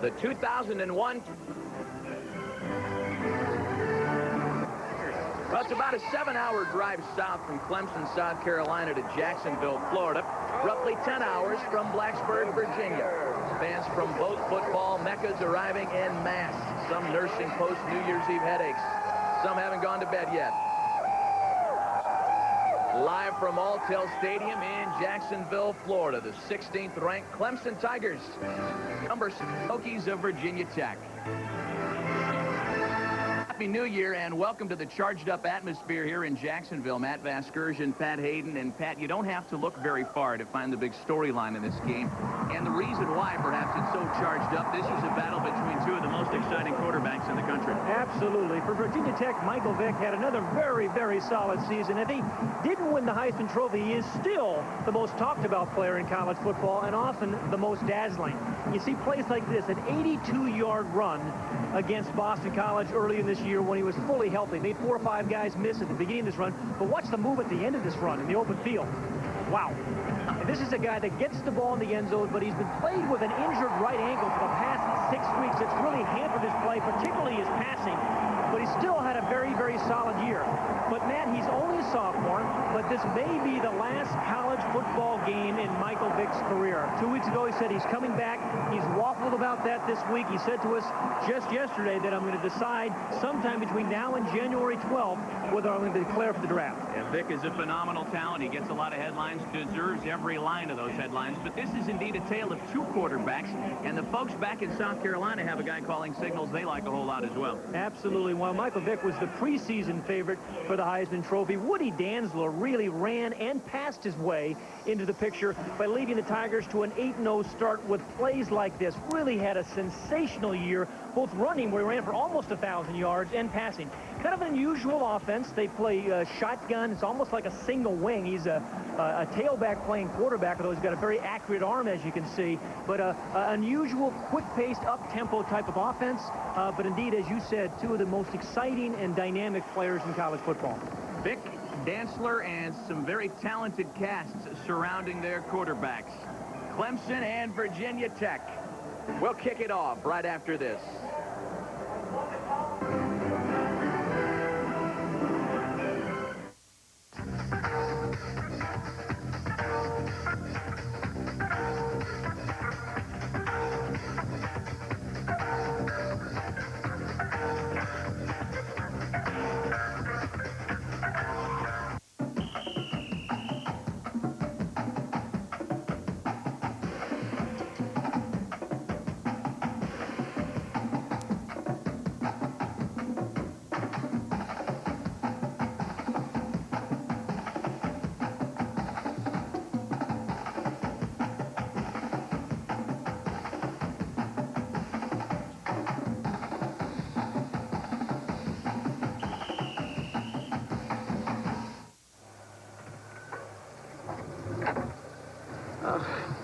The 2001. Well, it's about a 7-hour drive south from Clemson, South Carolina to Jacksonville, Florida. Roughly 10 hours from Blacksburg, Virginia. Fans from both football meccas arriving en masse. Some nursing post-New Year's Eve headaches. Some haven't gone to bed yet. Live from Alltel Stadium in Jacksonville, Florida, the 16th-ranked Clemson Tigers. Cumbersome Hokies of Virginia Tech. Happy New Year and welcome to the charged-up atmosphere here in Jacksonville. Matt Vasgersian, Pat Hayden, and Pat, you don't have to look very far to find the big storyline in this game. And the reason why, perhaps, it's so charged up, this is a battle between two of the most exciting quarterbacks in the country. Absolutely. For Virginia Tech, Michael Vick had another very, very solid season. If he didn't win the Heisman Trophy, he is still the most talked-about player in college football and often the most dazzling. You see plays like this, an 82-yard run against Boston College early in this year when he was fully healthy. Made 4 or 5 guys miss at the beginning of this run, but watch the move at the end of this run in the open field. Wow. And this is a guy that gets the ball in the end zone, but he's been plagued with an injured right ankle for the past 6 weeks. It's really hampered his play, particularly his passing, but he still had a very, very solid year. But, Matt, he's only a sophomore, but this may be the last college football game in Michael Vick's career. 2 weeks ago, he said he's coming back. He's waffled about that this week. He said to us just yesterday that I'm going to decide sometime between now and January 12th whether I'm going to declare for the draft. And Vick is a phenomenal talent. He gets a lot of headlines, deserves every line of those headlines. But this is indeed a tale of two quarterbacks, and the folks back in South Carolina have a guy calling signals they like a whole lot as well. Absolutely. While Michael Vick was the preseason favorite for the Heisman Trophy, Woody Dantzler really ran and passed his way into the picture by leading the Tigers to an 8-0 start with plays like this. Really had a sensational year, both running, where he ran for almost 1,000 yards, and passing. Kind of an unusual offense. They play shotgun. It's almost like a single wing. He's a tailback playing quarterback, although he's got a very accurate arm, as you can see. But unusual, quick-paced, up-tempo type of offense. But indeed, as you said, two of the most exciting and dynamic players in college football. Vick, Dantzler, and some very talented casts surrounding their quarterbacks. Clemson and Virginia Tech. We'll kick it off right after this.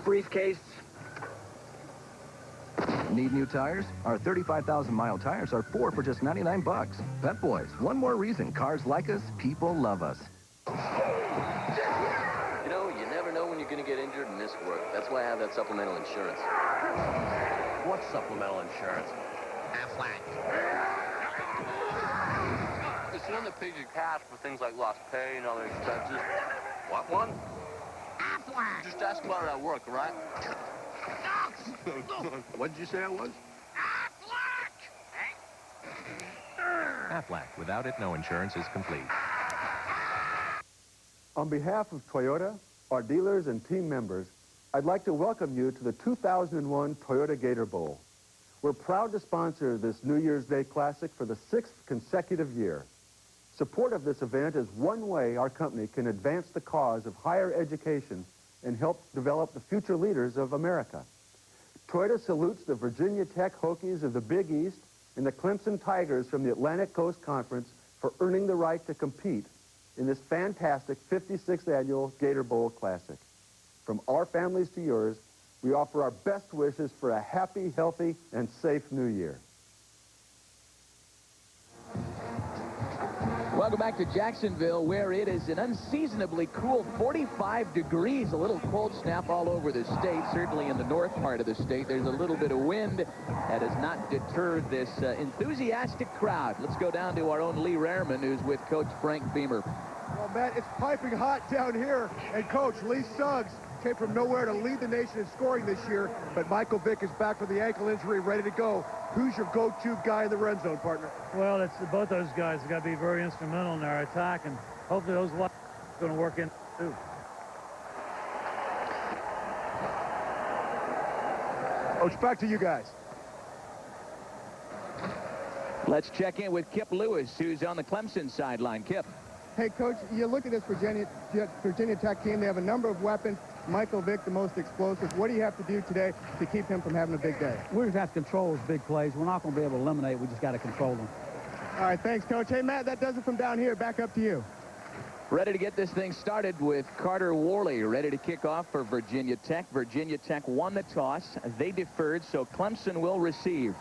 Briefcase. Need new tires? Our 35,000-mile tires are 4 for just 99 bucks. Pep Boys, one more reason cars like us, people love us. You know, you never know when you're going to get injured and miss work. That's why I have that supplemental insurance. What supplemental insurance? Aflac. It's the one that pays you cash for things like lost pay and other expenses. Want one? Aflac. Just ask about it at work, all right? What did you say I was? Aflac. Without it, no insurance is complete. On behalf of Toyota, our dealers and team members, I'd like to welcome you to the 2001 Toyota Gator Bowl. We're proud to sponsor this New Year's Day Classic for the 6th consecutive year. Support of this event is one way our company can advance the cause of higher education and help develop the future leaders of America. Toyota salutes the Virginia Tech Hokies of the Big East and the Clemson Tigers from the Atlantic Coast Conference for earning the right to compete in this fantastic 56th annual Gator Bowl Classic. From our families to yours, we offer our best wishes for a happy, healthy, and safe New Year. Welcome back to Jacksonville, where it is an unseasonably cool 45 degrees. A little cold snap all over the state. Certainly in the north part of the state, there's a little bit of wind that has not deterred this enthusiastic crowd. Let's go down to our own Lee Rehrman, who's with Coach Frank Beamer. Well, Matt, it's piping hot down here. And, Coach, Lee Suggs came from nowhere to lead the nation in scoring this year. But Michael Vick is back from the ankle injury, ready to go. Who's your go-to guy in the red zone, partner? Well, it's both those guys have got to be very instrumental in our attack, and hopefully those are going to work in too. Coach, back to you guys. Let's check in with Kip Lewis, who's on the Clemson sideline. Kip. Hey, Coach, you look at this Virginia Tech team. They have a number of weapons. Michael Vick, the most explosive. What do you have to do today to keep him from having a big day? We just have to control those big plays. We're not going to be able to eliminate. We just got to control them. All right, thanks, Coach. Hey, Matt, that does it from down here. Back up to you. Ready to get this thing started with Carter Worley, ready to kick off for Virginia Tech. Virginia Tech won the toss. They deferred, so Clemson will receive.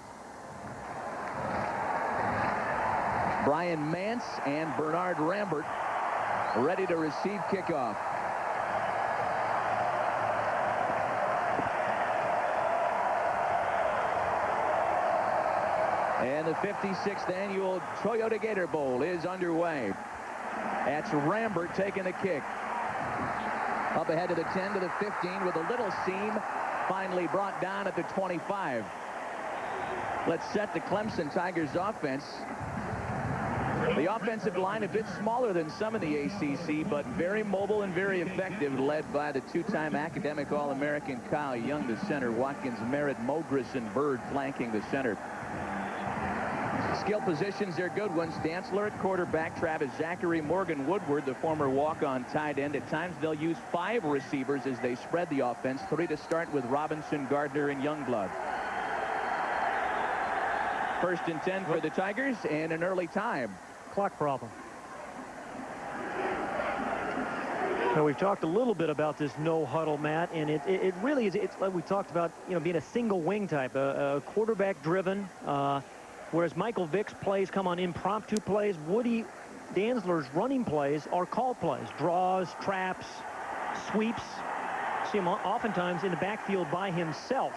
Brian Mance and Bernard Rambert ready to receive kickoff. And the 56th annual Toyota Gator Bowl is underway. That's Rambert taking the kick. Up ahead to the 10 to the 15 with a little seam. Finally brought down at the 25. Let's set the Clemson Tigers offense. The offensive line a bit smaller than some in the ACC, but very mobile and very effective, led by the two-time academic All-American Kyle Young, the center. Watkins, Merritt, Mogris, and Bird flanking the center. Skill positions, they're good ones. Dantzler at quarterback, Travis Zachary, Morgan Woodward, the former walk-on tight end. At times, they'll use 5 receivers as they spread the offense. 3 to start with Robinson, Gardner, and Youngblood. 1st and 10 for the Tigers, and an early time. Clock problem. Now, we've talked a little bit about this no huddle, Matt, and it really is. It's like we talked about, being a single wing type, a quarterback driven. Whereas Michael Vick's plays come on impromptu plays, Woody Dantzler's running plays are call plays, draws, traps, sweeps. See him oftentimes in the backfield by himself.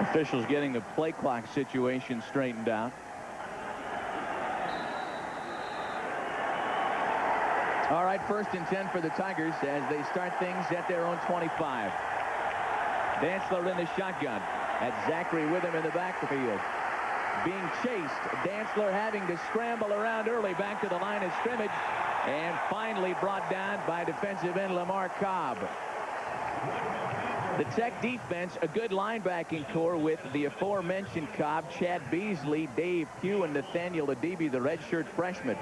Officials getting the play clock situation straightened out. All right, 1st and 10 for the Tigers as they start things at their own 25. Dantzler in the shotgun. That's Zachary with him in the backfield. Being chased. Dantzler having to scramble around early back to the line of scrimmage. And finally brought down by defensive end Lamar Cobb. The Tech defense, a good linebacking core with the aforementioned Cobb, Chad Beasley, Dave Pugh, and Nathaniel Adibi, the redshirt freshman.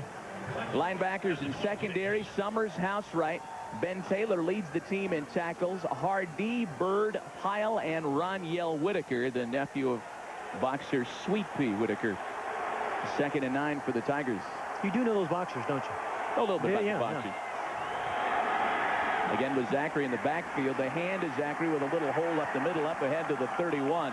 Linebackers in secondary, Summers, Housewright. Ben Taylor leads the team in tackles. Hardy, Bird, Pyle, and Roniel Whitaker, the nephew of boxer Sweet Pea Whitaker. 2nd and 9 for the Tigers. You do know those boxers, don't you? A little bit about the boxers. Yeah. Again with Zachary in the backfield. The hand is Zachary with a little hole up the middle, up ahead to the 31.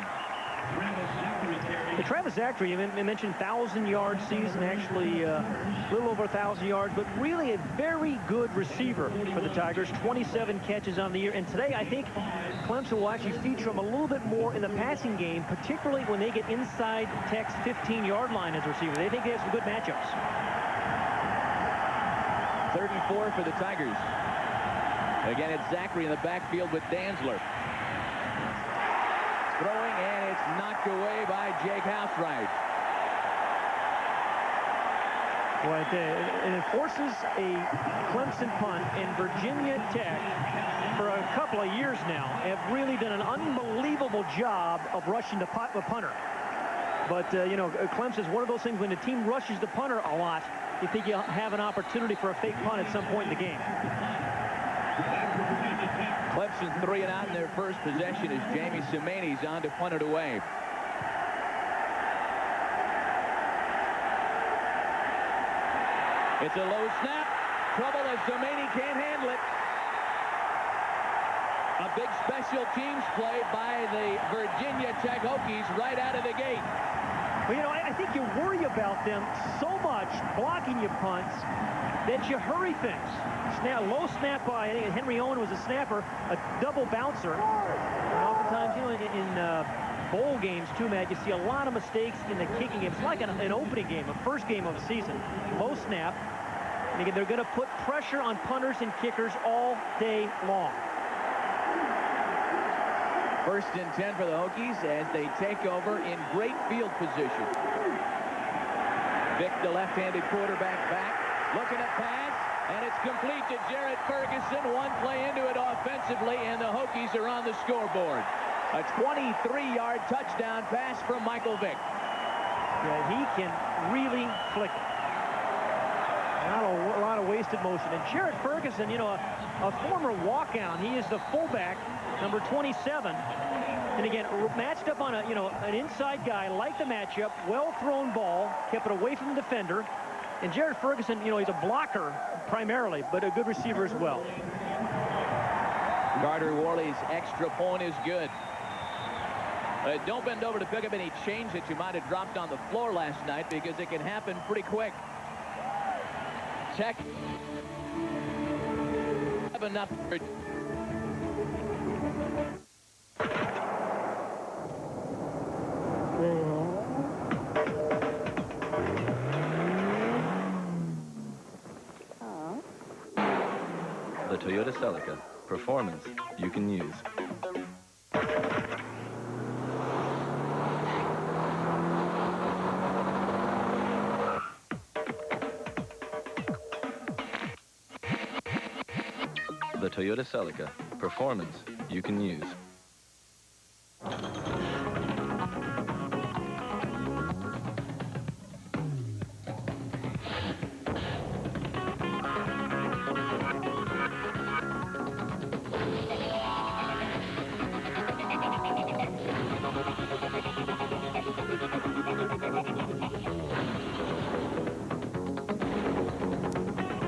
Travis Zachary, you mentioned 1,000-yard season, actually a little over 1,000 yards, but really a very good receiver for the Tigers. 27 catches on the year. And today, I think Clemson will actually feature him a little bit more in the passing game, particularly when they get inside Tech's 15-yard line as a receiver. They think they have some good matchups. 3rd and 4 for the Tigers. Again, it's Zachary in the backfield with Dantzler. Throwing, and it's knocked away by Jake Housewright. Well, it forces a Clemson punt, and Virginia Tech, for a couple of years now, have really done an unbelievable job of rushing the punter. But, Clemson's one of those things when the team rushes the punter a lot, you think you'll have an opportunity for a fake punt at some point in the game. Clemson 3 and out in their first possession as Jamie Semany's on to punt it away. It's a low snap. Trouble as Semany can't handle it. A big special teams play by the Virginia Tech Hokies right out of the gate. Well, you know, I think you worry about them so much blocking your punts that you hurry things. Low snap by, I think Henry Owen was a snapper, a double bouncer. And oftentimes, you know, in bowl games too, Matt, you see a lot of mistakes in the kicking game. It's like an opening game, a first game of the season. Low snap. And again, they're going to put pressure on punters and kickers all day long. First and 10 for the Hokies as they take over in great field position. Vick, the left-handed quarterback, back, looking at pass, and it's complete to Jarrett Ferguson. One play into it offensively, and the Hokies are on the scoreboard. A 23-yard touchdown pass from Michael Vick. Yeah, he can really flick it. Not a lot of wasted motion. And Jarrett Ferguson, you know, a former walk-on. He is the fullback, number 27. And again, matched up on an inside guy, like the matchup, well-thrown ball, kept it away from the defender. And Jarrett Ferguson, you know, he's a blocker primarily, but a good receiver as well. Carter Worley's extra point is good. Don't bend over to pick up any change that you might have dropped on the floor last night, because it can happen pretty quick. Tech 7-0. The Toyota Celica. Performance you can use. The Toyota Celica. Performance you can use.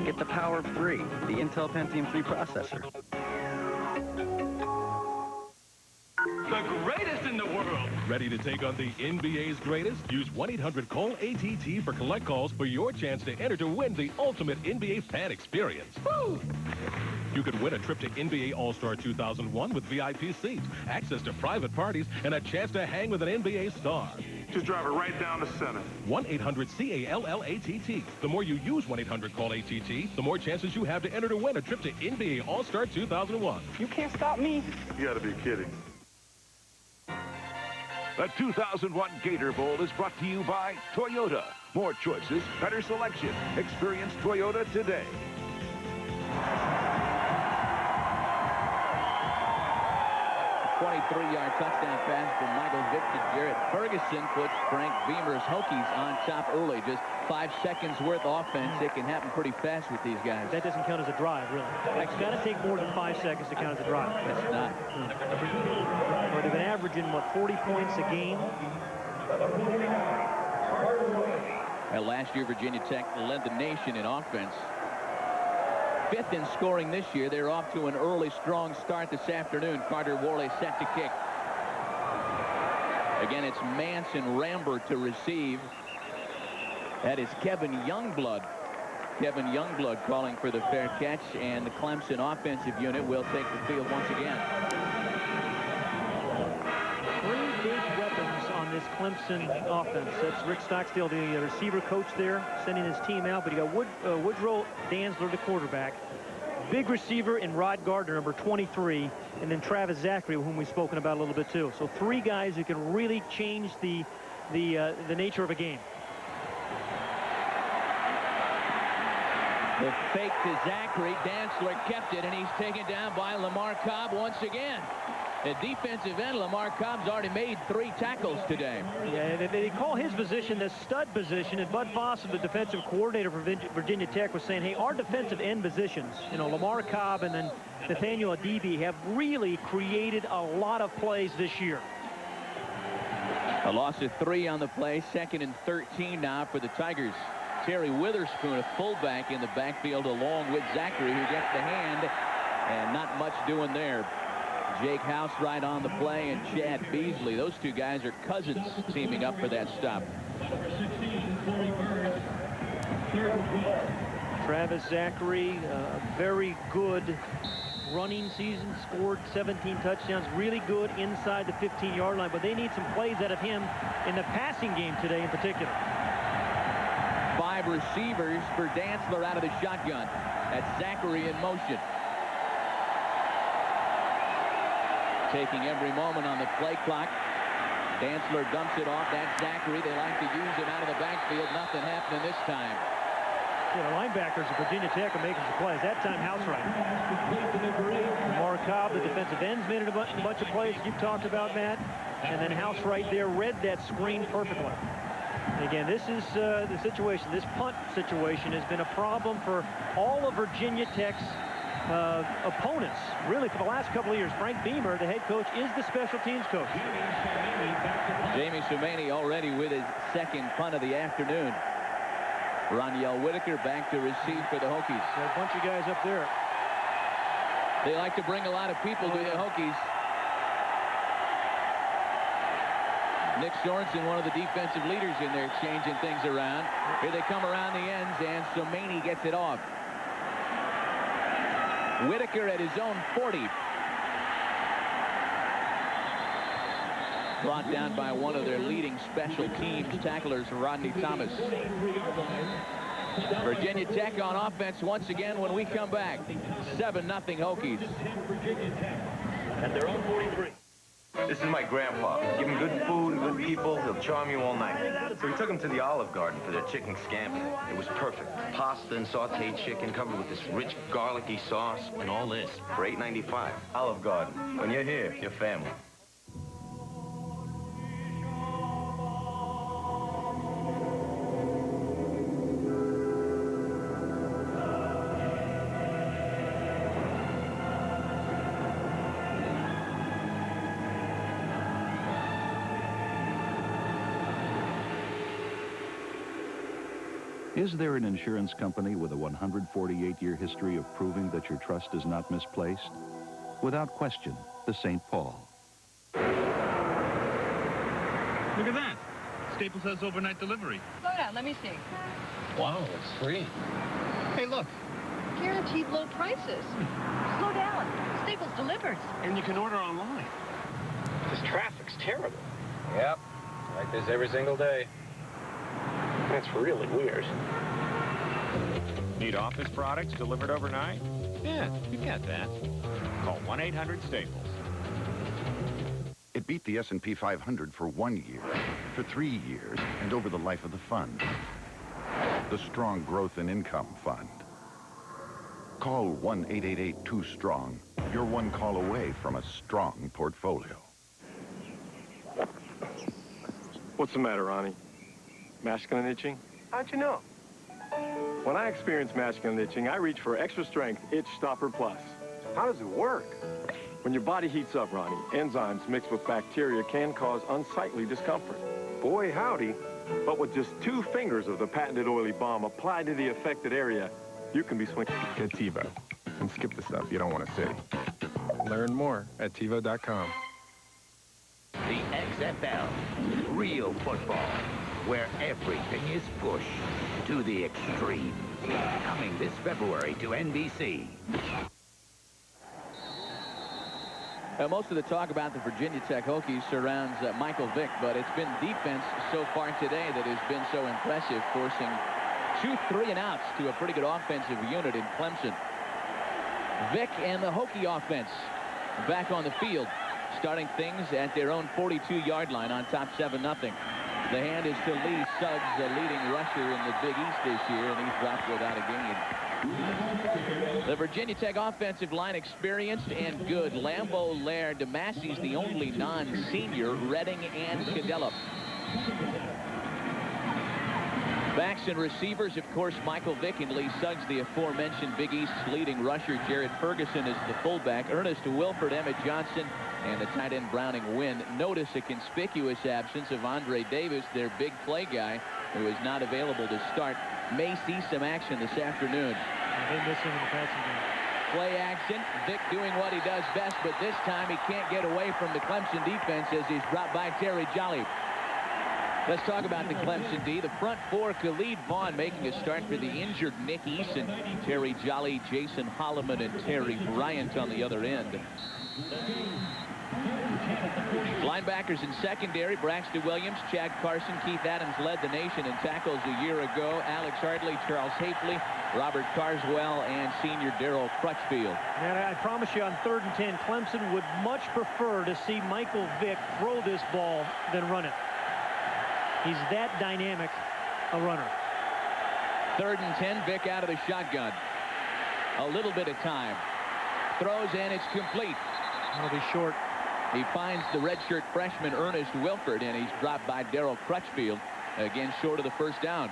Get the power of 3, the Intel Pentium 3 processor. The greatest in the world. Ready to take on the NBA's greatest? Use 1-800-CALL-ATT for collect calls for your chance to enter to win the ultimate NBA fan experience. Woo! You could win a trip to NBA All-Star 2001 with VIP seats, access to private parties, and a chance to hang with an NBA star. Just drive it right down the center. 1-800-CALL-ATT. The more you use 1-800-CALL-ATT, the more chances you have to enter to win a trip to NBA All-Star 2001. You can't stop me. You gotta be kidding. The 2001 Gator Bowl is brought to you by Toyota. More choices, better selection. Experience Toyota today. 23-yard touchdown pass from Michael Vick to Jarrett Ferguson puts Frank Beamer's Hokies on top early. Just 5 seconds worth offense. It can happen pretty fast with these guys. That doesn't count as a drive, really. It's got to take more than 5 seconds to count as a drive. It's not. But they've been averaging, what, 40 points a game? Well, last year, Virginia Tech led the nation in offense. 5th in scoring this year. They're off to an early, strong start this afternoon. Carter Worley set to kick. Again, it's Manson Rambert to receive. That is Kevin Youngblood. Kevin Youngblood calling for the fair catch, and the Clemson offensive unit will take the field once again. 3 big weapons on this Clemson offense. That's Rick Stockstill, the receiver coach there, sending his team out. But you got Woodrow Dantzler, the quarterback. Big receiver in Rod Gardner, number 23. And then Travis Zachary, whom we've spoken about a little bit too. So 3 guys who can really change the nature of a game. The fake to Zachary. Dantzler kept it, and he's taken down by Lamar Cobb once again. At defensive end, Lamar Cobb's already made 3 tackles today. Yeah, they call his position the stud position, and Bud Foster, the defensive coordinator for Virginia Tech, was saying, hey, our defensive end positions, you know, Lamar Cobb and then Nathaniel Adebe, have really created a lot of plays this year. A loss of 3 on the play, 2nd and 13 now for the Tigers. Terry Witherspoon, a fullback in the backfield, along with Zachary, who gets the hand, and not much doing there. Jake House right on the play, and Chad Beasley. Those two guys are cousins teaming up for that stop. Travis Zachary, a very good running season, scored 17 touchdowns, really good inside the 15-yard line, but they need some plays out of him in the passing game today in particular. 5 receivers for Dantzler out of the shotgun. That's Zachary in motion. Taking every moment on the play clock. Dantzler dumps it off. That's Zachary. They like to use him out of the backfield. Nothing happening this time. Yeah, the linebackers of Virginia Tech are making some plays. That time, House right. Lamar Cobb, the defensive ends, made a bunch of plays you've talked about, Matt. And then House right there read that screen perfectly. And again, this is the situation. This punt situation has been a problem for all of Virginia Tech's opponents, really, for the last couple of years. Frank Beamer, the head coach, is the special teams coach. Jamie Sumani already with his second punt of the afternoon. Roniel Whitaker back to receive for the Hokies. Got a bunch of guys up there. They like to bring a lot of people to the Hokies. Nick Sorensen, one of the defensive leaders in there, changing things around. Here they come around the ends, and Sumani gets it off. Whitaker at his own 40. Brought down by one of their leading special teams tacklers, Rodney Thomas. Virginia Tech on offense once again when we come back. 7-0 Hokies. At their own 43. This is my grandpa. Give him good food and good people, he'll charm you all night. So we took him to the Olive Garden for their chicken scampi. It was perfect. Pasta and sauteed chicken covered with this rich garlicky sauce and all this for $8.95. Olive Garden. When you're here, you're family. Is there an insurance company with a 148-year history of proving that your trust is not misplaced? Without question, the St. Paul. Look at that. Staples has overnight delivery. Slow down, let me see. Wow, it's free. Hey, look. Guaranteed low prices. Slow down. Staples delivers. And you can order online. This traffic's terrible. Yep, like this every single day. That's really weird. Need office products delivered overnight? Yeah, you got that. Call 1-800-STAPLES. It beat the S&P 500 for 1 year, for 3 years, and over the life of the fund. The Strong Growth and Income Fund. Call 1-888-2-STRONG. You're one call away from a strong portfolio. What's the matter, Ronnie? Masculine itching? How'd you know? When I experience masculine itching, I reach for Extra Strength Itch Stopper Plus. How does it work? When your body heats up, Ronnie, enzymes mixed with bacteria can cause unsightly discomfort. Boy, howdy. But with just 2 fingers of the patented oily balm applied to the affected area, you can be swinging. Get TiVo and skip the stuff you don't want to see. Learn more at TiVo.com. The XFL, real football, where everything is pushed to the extreme. Coming this February to NBC. Most of the talk about the Virginia Tech Hokies surrounds Michael Vick, but it's been defense so far today that has been so impressive, forcing 2 3-and-outs to a pretty good offensive unit in Clemson. Vick and the Hokie offense back on the field, starting things at their own 42-yard line on top 7-0. The hand is to Lee Suggs, the leading rusher in the Big East this year, and he's dropped without a gain. The Virginia Tech offensive line experienced and good. Lambeau, Laird, DeMassey's the only non-senior. Redding and Cadella. Backs and receivers, of course, Michael Vick and Lee Suggs, the aforementioned Big East's leading rusher. Jared Ferguson is the fullback. Ernest Wilford, Emmett Johnson, and the tight end Browning Wynn. Notice a conspicuous absence of Andre Davis, their big play guy, who is not available to start. May see some action this afternoon. They miss him in the passing game. Play action. Vick doing what he does best, but this time he can't get away from the Clemson defense as he's dropped by Terry Jolly. Let's talk about the Clemson D. The front four, Khalid Vaughn making a start for the injured Nick Eason. Terry Jolly, Jason Holloman, and Terry Bryant on the other end. Linebackers in secondary, Braxton Williams, Chad Carson, Keith Adams led the nation in tackles a year ago. Alex Hartley, Charles Hafley, Robert Carswell, and senior Darrell Crutchfield. And I promise you on 3rd and 10, Clemson would much prefer to see Michael Vick throw this ball than run it. He's that dynamic a runner. 3rd and 10, Vick out of the shotgun. A little bit of time. Throws, and it's complete. That'll be short. He finds the redshirt freshman Ernest Wilford, and he's dropped by Darrell Crutchfield. Again, short of the first down.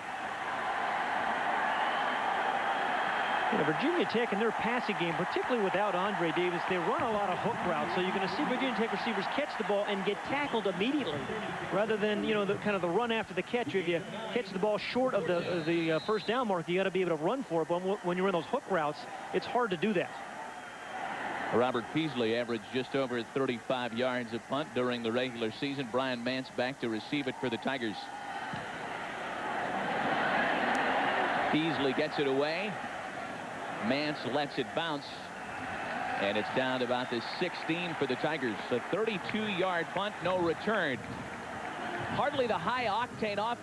Virginia Tech in their passing game, particularly without Andre Davis, they run a lot of hook routes. So you're going to see Virginia Tech receivers catch the ball and get tackled immediately, rather than, you know, the kind of the run after the catch. If you catch the ball short of the first down mark, you got to be able to run for it. But when you're in those hook routes, it's hard to do that. Robert Peasley averaged just over 35 yards a punt during the regular season. Brian Mance back to receive it for the Tigers. Peasley gets it away. Mance lets it bounce, and it's down to about the 16 for the Tigers. A 32-yard punt, no return. Hardly the high-octane off.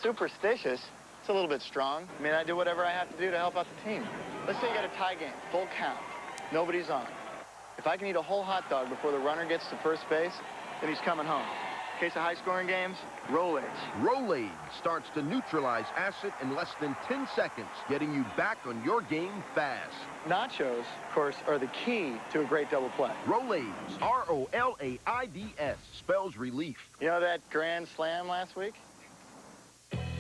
Superstitious? It's a little bit strong. I mean, I do whatever I have to do to help out the team. Let's say you got a tie game, full count. Nobody's on. If I can eat a whole hot dog before the runner gets to first base, then he's coming home. In case of high-scoring games, Rolaids. Rolaids starts to neutralize acid in less than 10 seconds, getting you back on your game fast. Nachos, of course, are the key to a great double play. Rolaids, R-O-L-A-I-D-S, spells relief. You know that grand slam last week?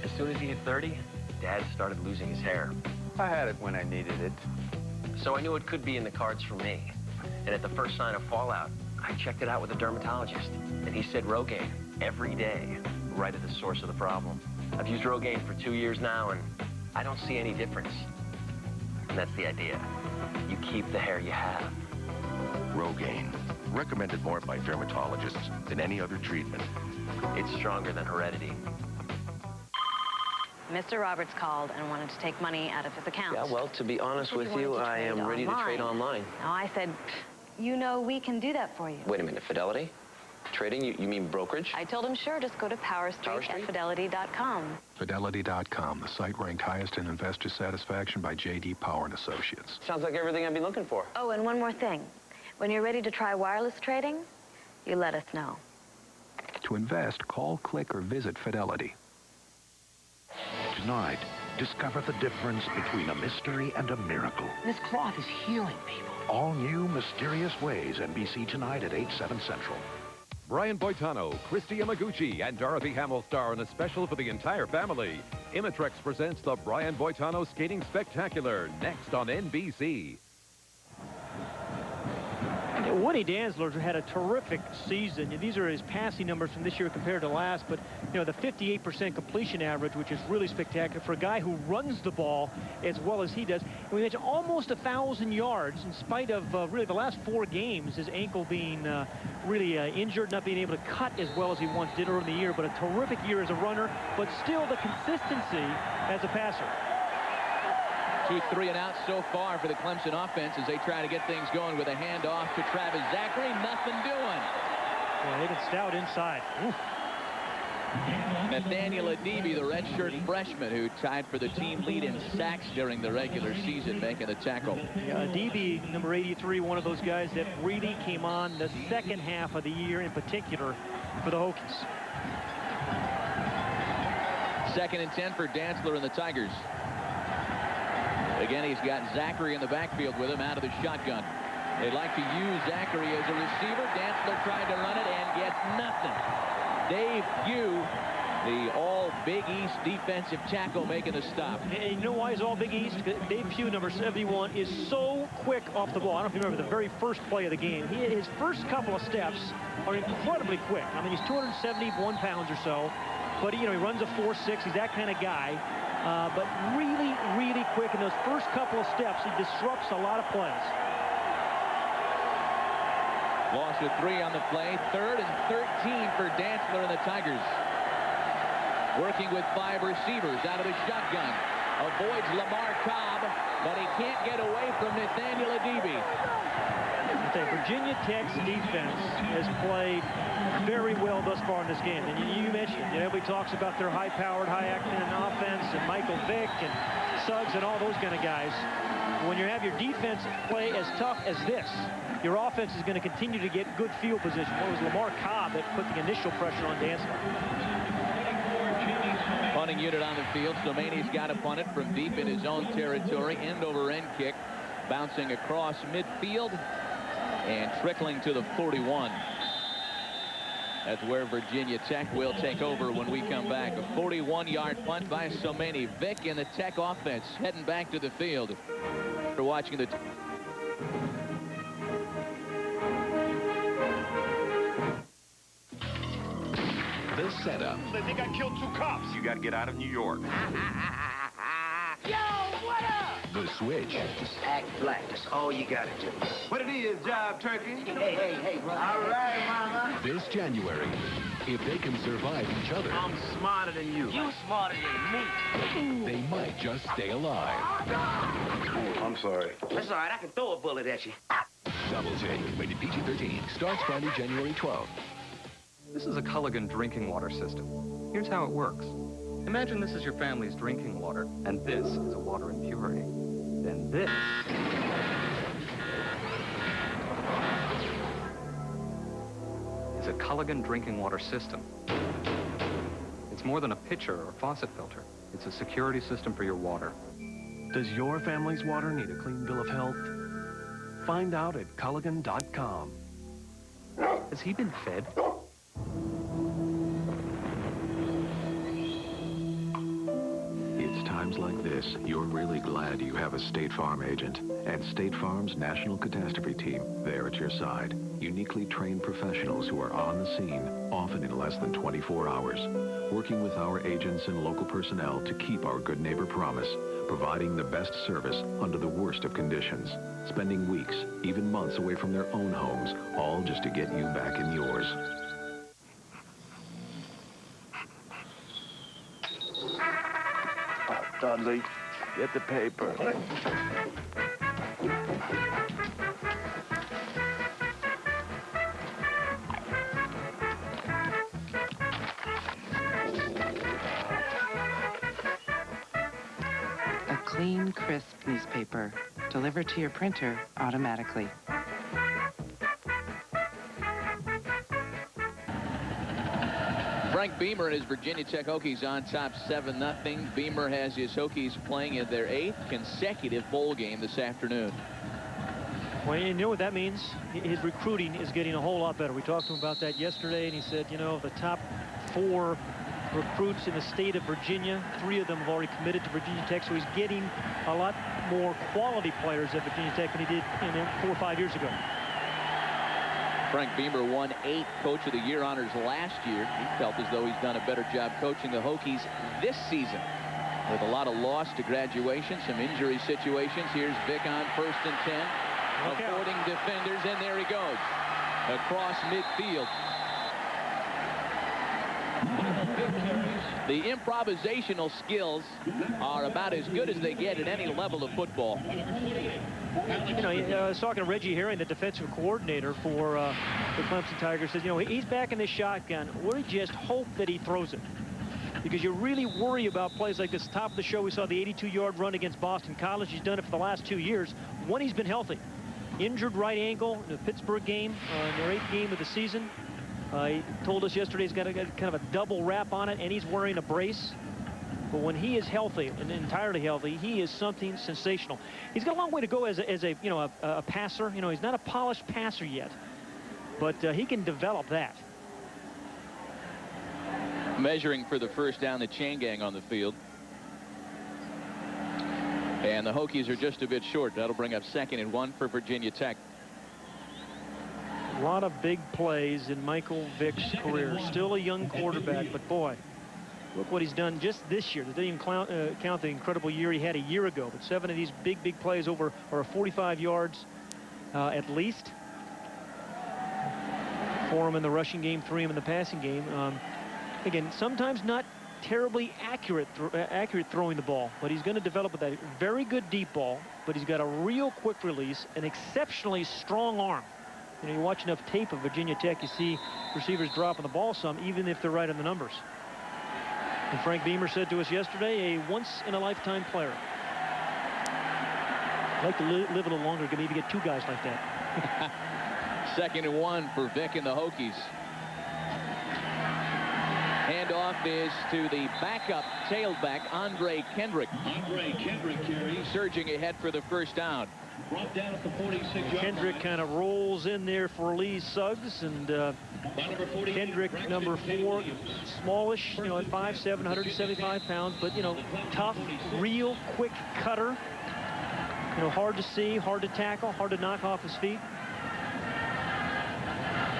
As soon as he hit 30, Dad started losing his hair. I had it when I needed it. So I knew it could be in the cards for me. And at the first sign of fallout, I checked it out with a dermatologist. And he said Rogaine every day, right at the source of the problem. I've used Rogaine for 2 years now, and I don't see any difference. And that's the idea. You keep the hair you have. Rogaine, recommended more by dermatologists than any other treatment. It's stronger than heredity. Mr. Roberts called and wanted to take money out of his account. Yeah, well, to be honest with you, I am ready to trade online. Now, I said, you know, we can do that for you. Wait a minute, Fidelity? Trading? You mean brokerage? I told him, sure, just go to powerstreet@fidelity.com. Fidelity.com, the site ranked highest in investor satisfaction by J.D. Power and Associates. Sounds like everything I'd be looking for. Oh, and one more thing. When you're ready to try wireless trading, you let us know. To invest, call, click, or visit Fidelity. Tonight, discover the difference between a mystery and a miracle. This cloth is healing people. All new mysterious ways, NBC tonight at 8/7 Central. Brian Boitano, Christy Yamaguchi, and Dorothy Hamill star in a special for the entire family. Imatrex presents the Brian Boitano Skating Spectacular, next on NBC. Woody Dantzler had a terrific season. These are his passing numbers from this year compared to last, but you know, the 58% completion average, which is really spectacular for a guy who runs the ball as well as he does. And we mentioned almost 1,000 yards in spite of really the last 4 games, his ankle being really injured, not being able to cut as well as he once did early in the year, but a terrific year as a runner, but still the consistency as a passer. 2 3-and-outs so far for the Clemson offense as they try to get things going with a handoff to Travis Zachary. Nothing doing. Yeah, they get stout inside. Oof. Nathaniel Adibi, the redshirt freshman who tied for the team lead in sacks during the regular season, making the tackle. Yeah, Adibi, number 83, one of those guys that really came on the second half of the year in particular for the Hokies. 2nd and 10 for Dantzler and the Tigers. Again, he's got Zachary in the backfield with him out of the shotgun. They like to use Zachary as a receiver. Dantzler tried to run it and gets nothing. Dave Pugh, the all-Big East defensive tackle, making the stop. And you know why he's all Big East? Dave Pugh, number 71, is so quick off the ball. I don't know if you remember the very first play of the game. His first couple of steps are incredibly quick. I mean, he's 271 pounds or so, but he runs a 4.6. He's that kind of guy. But really, really quick in those first couple of steps. He disrupts a lot of plays. Loss of 3 on the play. 3rd and 13 for Dantzler and the Tigers. Working with 5 receivers out of the shotgun. Avoids Lamar Cobb, but he can't get away from Nathaniel Adibi. Virginia Tech's defense has played very well thus far in this game. And you mentioned, everybody talks about their high-powered, high-acting offense and Michael Vick and Suggs and all those kind of guys. When you have your defense play as tough as this, your offense is going to continue to get good field position. It was Lamar Cobb that put the initial pressure on Dantzler. Punting unit on the field. Somaini's got to punt it from deep in his own territory. End-over-end kick, bouncing across midfield and trickling to the 41. That's where Virginia Tech will take over when we come back. A 41-yard punt by Somaini. Vick in the Tech offense heading back to the field. We're watching the... The setup. They think I killed 2 cops. You got to get out of New York. Yo, what up? The switch. Just act black. That's all you gotta do. What it is, Jive Turkey? Hey, brother. All right, mama. This January, if they can survive each other, I'm smarter than you. You smarter than me. they might just stay alive. I'm sorry. That's all right. I can throw a bullet at you. Double J, rated PG-13, starts Friday, January 12th. This is a Culligan drinking water system. Here's how it works. Imagine this is your family's drinking water, and this is a water impurity. Then this is a Culligan drinking water system. It's more than a pitcher or faucet filter. It's a security system for your water. Does your family's water need a clean bill of health? Find out at Culligan.com. Has he been fed? It's times like this, you're really glad you have a State Farm agent. And State Farm's National Catastrophe Team, there at your side. Uniquely trained professionals who are on the scene, often in less than 24 hours. Working with our agents and local personnel to keep our good neighbor promise. Providing the best service under the worst of conditions. Spending weeks, even months away from their own homes, all just to get you back in yours. Dudley, get the paper. A clean, crisp newspaper delivered to your printer automatically. Frank Beamer and his Virginia Tech Hokies on top 7-0. Beamer has his Hokies playing in their 8th consecutive bowl game this afternoon. Well, you know what that means? His recruiting is getting a whole lot better. We talked to him about that yesterday, and he said, the top 4 recruits in the state of Virginia, 3 of them have already committed to Virginia Tech, so he's getting a lot more quality players at Virginia Tech than he did 4 or 5 years ago. Frank Beamer won 8 Coach of the Year honors last year. He felt as though he's done a better job coaching the Hokies this season. With a lot of loss to graduation, some injury situations. Here's Vick on 1st and 10. Avoiding defenders, and there he goes. Across midfield. The improvisational skills are about as good as they get at any level of football. I was talking to Reggie Herring, the defensive coordinator for the Clemson Tigers, says, he's back in the shotgun. We just hope that he throws it. Because you really worry about plays like this. Top of the show, we saw the 82-yard run against Boston College. He's done it for the last 2 years when he's been healthy. Injured right ankle in the Pittsburgh game, in their 8th game of the season. He told us yesterday he's got kind of a double wrap on it, and he's wearing a brace. But when he is healthy and entirely healthy, he is something sensational. He's got a long way to go as a you know, a passer. You know, he's not a polished passer yet, but he can develop that. Measuring for the first down, the chain gang on the field. And the Hokies are just a bit short. That'll bring up 2nd and 1 for Virginia Tech. A lot of big plays in Michael Vick's career. Still a young quarterback, but boy, look what he's done just this year. That didn't even count the incredible year he had a year ago. But 7 of these big plays over 45 yards at least. 4 of them in the rushing game, 3 of them in the passing game. Again, sometimes not terribly accurate throwing the ball, but he's going to develop with that very good deep ball. But he's got a real quick release, an exceptionally strong arm. You know, you watch enough tape of Virginia Tech, you see receivers dropping the ball some, even if they're right on the numbers. And Frank Beamer said to us yesterday, a once-in-a-lifetime player. I'd like to live a little longer, maybe get 2 guys like that. 2nd and 1 for Vick and the Hokies. Handoff is to the backup tailback, Andre Kendrick. Surging ahead for the first down. Brought down at the 46-yard Kendrick kind of rolls in there for Lee Suggs, and Kendrick, number 4, smallish, you know, at 5'7", 175 pounds, but, you know, tough, real quick cutter. You know, hard to see, hard to tackle, hard to knock off his feet.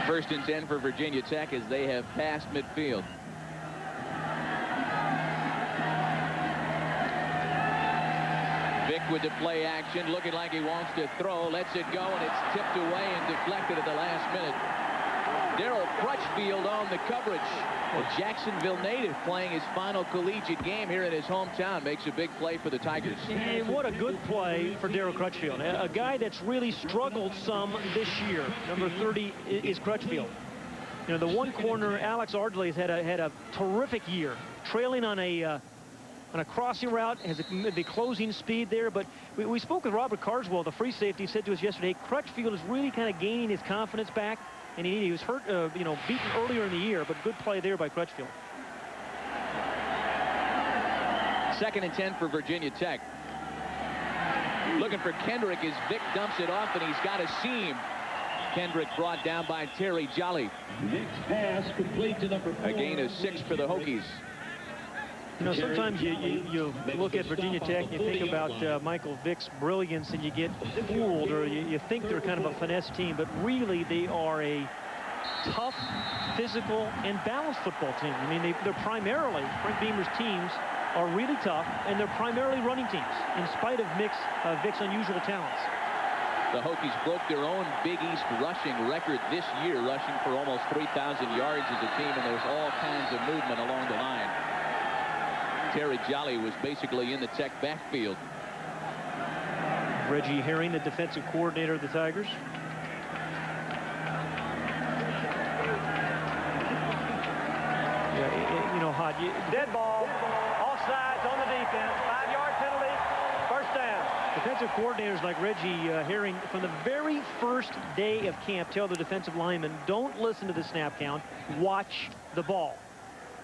1st and 10 for Virginia Tech as they have passed midfield. Vick with the play action, looking like he wants to throw, lets it go, and it's tipped away and deflected at the last minute. Darryl Crutchfield on the coverage. A Jacksonville native playing his final collegiate game here in his hometown makes a big play for the Tigers. And what a good play for Darryl Crutchfield. A guy that's really struggled some this year. Number 30 is Crutchfield. You know, the one corner, Alex Ardley, has had a terrific year, trailing on a crossing route, has the closing speed there. But we spoke with Robert Carswell, the free safety. He said to us yesterday, Crutchfield is really kind of gaining his confidence back. And he was hurt, you know, beaten earlier in the year, but good play there by Crutchfield. 2nd and 10 for Virginia Tech. Looking for Kendrick as Vick dumps it off, and he's got a seam. Kendrick brought down by Terry Jolly. Vick's pass complete to number 4. A gain of 6 for the Hokies. You know, sometimes you look at Virginia Tech and you think about Michael Vick's brilliance and you get fooled, or you think they're kind of a finesse team, but really they are a tough, physical, and balanced football team. I mean, they're primarily, Frank Beamer's teams are really tough, and they're primarily running teams, in spite of Vick's unusual talents. The Hokies broke their own Big East rushing record this year, rushing for almost 3,000 yards as a team, and there's all kinds of movement along the line. Terry Jolly was basically in the Tech backfield. Reggie Herring, the defensive coordinator of the Tigers. Yeah, you know, Hot. Dead ball. Offsides on the defense. 5-yard penalty. First down. Defensive coordinators like Reggie Herring, from the very first day of camp, tell the defensive linemen, don't listen to the snap count. Watch the ball.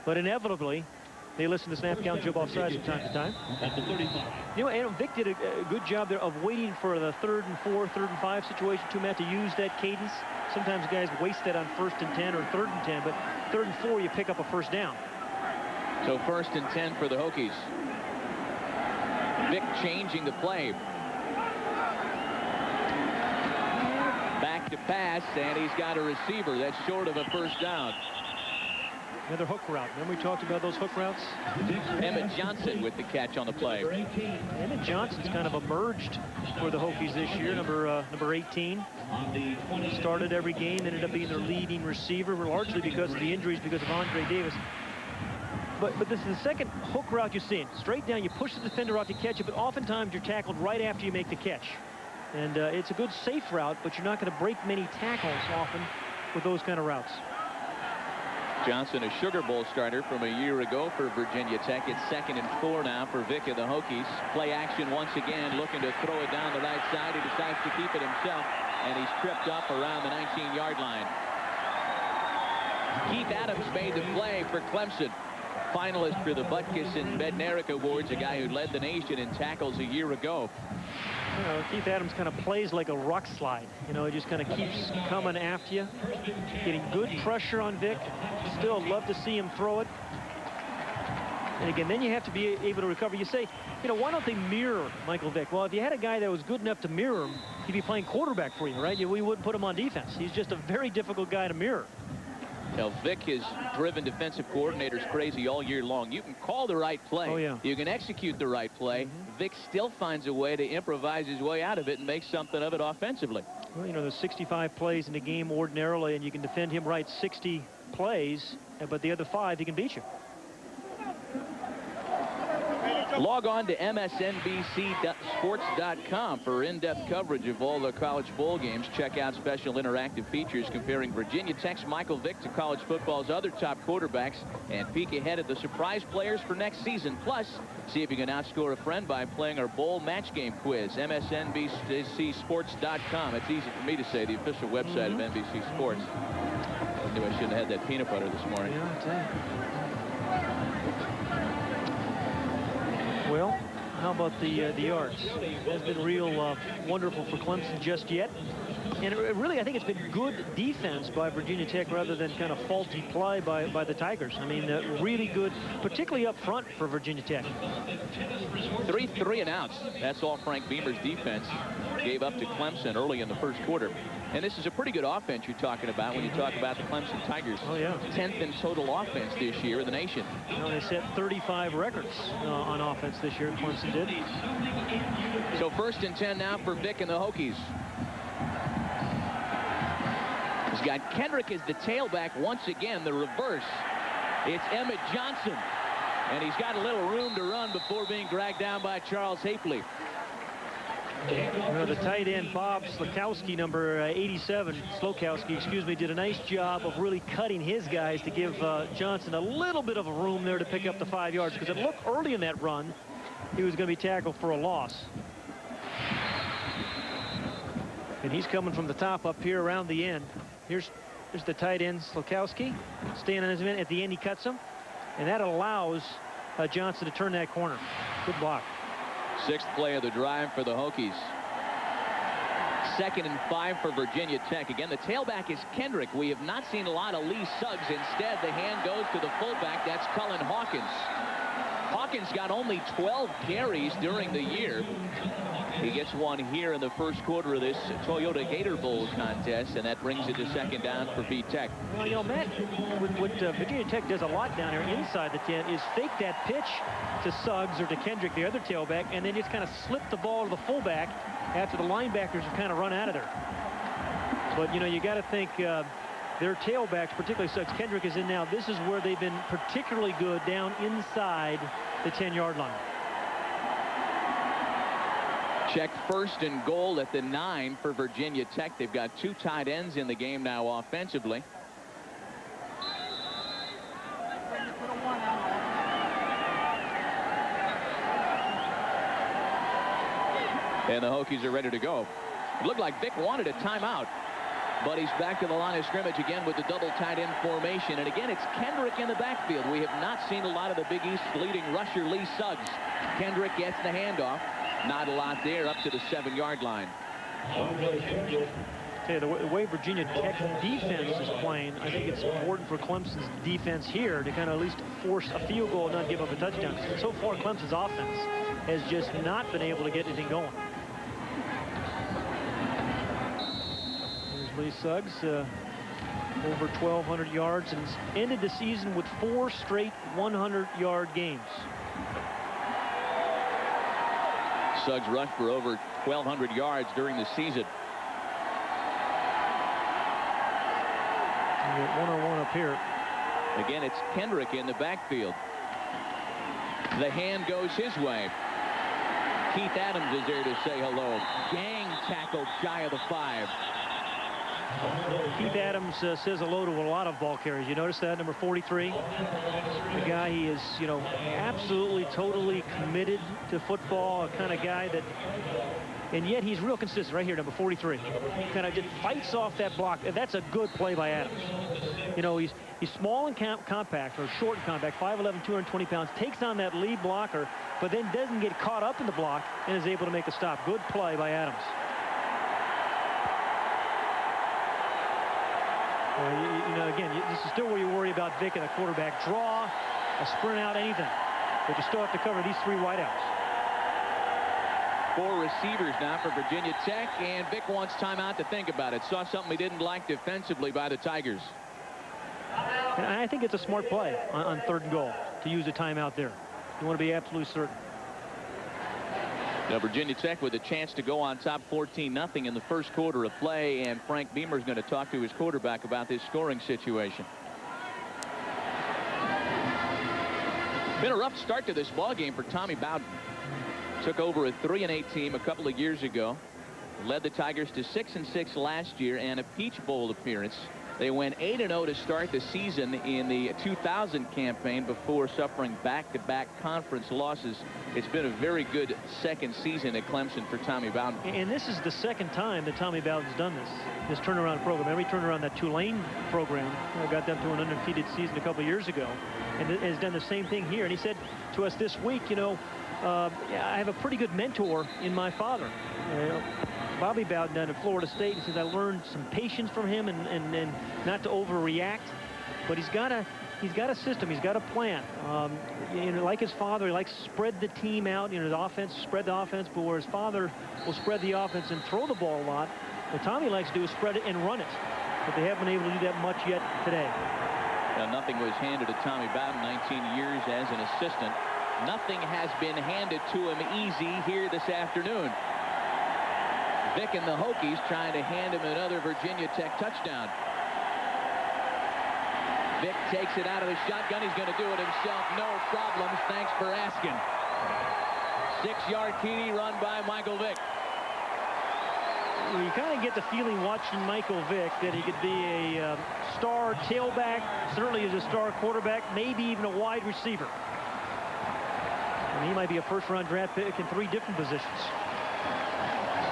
But inevitably, they listen to snap count, jump offside from time to time. You know, and Vick did a good job there of waiting for the 3rd and 4, 3rd and 5 situation too, Matt, to use that cadence. Sometimes guys waste that on 1st and 10 or 3rd and 10, but 3rd and 4, you pick up a first down. So 1st and 10 for the Hokies. Vick changing the play. Back to pass, and he's got a receiver that's short of a first down. Another hook route. Remember we talked about those hook routes? Emmett Johnson with the catch on the play. Emmett Johnson's kind of emerged for the Hokies this year, number 18. Started every game, ended up being their leading receiver, largely because of the injuries, because of Andre Davis. But this is the second hook route you've seen. Straight down, you push the defender out to catch it, but oftentimes you're tackled right after you make the catch. And it's a good, safe route, but you're not going to break many tackles often with those kind of routes. Johnson, a Sugar Bowl starter from a year ago for Virginia Tech. It's 2nd and 4 now for Vick and the Hokies. Play action once again, looking to throw it down the right side. He decides to keep it himself, and he's tripped up around the 19-yard line. Keith Adams made the play for Clemson. finalist for the Butkus and Bednarik Awards, a guy who led the nation in tackles a year ago. You know, Keith Adams kind of plays like a rock slide. You know, he just kind of keeps coming after you, getting good pressure on Vic. Still love to see him throw it. And again, then you have to be able to recover. You say, you know, why don't they mirror Michael Vick? Well, if you had a guy that was good enough to mirror him, he'd be playing quarterback for you, right? We wouldn't put him on defense. He's just a very difficult guy to mirror. Now, Vic has driven defensive coordinators crazy all year long. You can call the right play. Oh, yeah. You can execute the right play. Vic still finds a way to improvise his way out of it and make something of it offensively. Well, you know, there's 65 plays in a game ordinarily, and you can defend him right 60 plays, but the other 5, he can beat you. Log on to msnbcsports.com for in-depth coverage of all the college bowl games. Check out special interactive features comparing Virginia Tech's Michael Vick to college football's other top quarterbacks and peek ahead at the surprise players for next season. Plus, see if you can outscore a friend by playing our bowl match game quiz. msnbcsports.com. It's easy for me to say, the official website of NBC Sports. I knew I shouldn't have had that peanut butter this morning. Yeah, I tell you. Well, how about the yards? It has been real wonderful for Clemson just yet. And really, I think it's been good defense by Virginia Tech rather than kind of faulty play by the Tigers. I mean, really good, particularly up front for Virginia Tech. 3 and outs. That's all Frank Beamer's defense gave up to Clemson early in the first quarter. And this is a pretty good offense you're talking about when you talk about the Clemson Tigers. Oh, yeah. 10th in total offense this year in the nation. You know, they set 35 records on offense this year, Clemson did. So 1st and 10 now for Vic and the Hokies. He's got Kendrick as the tailback once again, the reverse. It's Emmett Johnson. And he's got a little room to run before being dragged down by Charles Hafley. You know, the tight end, Bob Slokowski, number 87, Slokowski, excuse me, did a nice job of really cutting his guys to give Johnson a little bit of a room there to pick up the 5 yards, because it looked early in that run he was going to be tackled for a loss. And he's coming from the top up here around the end. Here's the tight end, Slokowski, staying on his man. At the end, he cuts him, and that allows Johnson to turn that corner. Good block. 6th play of the drive for the Hokies. 2nd and 5 for Virginia Tech. Again, the tailback is Kendrick. We have not seen a lot of Lee Suggs. Instead, the hand goes to the fullback. That's Cullen Hawkins. Hawkins got only 12 carries during the year. He gets one here in the first quarter of this Toyota Gator Bowl contest, and that brings it to 2nd down for V-Tech. Well, you know, Matt, what Virginia Tech does a lot down here inside the 10 is fake that pitch to Suggs or to Kendrick, the other tailback, and then just kind of slip the ball to the fullback after the linebackers have kind of run out of there. But, you know, you got to think their tailbacks, particularly Suggs, Kendrick is in now. This is where they've been particularly good, down inside the 10-yard line. Check 1st and goal at the 9 for Virginia Tech. They've got 2 tight ends in the game now offensively. And the Hokies are ready to go. It looked like Vic wanted a timeout, but he's back to the line of scrimmage again with the double tight end formation. And again, it's Kendrick in the backfield. We have not seen a lot of the Big East leading rusher Lee Suggs. Kendrick gets the handoff. Not a lot there, up to the 7-yard line. Okay, the way Virginia Tech defense is playing, I think it's important for Clemson's defense here to kind of at least force a field goal and not give up a touchdown. So far, Clemson's offense has just not been able to get anything going. Here's Lee Suggs, over 1,200 yards, and ended the season with 4 straight 100-yard games. Suggs rushed for over 1,200 yards during the season. One-on-one up here. Again, it's Kendrick in the backfield. The hand goes his way. Keith Adams is there to say hello. Gang tackle shy of the 5. Keith Adams says hello to a lot of ball carriers. You notice that, number 43? The guy, he is, you know, absolutely, totally committed to football, a kind of guy that and yet he's real consistent right here, number 43. He kind of just fights off that block. That's a good play by Adams. You know, he's small and compact, or short and compact, 5'11", 220 pounds, takes on that lead blocker, but then doesn't get caught up in the block and is able to make a stop. Good play by Adams. You know, again, this is still where you worry about Vic and a quarterback draw, a sprint out, anything. But you still have to cover these 3 wideouts. 4 receivers now for Virginia Tech, and Vic wants timeout to think about it. Saw something he didn't like defensively by the Tigers. And I think it's a smart play on 3rd and goal to use a timeout there. You want to be absolutely certain. Now Virginia Tech with a chance to go on top 14-0 in the first quarter of play, and Frank Beamer is going to talk to his quarterback about this scoring situation. Been a rough start to this ball game for Tommy Bowden. Took over a 3-8 team a couple of years ago. Led the Tigers to 6-6 last year and a Peach Bowl appearance. They went 8-0 to start the season in the 2000 campaign before suffering back-to-back conference losses. It's been a very good second season at Clemson for Tommy Bowden. And this is the second time that Tommy Bowden's done this turnaround program. Every turnaround, that Tulane program got them to an undefeated season a couple of years ago, and has done the same thing here. And he said to us this week, you know, I have a pretty good mentor in my father. Bobby Bowden down at Florida State. He says I learned some patience from him and not to overreact. But he's got a system. He's got a plan. You know, like his father, he likes to spread the team out. You know, his offense, spread the offense. But where his father will spread the offense and throw the ball a lot, what Tommy likes to do is spread it and run it. But they haven't been able to do that much yet today. Now, nothing was handed to Tommy Bowden, 19 years as an assistant. Nothing has been handed to him easy here this afternoon. Vic and the Hokies trying to hand him another Virginia Tech touchdown. Vic takes it out of the shotgun. He's going to do it himself. No problems. Thanks for asking. 6-yard TD run by Michael Vick. You kind of get the feeling watching Michael Vick that he could be a star tailback, certainly as a star quarterback, maybe even a wide receiver. And he might be a first-round draft pick in 3 different positions.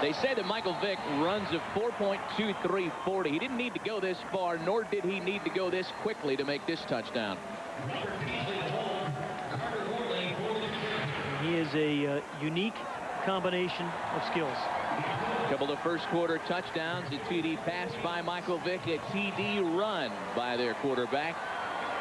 They say that Michael Vick runs a 4.2340. He didn't need to go this far, nor did he need to go this quickly to make this touchdown. He is a unique combination of skills. A couple of first quarter touchdowns, a TD pass by Michael Vick, a TD run by their quarterback.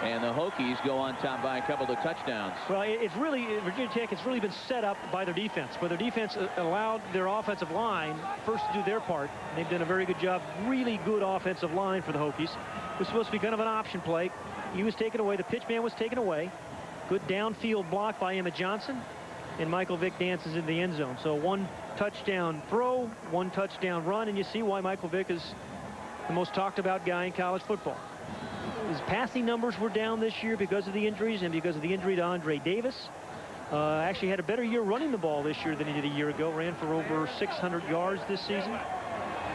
And the Hokies go on top by a couple of touchdowns. Well, it's really, Virginia Tech, it's really been set up by their defense. Where their defense allowed their offensive line first to do their part. They've done a very good job. Really good offensive line for the Hokies. It was supposed to be kind of an option play. He was taken away. The pitch man was taken away. Good downfield block by Emmett Johnson. And Michael Vick dances in the end zone. So 1 touchdown throw, 1 touchdown run. And you see why Michael Vick is the most talked about guy in college football. His passing numbers were down this year because of the injuries and because of the injury to Andre Davis. Actually had a better year running the ball this year than he did a year ago. Ran for over 600 yards this season.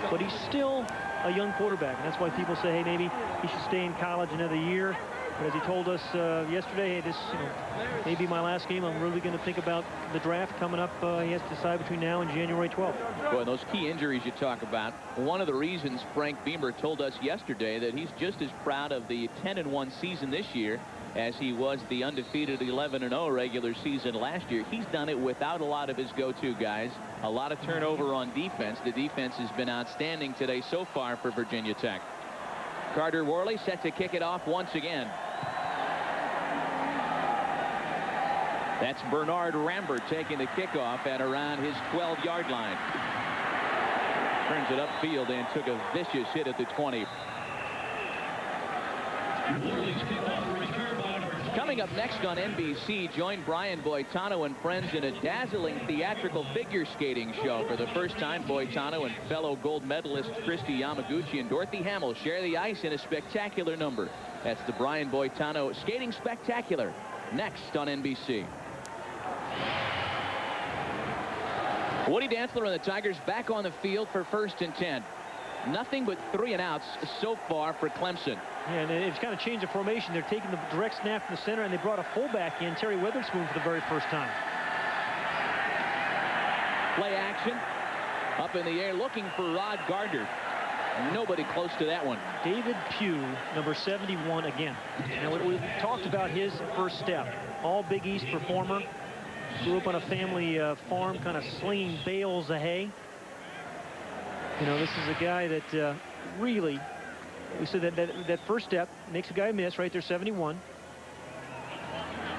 But he's still a young quarterback. And that's why people say, hey, maybe he should stay in college another year. But as he told us yesterday, hey, this may be my last game. I'm really going to think about the draft coming up. He has to decide between now and January 12th. Boy, those key injuries you talk about, one of the reasons Frank Beamer told us yesterday that he's just as proud of the 10-1 season this year as he was the undefeated 11-0 regular season last year. He's done it without a lot of his go-to guys. A lot of turnover on defense. The defense has been outstanding today so far for Virginia Tech. Carter Worley set to kick it off once again. That's Bernard Rambert taking the kickoff at around his 12-yard line. Turns it upfield and took a vicious hit at the 20. Coming up next on NBC, join Brian Boitano and friends in a dazzling theatrical figure skating show. For the first time, Boitano and fellow gold medalist Christy Yamaguchi and Dorothy Hamill share the ice in a spectacular number. That's the Brian Boitano Skating Spectacular, next on NBC. Woody Dantzler and the Tigers back on the field for 1st and 10. Nothing but 3 and outs so far for Clemson. Yeah, and it's kind of changed the formation. They're taking the direct snap from the center, and they brought a fullback in, Terry Witherspoon, for the very first time. Play action. Up in the air looking for Rod Gardner. Nobody close to that one. David Pugh, number 71 again. Now, we talked about his first step. All Big East performer. Grew up on a family farm, kind of slinging bales of hay. You know, this is a guy that really, we said that first step makes a guy miss right there, 71.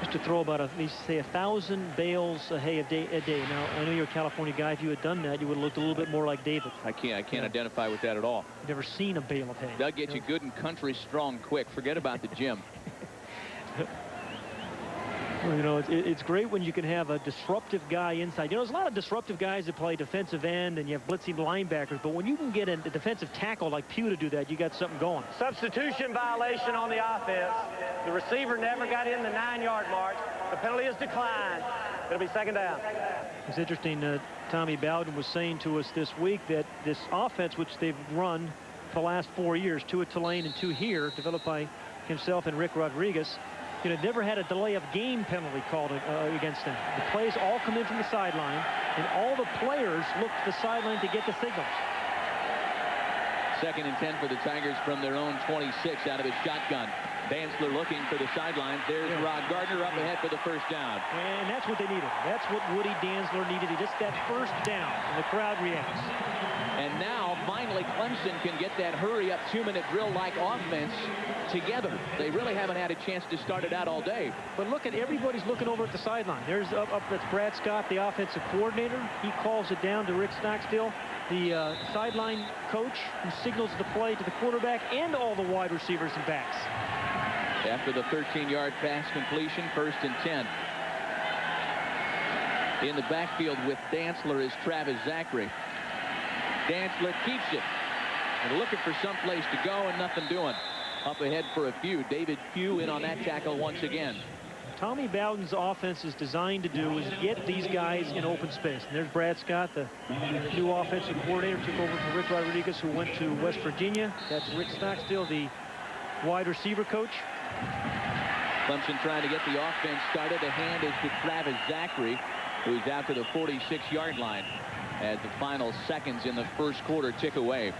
Used to throw about, they say, 1,000 bales of hay a day. Now, I know you're a California guy. If you had done that, you would have looked a little bit more like David. I can't identify with that at all. You've never seen a bale of hay. They'll get you good and country strong quick. Forget about the gym. Well, you know, it's great when you can have a disruptive guy inside. You know, there's a lot of disruptive guys that play defensive end, and you have blitzing linebackers. But when you can get a defensive tackle like Pugh to do that, you got something going. Substitution violation on the offense. The receiver never got in the 9-yard mark. The penalty is declined. It'll be second down. It's interesting. Tommy Bowden was saying to us this week that this offense, which they've run for the last 4 years, 2 at Tulane and 2 here, developed by himself and Rick Rodriguez, you know, never had a delay of game penalty called against them. The plays all come in from the sideline, and all the players look to the sideline to get the signals. 2nd and 10 for the Tigers from their own 26 out of his shotgun. Dantzler looking for the sideline. There's Rod Gardner up ahead for the first down. And that's what they needed. That's what Woody Dantzler needed. Just that first down, and the crowd reacts. And now, finally, Clemson can get that hurry-up 2-minute drill-like offense together. They really haven't had a chance to start it out all day. But look at everybody's looking over at the sideline. There's that's Brad Scott, the offensive coordinator. He calls it down to Rick Stockstill, the sideline coach, who signals the play to the quarterback and all the wide receivers and backs. After the 13-yard pass completion, 1st and 10. In the backfield with Dantzler is Travis Zachary. Dantzler keeps it. And looking for some place to go and nothing doing. Up ahead for a few. David Pugh in on that tackle once again. Tommy Bowden's offense is designed to do is get these guys in open space. And there's Brad Scott, the new offensive coordinator, took over for Rick Rodriguez, who went to West Virginia. That's Rick Stockstill, the wide receiver coach. Clemson trying to get the offense started. A hand is to Travis Zachary, who's out to the 46-yard line as the final seconds in the first quarter tick away.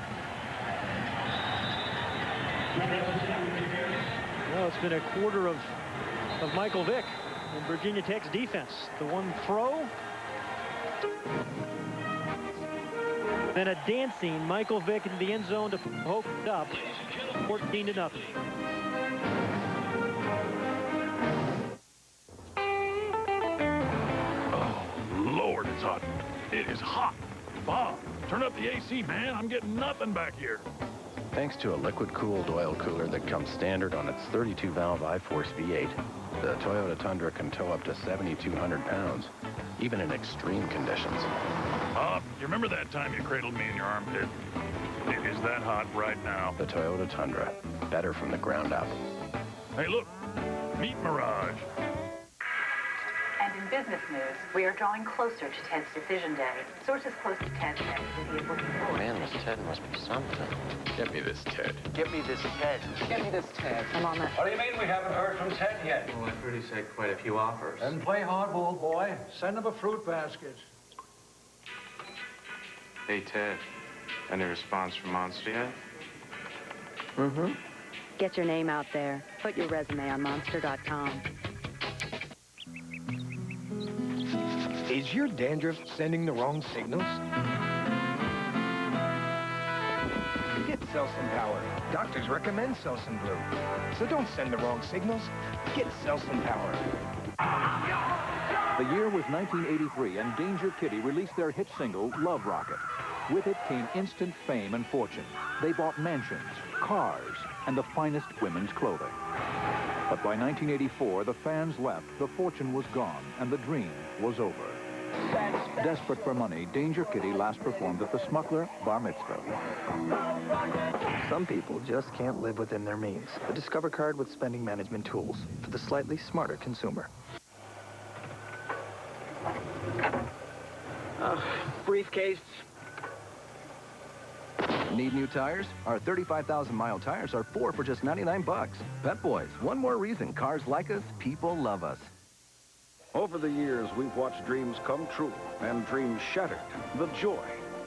Well, it's been a quarter of Michael Vick in Virginia Tech's defense. The one throw. Then a dancing Michael Vick in the end zone to poke it up. 14-0. Oh, Lord, it's hot. It is hot. Bob, turn up the AC, man. I'm getting nothing back here. Thanks to a liquid-cooled oil cooler that comes standard on its 32-valve I-Force V8, the Toyota Tundra can tow up to 7,200 pounds, even in extreme conditions. You remember that time you cradled me in your armpit? It is that hot right now. The Toyota Tundra, better from the ground up. Hey, look, meet Mirage. And in business news, we are drawing closer to Ted's decision day. Sources close to Ted say that he is looking forward. Man, this Ted must be something. Get me this, Ted. Get me this Ted. Get me this, Ted. I'm on that. What do you mean we haven't heard from Ted yet? Well, I've heard he said quite a few offers. Then play hardball, boy. Send him a fruit basket. Hey, Ted. Any response from Monster yet? Mm-hmm. Get your name out there. Put your resume on Monster.com. Is your dandruff sending the wrong signals? Get Selsun Power. Doctors recommend Selsun Blue. So don't send the wrong signals. Get Selsun Power. The year was 1983, and Danger Kitty released their hit single, Love Rocket. With it came instant fame and fortune. They bought mansions, cars, and the finest women's clothing. But by 1984, the fans left, the fortune was gone, and the dream was over. Desperate for money, Danger Kitty last performed at the Smuggler Bar Mitzvah. Some people just can't live within their means. The Discover card with spending management tools for the slightly smarter consumer. Briefcase. Need new tires? Our 35,000-mile tires are 4 for just 99 bucks. Pep Boys, one more reason cars like us, people love us. Over the years, we've watched dreams come true and dreams shattered. The joy,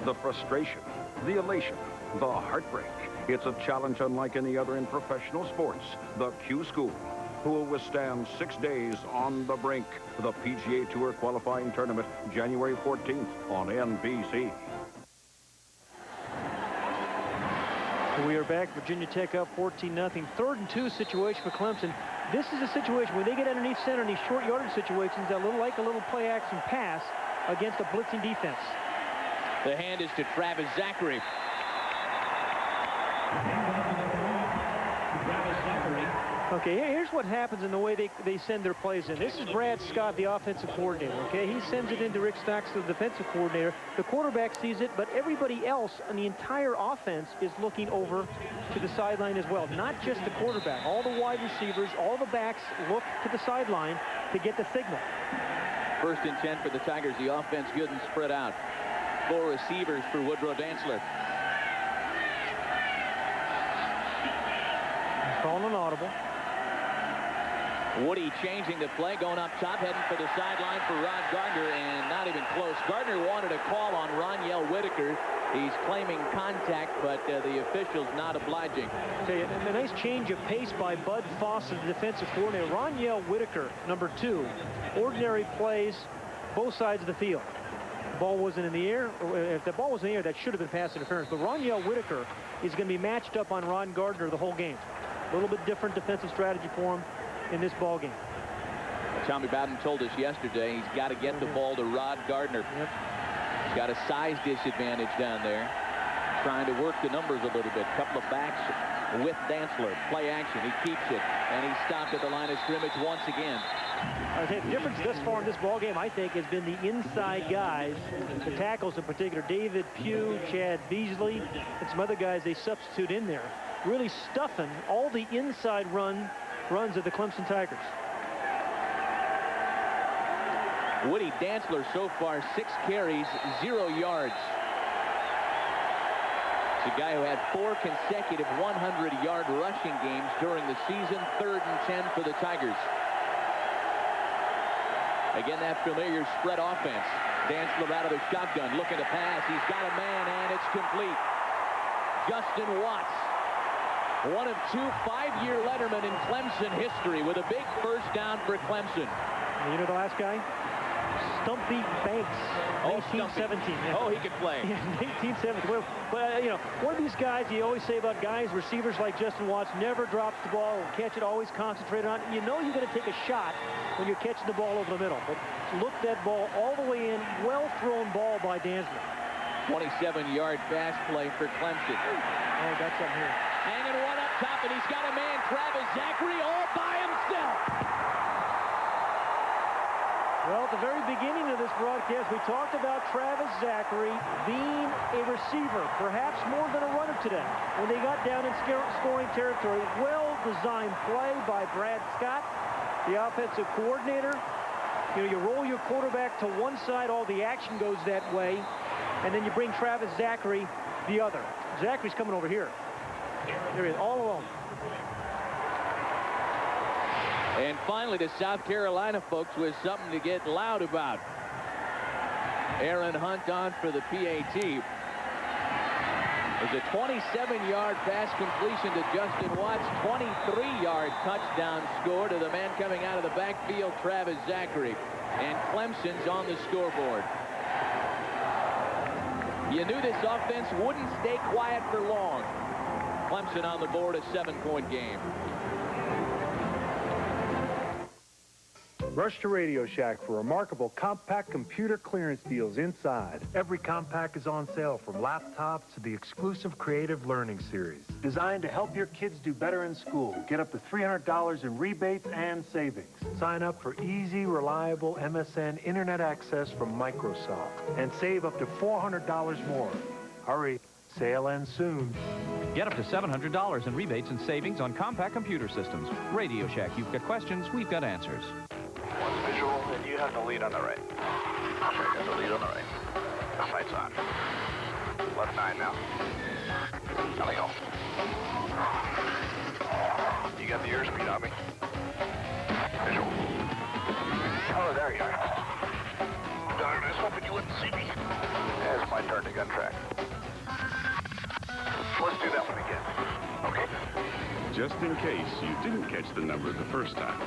the frustration, the elation, the heartbreak. It's a challenge unlike any other in professional sports. The Q School, who will withstand 6 days on the brink. The PGA Tour qualifying tournament, January 14th on NBC. We are back. Virginia Tech up 14-0. 3rd and 2 situation for Clemson. This is a situation when they get underneath center in these short yardage situations, a little play action pass against a blitzing defense. The hand is to Travis Zachary. Okay, here's what happens in the way they send their plays in. This is Brad Scott, the offensive coordinator, okay? He sends it into Rick Stocks, the defensive coordinator. The quarterback sees it, but everybody else on the entire offense is looking over to the sideline as well. Not just the quarterback. All the wide receivers, all the backs look to the sideline to get the signal. 1st and 10 for the Tigers. The offense good and spread out. 4 receivers for Woodrow Dantzler. Calling an audible. Woody changing the play, going up top, heading for the sideline for Ron Gardner, and not even close. Gardner wanted a call on Roniel Whitaker. He's claiming contact, but the official's not obliging. Tell you, a nice change of pace by Bud Foss, the defensive coordinator. Roniel Whitaker, number 2, ordinary plays both sides of the field. The ball wasn't in the air. If the ball was in the air, that should have been pass interference. But Roniel Whitaker is going to be matched up on Ron Gardner the whole game. A little bit different defensive strategy for him in this ball game. Tommy Bowden told us yesterday he's got to get the ball to Rod Gardner. Yep. He's got a size disadvantage down there. Trying to work the numbers a little bit. Couple of backs with Dantzler. Play action. He keeps it. And he stopped at the line of scrimmage once again. I think the difference thus far in this ball game, I think, has been the inside guys, the tackles in particular. David Pugh, Chad Beasley, and some other guys they substitute in there. Really stuffing all the inside runs of the Clemson Tigers. Woody Dantzler so far 6 carries, 0 yards. It's a guy who had 4 consecutive 100-yard rushing games during the season. 3rd and 10 for the Tigers. Again, that familiar spread offense. Dantzler out of the shotgun, looking to pass. He's got a man, and it's complete. Justin Watts, one of 2 5-year lettermen in Clemson history, with a big first down for Clemson. You know the last guy? Stumpy Banks, 1917. Yeah. Oh, he could play. Yeah, 1917. Well, but, you know, one of these guys you always say about guys, receivers like Justin Watts, never drops the ball, will catch it, always concentrated on it. You know you're going to take a shot when you're catching the ball over the middle. But look that ball all the way in. Well-thrown ball by Dantzler. 27-yard pass play for Clemson. Oh, that's up here. Hanging one up top, and he's got a man, Travis Zachary, all by himself. Well, at the very beginning of this broadcast, we talked about Travis Zachary being a receiver, perhaps more than a runner today. When they got down in scoring territory, well-designed play by Brad Scott, the offensive coordinator. You know, you roll your quarterback to one side, all the action goes that way, and then you bring Travis Zachary the other. Zachary's coming over here. There he is, all alone. And finally, the South Carolina folks with something to get loud about. Aaron Hunt on for the PAT. There's a 27-yard pass completion to Justin Watts. 23-yard touchdown score to the man coming out of the backfield, Travis Zachary. And Clemson's on the scoreboard. You knew this offense wouldn't stay quiet for long. Clemson on the board, a 7-point game. Rush to Radio Shack for remarkable compact computer clearance deals inside. Every compact is on sale, from laptops to the exclusive Creative Learning Series. Designed to help your kids do better in school. Get up to $300 in rebates and savings. Sign up for easy, reliable MSN Internet access from Microsoft. And save up to $400 more. Hurry, sale ends soon. Get up to $700 in rebates and savings on compact computer systems. Radio Shack, you've got questions, we've got answers. One's visual, and you have the lead on the right. Okay, got the lead on the right. Lights on. Left 9 now. Now we go. You got the airspeed on me. Visual. Oh, there you are. Darn, I was hoping you wouldn't see me. Yeah, it's my turn to gun track. Let's do that one again. Okay. Just in case you didn't catch the number the first time.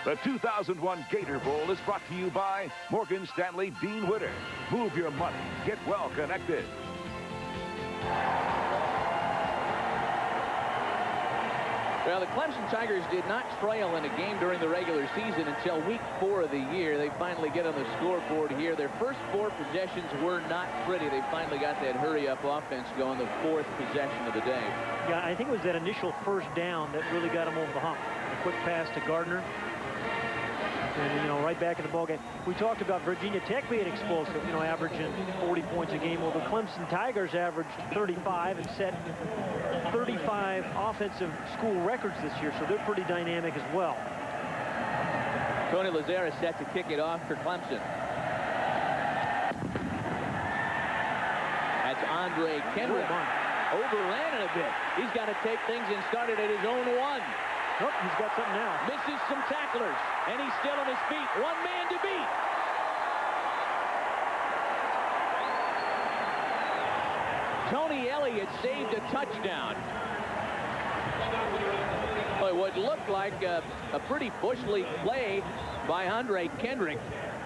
The 2001 Gator Bowl is brought to you by Morgan Stanley Dean Witter. Move your money. Get well connected. Well, the Clemson Tigers did not trail in a game during the regular season until week 4 of the year. They finally get on the scoreboard here. Their first 4 possessions were not pretty. They finally got that hurry-up offense going, the 4th possession of the day. Yeah, I think it was that initial first down that really got them over the hump. A quick pass to Gardner. And, you know, right back in the ballgame. We talked about Virginia Tech being explosive, you know, averaging 40 points a game. Well, the Clemson Tigers averaged 35 and set 35 offensive school records this year, so they're pretty dynamic as well. Tony Lazare is set to kick it off for Clemson. That's Andre Kendrick. Overran it a bit. He's got to take things and start it at his own 1. Oh, he's got something now. Misses some tacklers, and he's still on his feet. 1 man to beat. Tony Elliott saved a touchdown. Boy, what looked like a pretty Bush League play by Andre Kendrick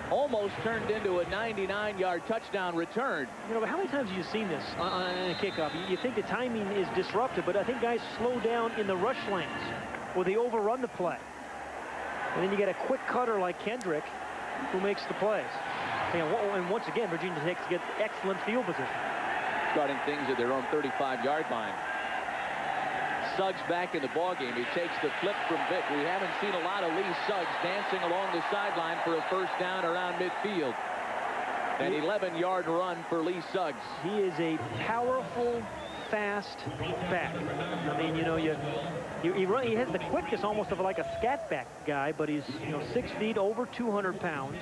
almost turned into a 99-yard touchdown return. You know, but how many times have you seen this on a kickoff? You think the timing is disrupted, but I think guys slow down in the rush lanes, or they overrun the play. And then you get a quick cutter like Kendrick who makes the plays. And once again, Virginia Tech gets excellent field position. Starting things at their own 35-yard line. Suggs back in the ballgame. He takes the flip from Vick. We haven't seen a lot of Lee Suggs dancing along the sideline for a first down around midfield. An 11-yard run for Lee Suggs. He is a powerful, fast back. I mean, you know, he has the quickness almost of like a scat back guy, but he's, you know, 6 feet, over 200 pounds.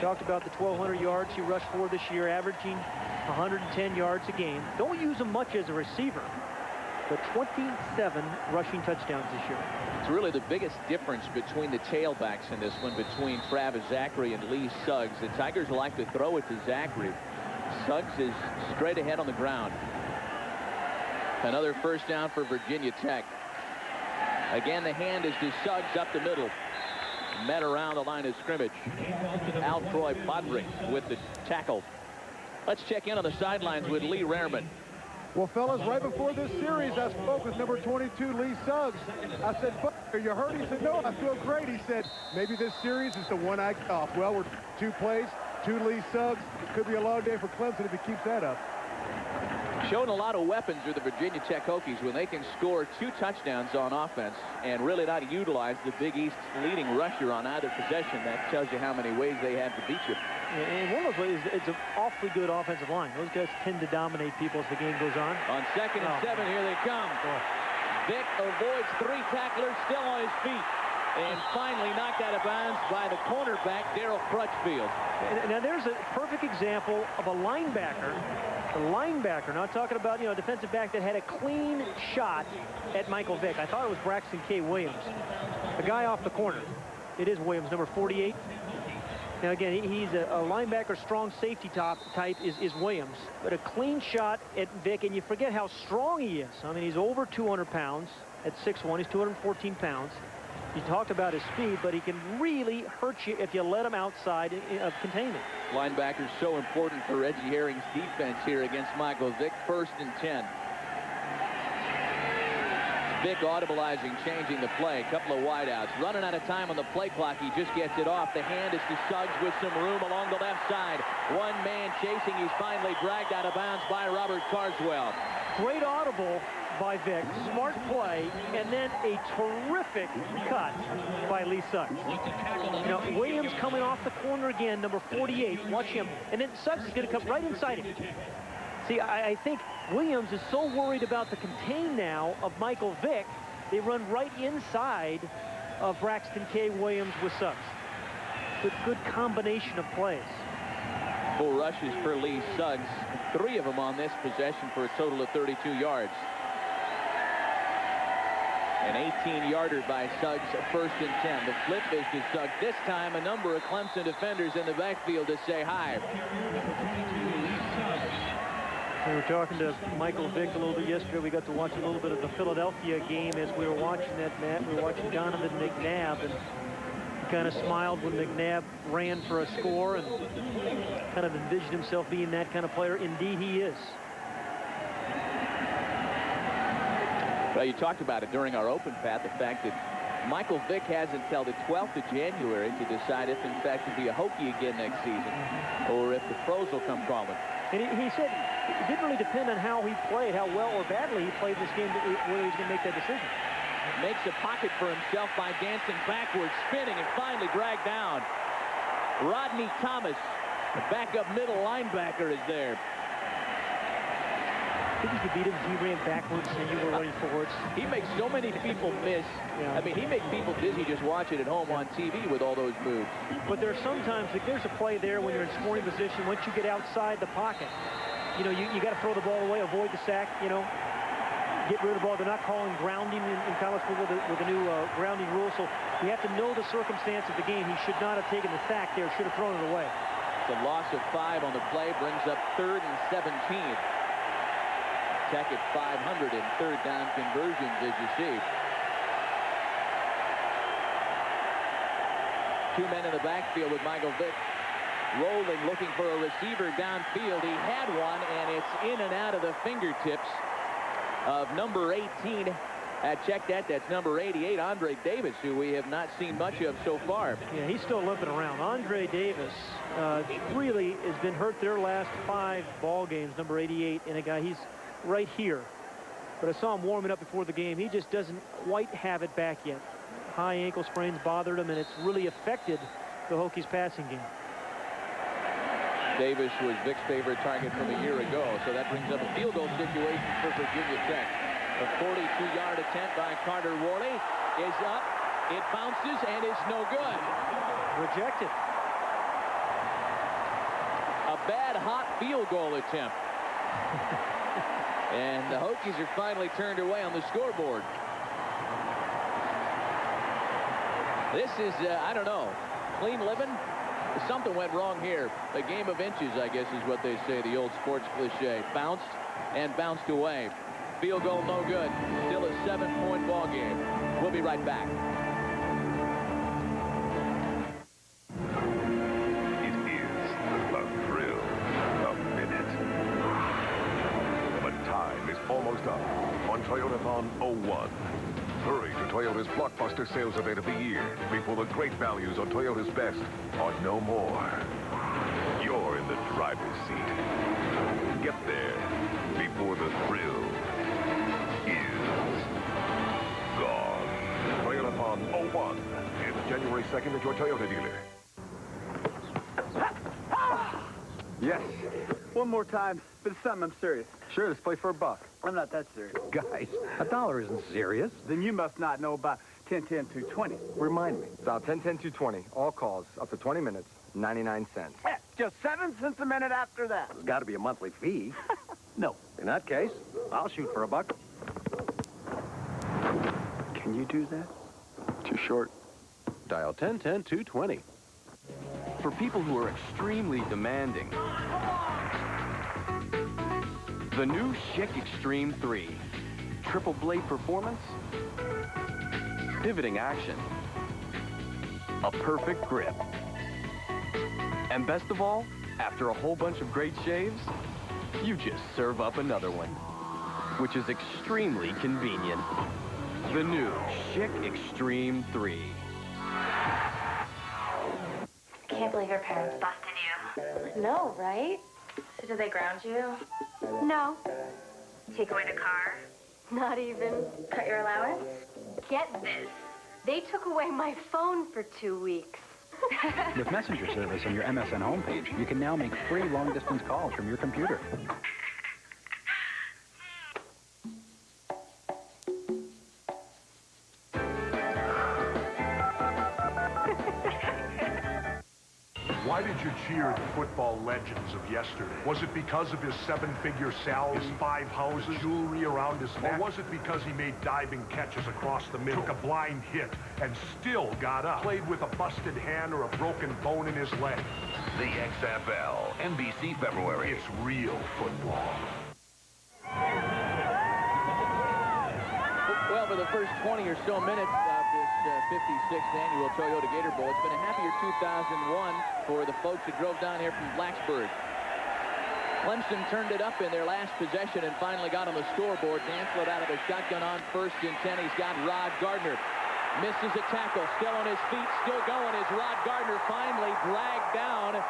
Talked about the 1,200 yards he rushed for this year, averaging 110 yards a game. Don't use him much as a receiver, but 27 rushing touchdowns this year. It's really the biggest difference between the tailbacks in this one, between Travis Zachary and Lee Suggs. The Tigers like to throw it to Zachary. Suggs is straight ahead on the ground. Another first down for Virginia Tech. Again, the hand is to Suggs up the middle. Met around the line of scrimmage. Altroy Bodrick with the tackle. Let's check in on the sidelines with Lee Rehrman. Well, fellas, right before this series, I spoke with number 22, Lee Suggs. I said, "Are you hurt?" He said, "No, I feel great." He said, "Maybe this series is the one I get off." Well, we're 2 plays, 2 Lee Suggs. Could be a long day for Clemson if he keeps that up. Showing a lot of weapons with the Virginia Tech Hokies when they can score 2 touchdowns on offense and really not utilize the Big East's leading rusher on either possession. That tells you how many ways they have to beat you. And one of those ways, it's an awfully good offensive line. Those guys tend to dominate people as the game goes on. On 2nd and 7, here they come. Vick avoids 3 tacklers, still on his feet. And finally knocked out of bounds by the cornerback, Darryl Crutchfield. Now there's a perfect example of a linebacker. A linebacker, not talking about, you know, a defensive back that had a clean shot at Michael Vick. I thought it was Braxton K. Williams. The guy off the corner. It is Williams, number 48. Now again, he's a linebacker, strong safety type is Williams. But a clean shot at Vick, and you forget how strong he is. I mean, he's over 200 pounds at 6'1". He's 214 pounds. You talked about his speed, but he can really hurt you if you let him outside of containment. Linebackers so important for Reggie Herring's defense here against Michael Vick. 1st and 10. Vick audibilizing, changing the play. A couple of wideouts. Running out of time on the play clock. He just gets it off. The hand is to Suggs with some room along the left side. 1 man chasing. He's finally dragged out of bounds by Robert Carswell. Great audible by Vick. Smart play, and then a terrific cut by Lee Suggs. You know, Williams coming off the corner again, number 48. Watch him. And then Suggs is going to come right inside him. See, I think Williams is so worried about the contain now of Michael Vick, they run right inside of Braxton K. Williams with Suggs. Good combination of plays. 4 rushes for Lee Suggs. 3 of them on this possession for a total of 32 yards. An 18-yarder by Suggs, 1st and 10. The flip is to Suggs. This time, a number of Clemson defenders in the backfield to say hi. We were talking to Michael Vick a little bit yesterday. We got to watch a little bit of the Philadelphia game as we were watching that, Matt. We were watching Donovan McNabb, and he kind of smiled when McNabb ran for a score and kind of envisioned himself being that kind of player. Indeed, he is. Well, you talked about it during our open, Pat, the fact that Michael Vick has until the 12th of January to decide if, in fact, he'll be a Hokie again next season or if the pros will come calling. And he said it didn't really depend on how he played, how well or badly he played this game, whether he's going to make that decision. Makes a pocket for himself by dancing backwards, spinning, and finally dragged down. Rodney Thomas, the backup middle linebacker, is there. I think he could beat him if he ran backwards and you were running forwards. He makes so many people miss. Yeah. I mean, he makes people dizzy just watching at home on TV with all those moves. But there's sometimes, like, there's a play there when you're in scoring position. Once you get outside the pocket, you know, you got to throw the ball away, avoid the sack, you know, get rid of the ball. They're not calling grounding in college football with the new grounding rule. So you have to know the circumstance of the game. He should not have taken the sack there, should have thrown it away. The loss of 5 on the play brings up 3rd and 17. Tech at 500 in 3rd down conversions, as you see. 2 men in the backfield with Michael Vick rolling, looking for a receiver downfield. He had one, and it's in and out of the fingertips of number 18. Check that. That's number 88, Andre Davis, who we have not seen much of so far. Yeah, he's still limping around. Andre Davis really has been hurt their last 5 ball games, number 88, and a guy, he's right here. But I saw him warming up before the game. He just doesn't quite have it back yet. High ankle sprains bothered him, and it's really affected the Hokies' passing game. Davis was Vick's favorite target from a year ago, so that brings up a field goal situation for Virginia Tech. A 42-yard attempt by Carter Worley is up. It bounces and is no good. Rejected. A bad, hot field goal attempt. And the Hokies are finally turned away on the scoreboard. This is, I don't know, clean living? Something went wrong here. A game of inches, I guess, is what they say, the old sports cliche. Bounced and bounced away. Field goal no good. Still a 7-point ball game. We'll be right back. It is the thrill of minute. But time is almost up on Toyotathon 01. Hurry to Toyota's blockbuster sales event of the year before the great values on Toyota's best are no more. You're in the driver's seat. Get there before the thrill is gone. Toyotathon 01 is January 2nd at your Toyota dealer. Yes. One more time, but this time I'm serious. Sure, let's play for $1. I'm not that serious. Guys, $1 isn't serious. Then you must not know about 10-10-220. Remind me. About 10-10-220. All calls up to 20 minutes, 99 cents. Heck, just 7 cents a minute after that. There's got to be a monthly fee. No. In that case, I'll shoot for $1. Can you do that? Too short. Dial 10-10-220. For people who are extremely demanding, the new Schick Extreme 3. Triple blade performance, pivoting action, a perfect grip. And best of all, after a whole bunch of great shaves, you just serve up another one, which is extremely convenient. The new Schick Extreme 3. Can't believe your parents busted you. No, right? So did they ground you? No. Take away the car? Not even. Cut your allowance? Get this. They took away my phone for 2 weeks. With Messenger service on your MSN homepage, you can now make free long-distance calls from your computer. Why did you cheer the football legends of yesterday? Was it because of his 7-figure salary, his 5 houses, jewelry around his neck? Or was it because he made diving catches across the middle, took a blind hit, and still got up, played with a busted hand or a broken bone in his leg? The XFL, NBC February. It's real football. Well, for the first 20 or so minutes of this 56th annual Toyota Gator Bowl, it's been a happier 2001 for the folks who drove down here from Blacksburg. Clemson turned it up in their last possession and finally got on the scoreboard. Dantzler out of the shotgun on 1st and 10. He's got Rod Gardner. Misses a tackle, still on his feet, still going as Rod Gardner finally dragged down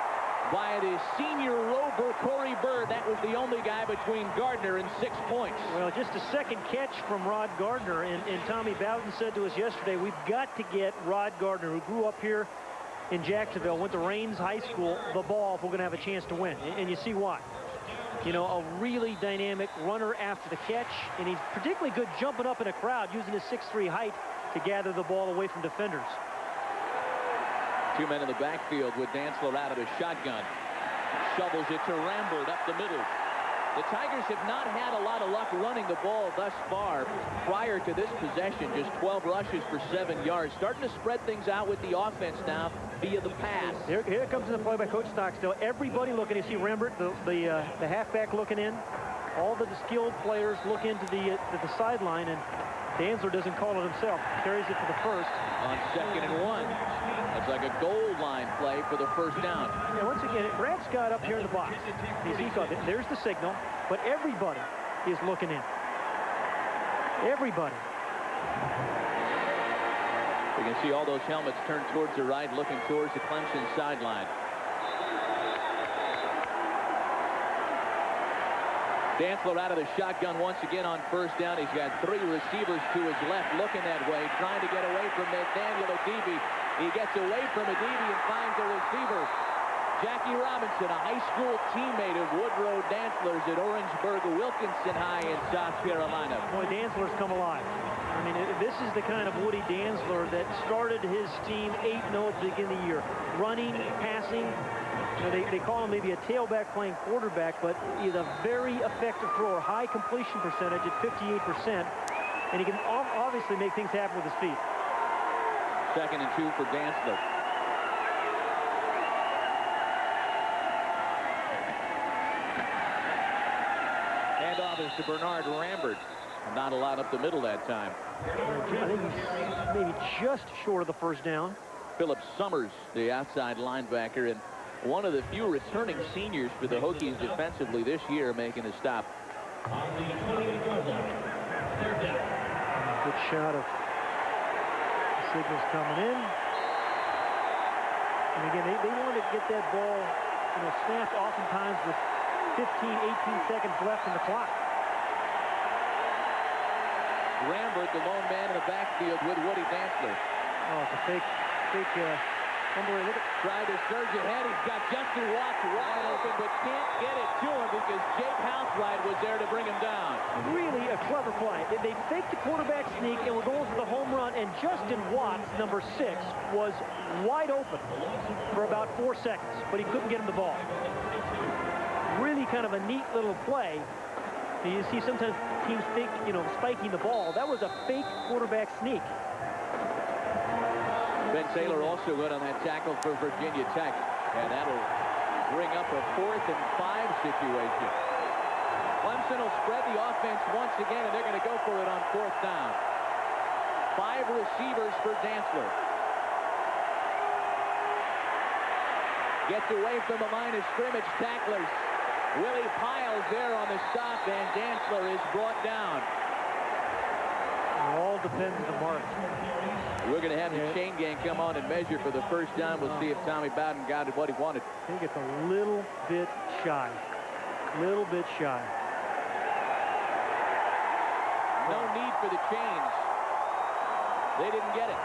by the senior rover, Corey Bird. That was the only guy between Gardner and 6 points. Well, just a second catch from Rod Gardner, and Tommy Bowden said to us yesterday, we've got to get Rod Gardner, who grew up here in Jacksonville, went to Raines High School, the ball if we're going to have a chance to win. And you see why. You know, a really dynamic runner after the catch, and he's particularly good jumping up in a crowd, using his 6'3" height to gather the ball away from defenders. 2 men in the backfield with Dantzler out of the shotgun. Shovels it to Rambert up the middle. The Tigers have not had a lot of luck running the ball thus far. Prior to this possession, just 12 rushes for 7 yards. Starting to spread things out with the offense now via the pass. Here comes in the play by Coach Stockstill. Everybody looking. You see Rambert, the halfback looking in. All the skilled players look into the sideline, and Dantzler doesn't call it himself. Carries it to the first. On 2nd and 1. That's like a goal line play for the first down. Yeah, once again, Brad Scott up here in the box. There's the signal, but everybody is looking in. Everybody. You can see all those helmets turned towards the right, looking towards the Clemson sideline. Dantzler out of the shotgun once again on 1st down. He's got 3 receivers to his left looking that way, trying to get away from Nathaniel Adibi. He gets away from Adibi and finds a receiver. Jackie Robinson, a high school teammate of Woodrow Dantzler's at Orangeburg Wilkinson High in South Carolina. Boy, Dantzler's come alive. I mean, this is the kind of Woody Dantzler that started his team 8-0 at the beginning of the year. Running, passing. You know, they call him maybe a tailback playing quarterback, but he's a very effective thrower. High completion percentage at 58%. And he can obviously make things happen with his feet. 2nd and 2 for Dantzler. Handoff is to Bernard Rambert. Not allowed up the middle that time. I think he's maybe just short of the first down. Philip Summers, the outside linebacker, and one of the few returning seniors for the Hokies defensively this year, making a stop. Good shot of the signals coming in. And again, they wanted to get that ball, snapped oftentimes with 15, 18 seconds left in the clock. Rambert, the lone man in the backfield with Woody Dantzler. Oh, it's a fake Tried to surge ahead. He's got Justin Watts wide open, but can't get it to him because Jake Housewright was there to bring him down. Really a clever play. They faked the quarterback sneak and were going for the home run, and Justin Watts, number 6, was wide open for about 4 seconds, but he couldn't get him the ball. Really kind of a neat little play. You see sometimes teams think, spiking the ball. That was a fake quarterback sneak. Ben Taylor also good on that tackle for Virginia Tech. And that'll bring up a 4th and 5 situation. Clemson will spread the offense once again, and they're going to go for it on 4th down. 5 receivers for Dantzler. Gets away from the line of scrimmage. Tacklers. Willie Piles there on the stop, and Dantzler is brought down. It all depends on the mark. We're going to have the chain gang come on and measure for the first down. We'll see if Tommy Bowden got what he wanted. I think it's a little bit shy. Little bit shy. no need for the change. They didn't get it.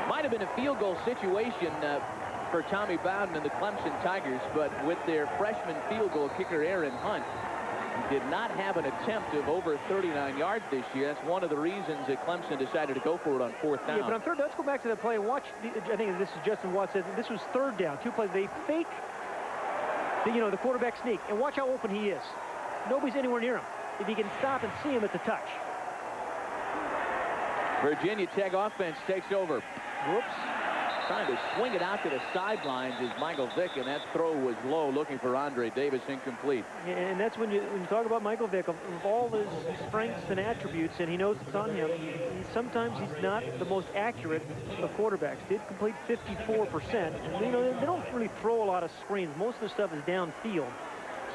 Might have been a field goal situation for Tommy Bowden and the Clemson Tigers, but with their freshman field goal kicker Aaron Hunt, did not have an attempt of over 39 yards this year. That's one of the reasons that Clemson decided to go for it on 4th down. Yeah, but on third, let's go back to that play and watch. I think this is Justin Watts said this was 3rd down. 2 plays. They fake the quarterback sneak, and watch how open he is. Nobody's anywhere near him. If he can stop and see him, it's a touch. Virginia Tech offense takes over. Whoops. Trying to swing it out to the sidelines is Michael Vick, and that throw was low, looking for Andre Davis, incomplete. Yeah, and that's when you talk about Michael Vick, of all his strengths and attributes, and he knows it's on him. Sometimes he's not the most accurate of quarterbacks. Did complete 54%. And, they don't really throw a lot of screens. Most of the stuff is downfield.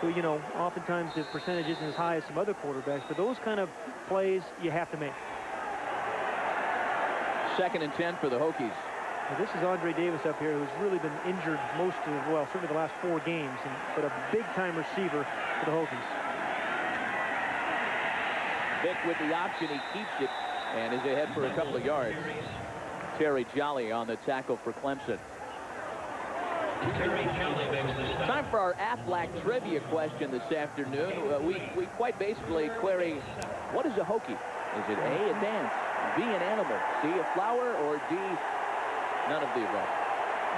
So, oftentimes the percentage isn't as high as some other quarterbacks. But those kind of plays you have to make. 2nd and 10 for the Hokies. Now, this is Andre Davis up here, who's really been injured most of, certainly the last 4 games, but a big-time receiver for the Hokies. Vick with the option, he keeps it, and is ahead for a couple of yards. Terry Jolly on the tackle for Clemson. Time for our Aflac trivia question this afternoon. We quite basically query, what is a Hokie? Is it A, a dance, B, an animal, C, a flower, or D, none of the above?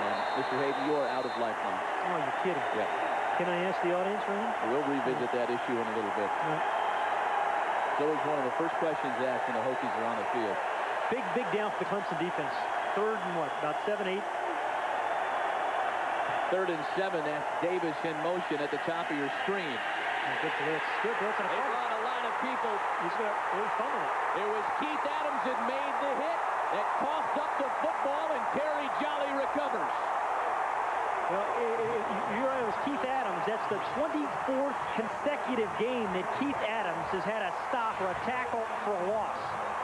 And Mr. Hayden, you're out of lifeline. Oh, you're kidding. Yeah. Can I ask the audience, Ryan? We'll revisit that issue in a little bit. Yeah. It's always one of the first questions asked when the Hokies are on the field. Big down for the Clemson defense. 3rd and what, about 7, 8? 3rd and 7. That's Davis in motion at the top of your screen. Good blitz. Good blitz. They brought a lot of people. It was Keith Adams that made the hit. That coughed up the football, and Terry Jolly recovers. Well, you're right, it was Keith Adams. That's the 24th consecutive game that Keith Adams has had a stop or a tackle for a loss.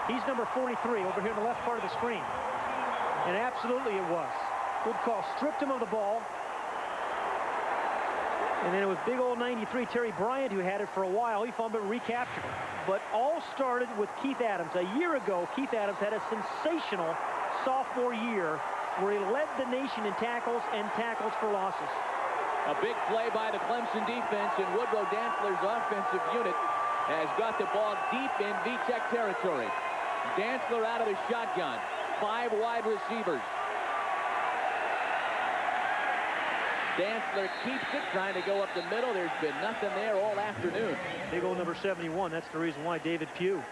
He's number 43 over here in the left part of the screen. And absolutely it was. Good call. Stripped him of the ball. And then it was big old 93 Terry Bryant who had it for a while. He fumbled but recaptured it. But all started with Keith Adams. A year ago, Keith Adams had a sensational sophomore year where he led the nation in tackles and tackles for losses. A big play by the Clemson defense, and Woodrow Dantzler's offensive unit has got the ball deep in VTech territory. Dantzler out of the shotgun. 5 wide receivers. Dantzler keeps it, trying to go up the middle. There's been nothing there all afternoon. Big old number 71. That's the reason why. David Pugh.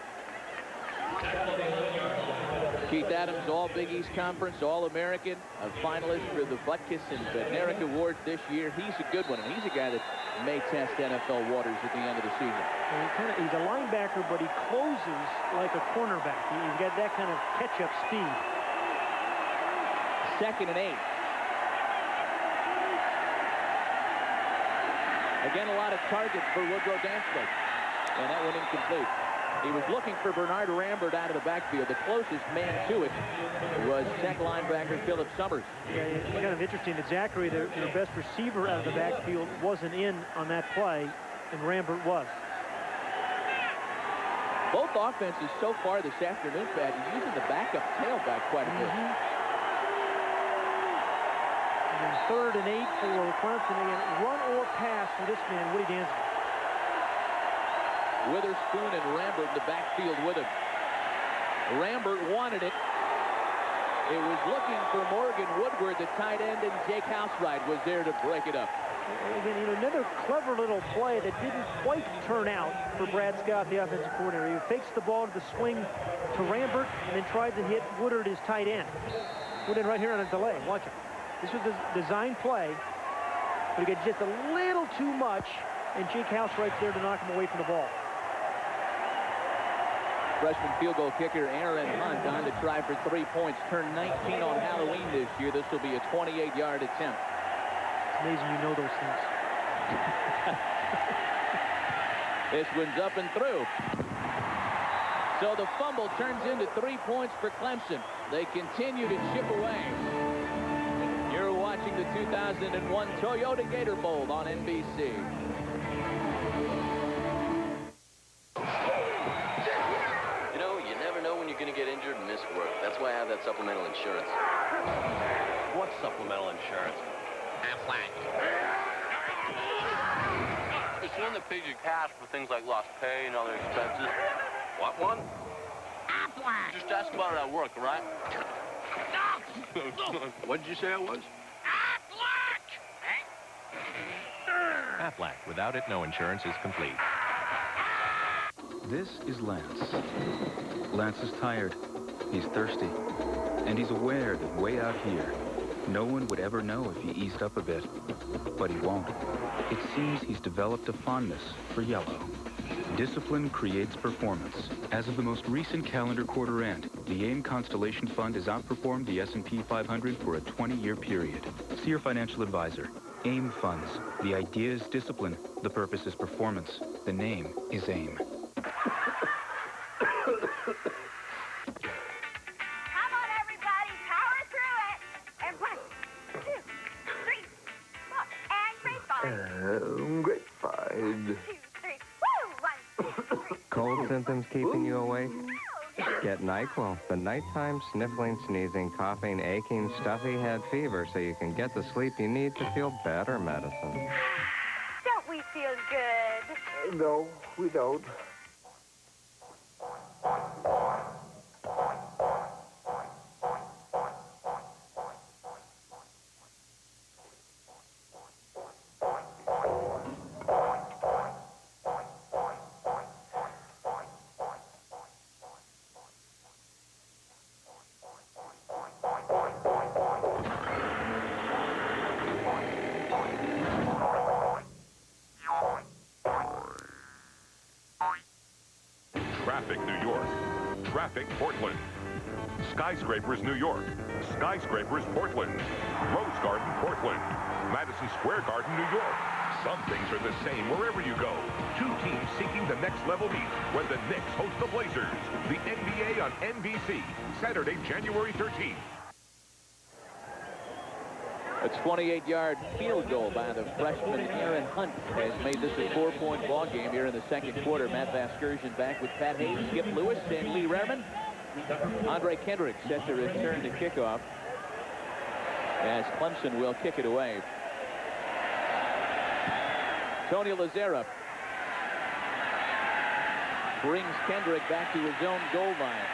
Keith Adams, all Big East Conference, All-American, a finalist for the Butkus and Bednarik Awards this year. He's a good one, and he's a guy that may test NFL waters at the end of the season. He's a linebacker, but he closes like a cornerback. He's got that kind of catch-up speed. 2nd and 8. Again, a lot of targets for Woodrow Dantzler, and that went incomplete. He was looking for Bernard Rambert out of the backfield. The closest man to it was Tech linebacker Philip Summers. Yeah, it's kind of interesting that Zachary, their best receiver out of the backfield, wasn't in on that play, and Rambert was. Both offenses so far this afternoon, Pat, are using the backup tailback quite a bit. And then 3rd and 8 for Clemson. Again, run or pass for this man, Woody Dantzler. Witherspoon and Rambert in the backfield with him. Rambert wanted it. It was looking for Morgan Woodward, the tight end, and Jake Housewright was there to break it up. Again, another clever little play that didn't quite turn out for Brad Scott, the offensive coordinator. He fakes the ball to the swing to Rambert and then tried to hit Woodward, his tight end. Woodward right here on a delay. Watch it. This was a design play, but he got just a little too much, and Jake Housewright's there to knock him away from the ball. Freshman field goal kicker Aaron Hunt on to try for 3 points. Turned 19 on Halloween this year. This will be a 28-yard attempt. It's amazing you know those things. This one's up and through. So the fumble turns into 3 points for Clemson. They continue to chip away. You're watching the 2001 Toyota Gator Bowl on NBC. You know, you never know when you're going to get injured and miss work. That's why I have that supplemental insurance. What supplemental insurance? Aflac. It's one that pays you cash for things like lost pay and other expenses. Want one? Aflac. Just ask about it at work, all right? What did you say it was? Aflac. Without it, no insurance is complete. This is Lance. Lance is tired. He's thirsty. And he's aware that way out here, no one would ever know if he eased up a bit. But he won't. It seems he's developed a fondness for yellow. Discipline creates performance. As of the most recent calendar quarter end, the AIM Constellation Fund has outperformed the S&P 500 for a 20-year period. See your financial advisor. AIM Funds. The idea is discipline. The purpose is performance. The name is AIM. Come on, everybody. Power through it. And 1, 2, 3, 4. And grapevine. 2, 3. Woo! 1, 2, 3. Cold symptoms keeping you awake? Get NyQuil. The nighttime sniffling, sneezing, coughing, aching, stuffy head fever so you can get the sleep you need to feel better medicine. Don't we feel good? No, we don't. Traffic, New York. Traffic, Portland. Skyscrapers, New York. Skyscrapers, Portland. Rose Garden, Portland. Madison Square Garden, New York. Some things are the same wherever you go. Two teams seeking the next level meet when the Knicks host the Blazers. The NBA on NBC, Saturday, January 13th. A 28-yard field goal by the freshman Aaron Hunt has made this a 4-point ball game here in the second quarter. Matt Vasgersian back with Pat Hayes, Skip Lewis, and Lee Rehrman. Andre Kendrick set to return to kickoff as Clemson will kick it away. Tony Lazzara brings Kendrick back to his own goal line.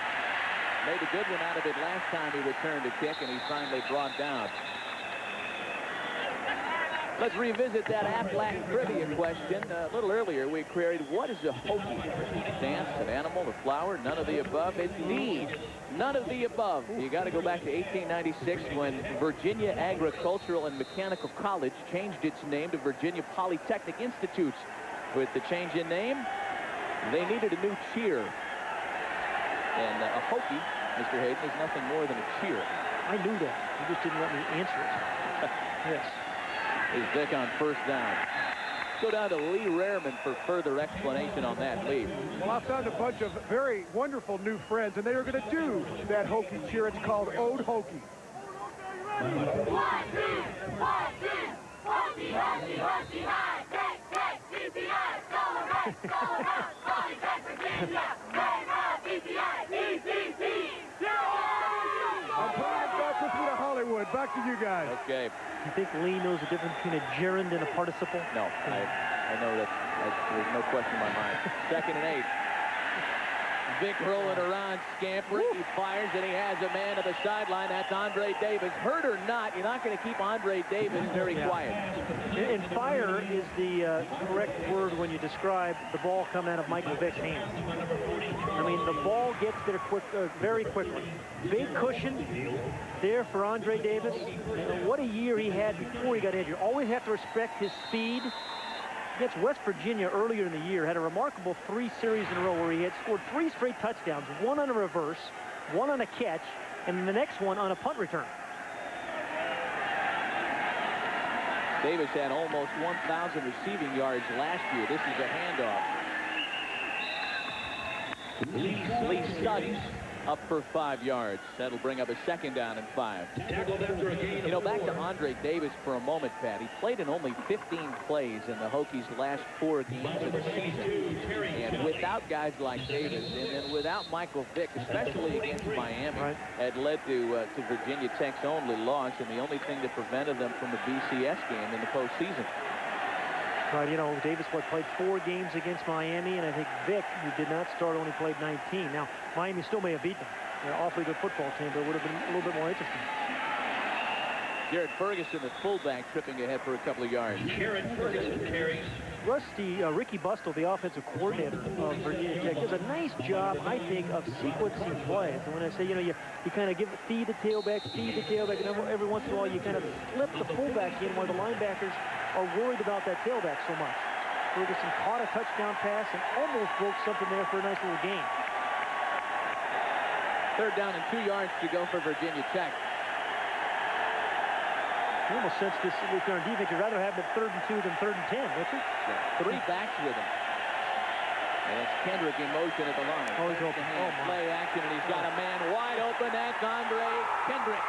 Made a good one out of it last time he returned to kick, and he's finally brought down. Let's revisit that Aflac trivia question. A little earlier, we queried, what is a hokey? Dance, an animal, a flower, none of the above? Indeed, none of the above. You got to go back to 1896 when Virginia Agricultural and Mechanical College changed its name to Virginia Polytechnic Institute. With the change in name, they needed a new cheer. And a hokey, Mr. Hayden, is nothing more than a cheer. I knew that. You just didn't let me answer it. Yes. Is Vic on first down. Go down to Lee Rehrman for further explanation on that lead. Well, I found a bunch of very wonderful new friends, and they are going to do that hokey cheer. It's called Ode Hokey. I'm putting it back with you to Hollywood. Back to you guys. Okay. You think Lee knows the difference between a gerund and a participle? No, I know that. There's no question in my mind. 2nd and 8. Vic rolling around, scampering. He fires, and he has a man to the sideline. That's Andre Davis. Hurt or not, you're not going to keep Andre Davis very quiet. And fire is the correct word when you describe the ball coming out of Michael Vick's hands. I mean, the ball gets there very quickly. Big cushion there for Andre Davis. What a year he had before he got injured. Always have to respect his speed. Against West Virginia earlier in the year, had a remarkable 3 series in a row where he had scored 3 straight touchdowns, 1 on a reverse, 1 on a catch, and the next one on a punt return. Davis had almost 1,000 receiving yards last year. This is a handoff. Lee Suggs up for 5 yards. That'll bring up a 2nd down and 5. You know, back to Andre Davis for a moment, Pat. He played in only 15 plays in the Hokies' last 4 games of the season. And without guys like Davis, and then without Michael Vick, especially against Miami, had led to Virginia Tech's only loss and the only thing that prevented them from a BCS game in the postseason. Right, you know, Davis played 4 games against Miami, and I think Vick, who did not start, only played 19. Now, Miami still may have beaten them. They're an awfully good football team, but it would have been a little bit more interesting. Garrett Ferguson, the fullback, tripping ahead for a couple of yards. Garrett Ferguson carries. Ricky Bustle, the offensive coordinator of Virginia Tech, does a nice job, I think, of sequencing plays. And when I say, you know, you kind of feed the tailback, and every once in a while you kind of slip the fullback in while the linebackers are worried about that tailback so much. Ferguson caught a touchdown pass and almost broke something there for a nice little gain. 3rd down and 2 yards to go for Virginia Tech. You almost sense this, if you're on defense, you'd rather have it 3rd and 2 than 3rd and 10, don't you? Yeah. 3 backs with him. And it's Kendrick in motion at the line. Oh, he's open. Play action, and he's got a man wide open. That's Andre Kendrick.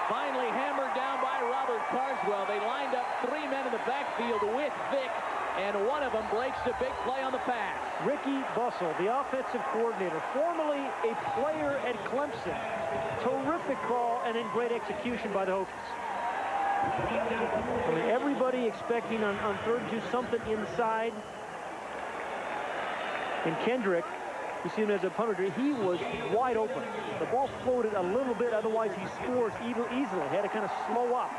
Finally hammered down by Robert Carswell. They lined up 3 men in the backfield with Vick, and one of them breaks the big play on the pass. Ricky Bustle, the offensive coordinator, formerly a player at Clemson. Terrific call and then great execution by the Hokies. I mean, everybody expecting on 3rd and 2 something inside. And Kendrick, you see him as a punter, he was wide open. The ball floated a little bit, otherwise he scores easily. Had to kind of slow up.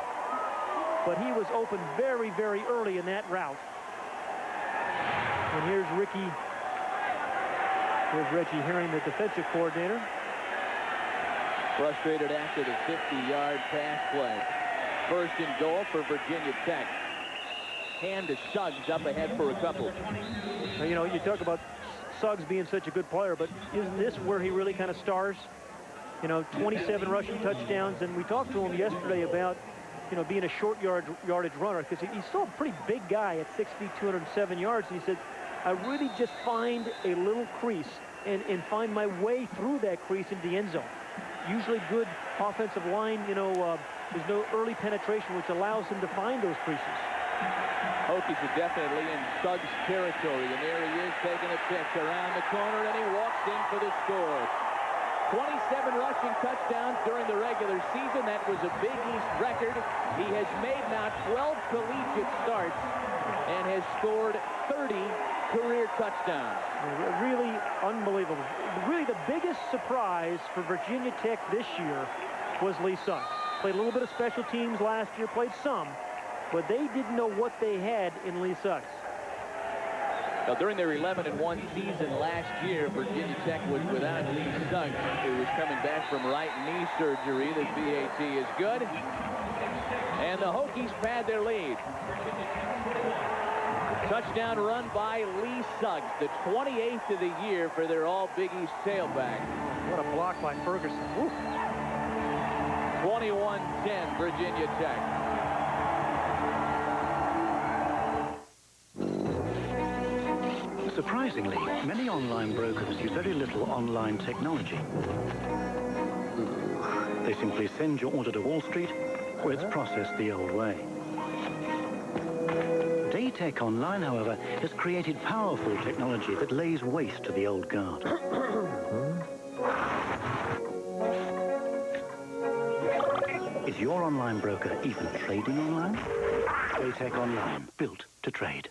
But he was open very, very early in that route. And here's Ricky. Here's Reggie Herring, the defensive coordinator. Frustrated after the 50-yard pass play. 1st and goal for Virginia Tech. Hand to Suggs up ahead for a couple. Now, you know, you talk about Suggs being such a good player, but isn't this where he really kind of stars? You know, 27 rushing touchdowns, and we talked to him yesterday about, you know, being a short yardage runner, because he's still a pretty big guy at 6 feet, 207 yards, and he said, I really just find a little crease and find my way through that crease into the end zone. Usually good offensive line, you know, there's no early penetration, which allows him to find those creases. Hokies are definitely in Suggs territory, and there he is taking a pitch around the corner, and he walks in for the score. 27 rushing touchdowns during the regular season. That was a Big East record. He has made now 12 collegiate starts and has scored 30 career touchdowns. Really unbelievable. Really the biggest surprise for Virginia Tech this year was Lee Suggs. Played a little bit of special teams last year, played some, but they didn't know what they had in Lee Suggs. Now, during their 11-1 season last year, Virginia Tech was without Lee Suggs, who was coming back from right knee surgery. The VAT is good. And the Hokies pad their lead. Touchdown run by Lee Suggs, the 28th of the year for their all-Big East tailback. What a block by Ferguson. 21-10, Virginia Tech. Surprisingly, many online brokers use very little online technology. They simply send your order to Wall Street, where it's processed the old way. Daytech Online, however, has created powerful technology that lays waste to the old guard. Is your online broker even trading online? Daytech Online, built to trade.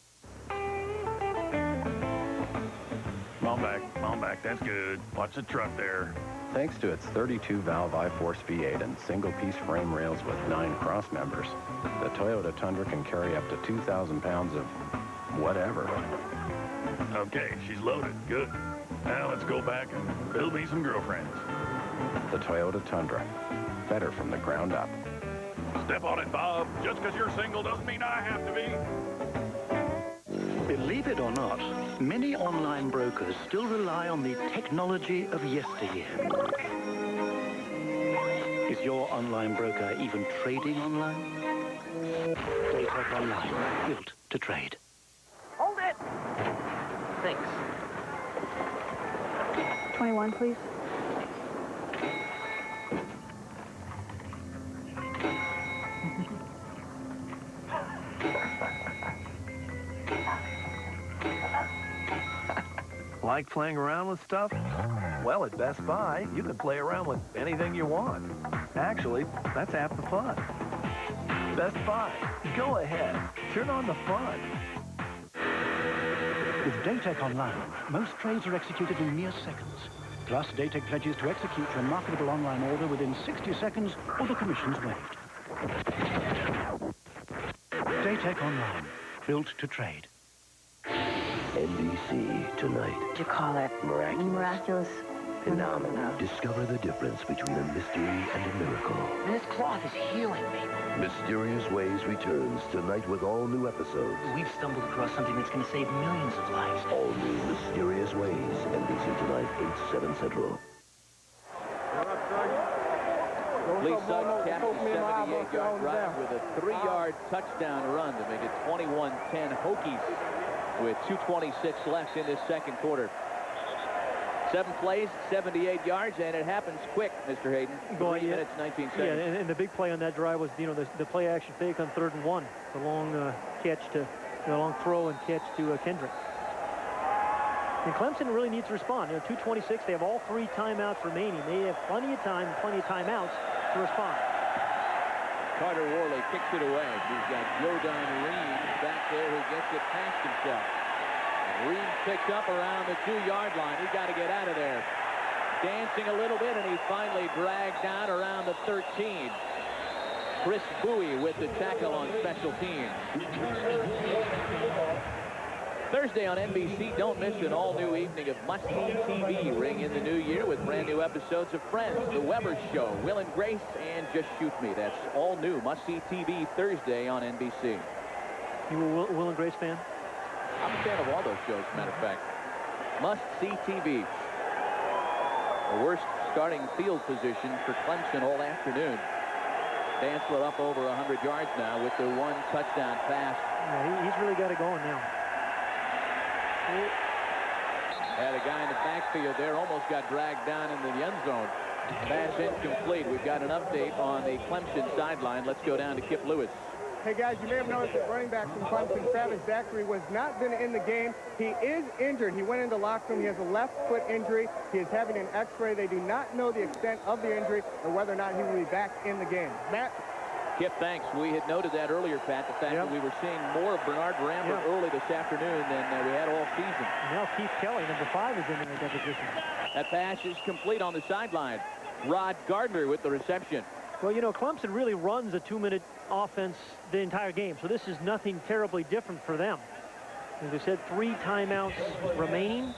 Mount back, that's good. Watch the truck there. Thanks to its 32-valve I-Force V8 and single-piece frame rails with 9 cross members, the Toyota Tundra can carry up to 2,000 pounds of whatever. Okay, she's loaded. Good. Now let's go back and build me some girlfriends. The Toyota Tundra. Better from the ground up. Step on it, Bob. Just because you're single doesn't mean I have to be. Believe it or not, many online brokers still rely on the technology of yesteryear. Is your online broker even trading online? Daytech Online, built to trade. Hold it! Thanks. 21, please. Like playing around with stuff? Well, at Best Buy, you can play around with anything you want. Actually, that's half the fun. Best Buy, go ahead. Turn on the fun. With Daytech Online, most trades are executed in mere seconds. Plus, Daytech pledges to execute your marketable online order within 60 seconds or the commission's waived. Daytech Online, built to trade. NBC tonight. What do you call it? Miraculous. Miraculous. Phenomenal. Discover the difference between a mystery and a miracle. This cloth is healing me. Mysterious Ways returns tonight with all new episodes. We've stumbled across something that's going to save millions of lives. All new Mysterious Ways. NBC tonight, 8/7 Central. Lee Suggs capped a 78-yard drive with a 3-yard touchdown run to make it 21-10 Hokies with 2:26 left in this second quarter. 7 plays, 78 yards, and it happens quick, Mr. Hayden. 3 minutes, 19 seconds. Yeah, and the big play on that drive was, the play action fake on 3rd and 1. The long catch to, long throw and catch to Kendrick. And Clemson really needs to respond. 2:26, they have all 3 timeouts remaining. They have plenty of time, plenty of timeouts to respond. Carter Worley kicks it away. He's got Jordan Reed back there who gets it past himself. Reed picked up around the 2-yard line. He's got to get out of there. Dancing a little bit, and he's finally dragged down around the 13. Chris Bowie with the tackle on special teams. Thursday on NBC, don't miss an all-new evening of must-see TV. Ring in the new year with brand-new episodes of Friends, The Weber Show, Will and Grace, and Just Shoot Me. That's all new must-see TV Thursday on NBC. You a Will and Grace fan? I'm a fan of all those shows, as a matter of fact. Must-see TV. The worst starting field position for Clemson all afternoon. Dantzler up over 100 yards now with the 1 touchdown pass. Yeah, he's really got it going now. Had a guy in the backfield there, almost got dragged down into the end zone. Pass incomplete. We've got an update on the Clemson sideline. Let's go down to Kip Lewis. Hey, guys, you may have noticed that running back from Clemson, Travis Zachary, was not been in the game. He is injured. He went into locker room. He has a left foot injury. He is having an x-ray. They do not know the extent of the injury or whether or not he will be back in the game. Matt? Kip, thanks. We had noted that earlier, Pat, the fact that we were seeing more of Bernard Rambert early this afternoon than we had all season. Now Keith Kelly, number 5, is in there at that position. That pass is complete on the sideline. Rod Gardner with the reception. Well, Clemson really runs a 2-minute offense the entire game, so this is nothing terribly different for them. As I said, 3 timeouts remaining.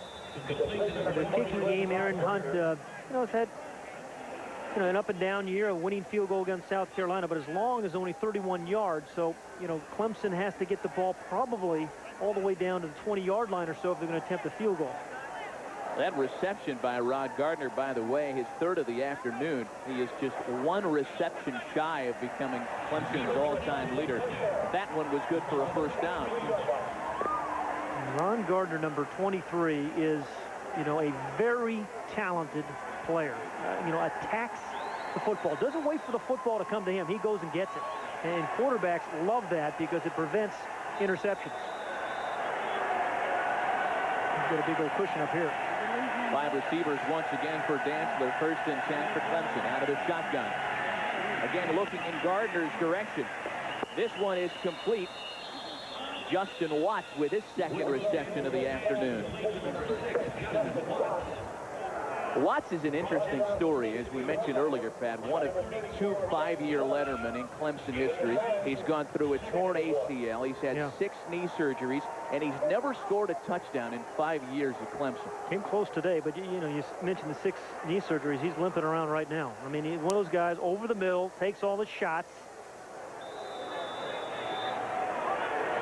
The kicking game, Aaron Hunt, has had an up-and-down year, a winning field goal against South Carolina, but as long as only 31 yards, so, Clemson has to get the ball probably all the way down to the 20-yard line or so if they're going to attempt a field goal. That reception by Rod Gardner, by the way, his 3rd of the afternoon. He is just 1 reception shy of becoming Clemson's all-time leader. That one was good for a 1st down. Ron Gardner, number 23, is, a very talented player. Attacks the football. Doesn't wait for the football to come to him. He goes and gets it. And quarterbacks love that because it prevents interceptions. He's got a big old cushion up here. 5 receivers once again for Dantzler. 1st and 10 for Clemson out of the shotgun. Again, looking in Gardner's direction. This one is complete. Justin Watts with his 2nd reception of the afternoon. Watts is an interesting story, as we mentioned earlier, Pat. One of 2 5-year lettermen in Clemson history. He's gone through a torn ACL. He's had 6 knee surgeries, and he's never scored a touchdown in 5 years at Clemson. Came close today, but you mentioned the 6 knee surgeries. He's limping around right now. I mean, he's one of those guys over the middle, takes all the shots.